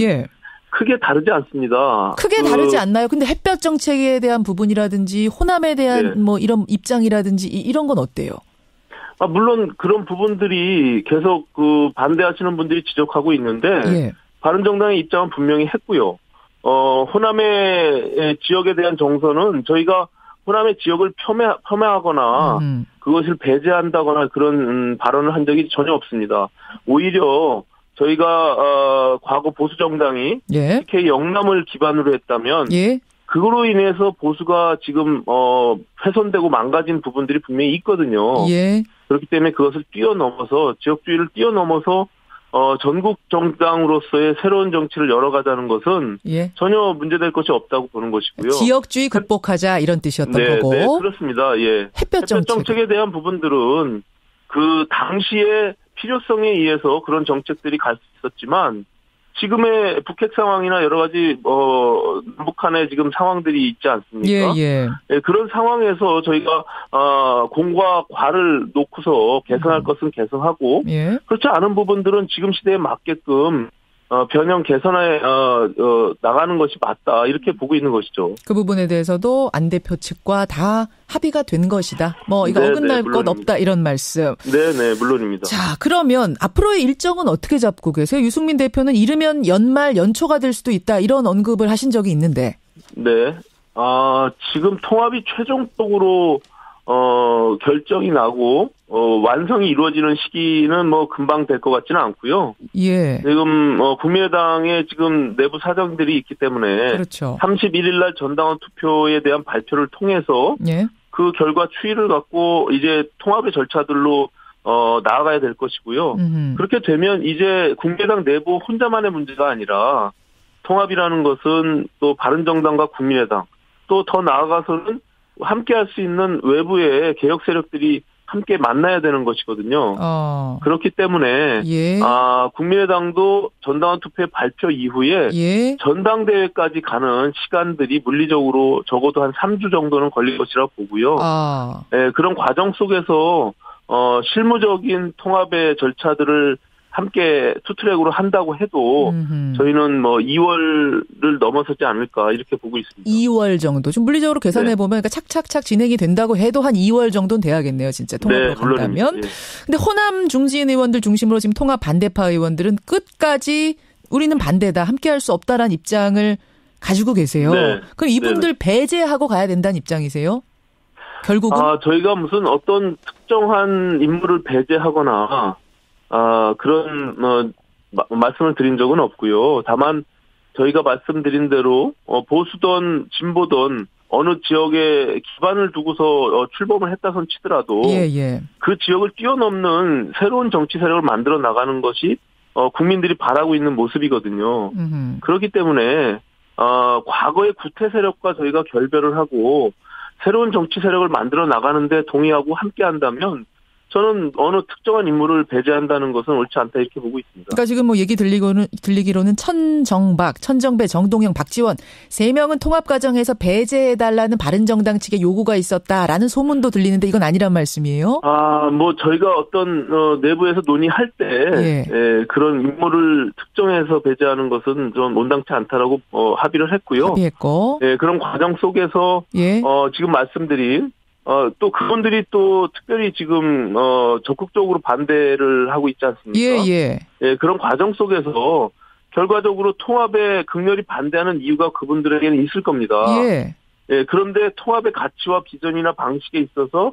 크게 다르지 않습니다. 크게 다르지 않나요? 근데 햇볕 정책에 대한 부분이라든지 호남에 대한 뭐 이런 입장이라든지 이런 건 어때요? 물론 그런 부분들이 계속 반대하시는 분들이 지적하고 있는데 바른정당의 입장은 분명히 했고요. 호남의 지역에 대한 정서는 저희가 호남의 지역을 폄하하거나 그것을 배제한다거나 그런 발언을 한 적이 전혀 없습니다. 오히려 저희가 과거 보수 정당이 TK 영남을 기반으로 했다면 그거로 인해서 보수가 지금 훼손되고 망가진 부분들이 분명히 있거든요. 그렇기 때문에 그것을 뛰어넘어서 지역주의를 뛰어넘어서 전국 정당으로서의 새로운 정치를 열어가자는 것은 전혀 문제될 것이 없다고 보는 것이고요. 지역주의 극복하자 이런 뜻이었던 거고. 네, 그렇습니다. 햇볕 정책에 대한 부분들은 그 당시의 필요성에 의해서 그런 정책들이 갈 수 있었지만 지금의 북핵 상황이나 여러 가지 북한의 지금 상황들이 있지 않습니까? 그런 상황에서 저희가 공과 과를 놓고서 개선할 것은 개선하고 그렇지 않은 부분들은 지금 시대에 맞게끔 변형 개선해 나가는 것이 맞다 이렇게 보고 있는 것이죠. 그 부분에 대해서도 안 대표 측과 다 합의가 된 것이다. 이거 어긋날 것 없다 이런 말씀. 네네 물론입니다. 자 그러면 앞으로의 일정은 어떻게 잡고 계세요? 유승민 대표는 이르면 연말 연초가 될 수도 있다 이런 언급을 하신 적이 있는데. 네. 지금 통합이 최종적으로 결정이 나고 완성이 이루어지는 시기는 금방 될 것 같지는 않고요. 지금 국민의당의 지금 내부 사정들이 있기 때문에 31일 날 전당원 투표에 대한 발표를 통해서 그 결과 추이를 갖고 이제 통합의 절차들로 나아가야 될 것이고요. 그렇게 되면 이제 국민의당 내부 혼자만의 문제가 아니라 통합이라는 것은 또 바른정당과 국민의당 또 더 나아가서는 함께 할 수 있는 외부의 개혁 세력들이 함께 만나야 되는 것이거든요. 그렇기 때문에 국민의당도 전당원 투표 발표 이후에 전당대회까지 가는 시간들이 물리적으로 적어도 한 3주 정도는 걸릴 것이라고 보고요. 그런 과정 속에서 실무적인 통합의 절차들을 함께 투트랙으로 한다고 해도 저희는 2월을 넘어서지 않을까 이렇게 보고 있습니다. 2월 정도. 좀 물리적으로 계산해 보면 그러니까 착착착 진행이 된다고 해도 한 2월 정도는 돼야겠네요. 진짜 통합으로 간다면. 근데 호남 중진 의원들 중심으로 지금 통합 반대파 의원들은 끝까지 우리는 반대다. 함께 할 수 없다라는 입장을 가지고 계세요. 그럼 이분들 배제하고 가야 된다는 입장이세요? 결국은? 저희가 무슨 어떤 특정한 인물을 배제하거나 그런 말씀을 드린 적은 없고요. 다만 저희가 말씀드린 대로 보수든 진보든 어느 지역에 기반을 두고서 출범을 했다선 치더라도 그 지역을 뛰어넘는 새로운 정치 세력을 만들어 나가는 것이 국민들이 바라고 있는 모습이거든요. 그렇기 때문에 과거의 구태 세력과 저희가 결별을 하고 새로운 정치 세력을 만들어 나가는데 동의하고 함께한다면 저는 어느 특정한 인물을 배제한다는 것은 옳지 않다 이렇게 보고 있습니다. 그러니까 지금 얘기 들리기로는 천정박, 천정배, 정동영, 박지원 3명은 통합 과정에서 배제해달라는 바른정당 측의 요구가 있었다라는 소문도 들리는데 이건 아니란 말씀이에요? 저희가 어떤 내부에서 논의할 때 그런 인물을 특정해서 배제하는 것은 좀 온당치 않다라고 합의를 했고요. 합의했고. 그런 과정 속에서 지금 말씀드린 또 그분들이 또 특별히 지금 적극적으로 반대를 하고 있지 않습니까? 그런 과정 속에서 결과적으로 통합에 극렬히 반대하는 이유가 그분들에게는 있을 겁니다. 그런데 통합의 가치와 비전이나 방식에 있어서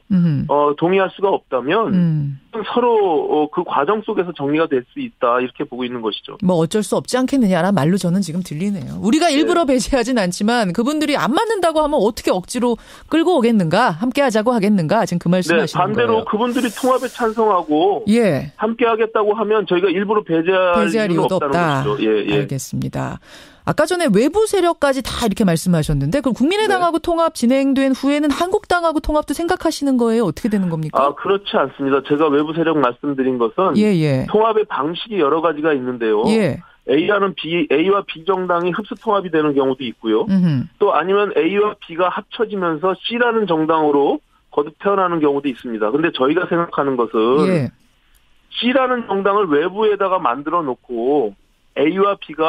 동의할 수가 없다면 서로 그 과정 속에서 정리가 될 수 있다 이렇게 보고 있는 것이죠. 어쩔 수 없지 않겠느냐라는 말로 저는 지금 들리네요. 우리가 일부러 배제하진 않지만 그분들이 안 맞는다고 하면 어떻게 억지로 끌고 오겠는가? 함께 하자고 하겠는가? 지금 그 말씀하시는 거예요. 반대로 그분들이 통합에 찬성하고 함께 하겠다고 하면 저희가 일부러 배제할 이유도 없다는 것이죠. 알겠습니다. 아까 전에 외부 세력까지 다 이렇게 말씀하셨는데 그럼 국민의당하고 통합 진행된 후에는 한국당하고 통합도 생각하시는 거예요? 어떻게 되는 겁니까? 그렇지 않습니다. 제가 외부 세력 말씀드린 것은 통합의 방식이 여러 가지가 있는데요. A와 B 정당이 흡수 통합이 되는 경우도 있고요. 또 아니면 A와 B가 합쳐지면서 C라는 정당으로 거듭 태어나는 경우도 있습니다. 근데 저희가 생각하는 것은 C라는 정당을 외부에다가 만들어 놓고 A와 B가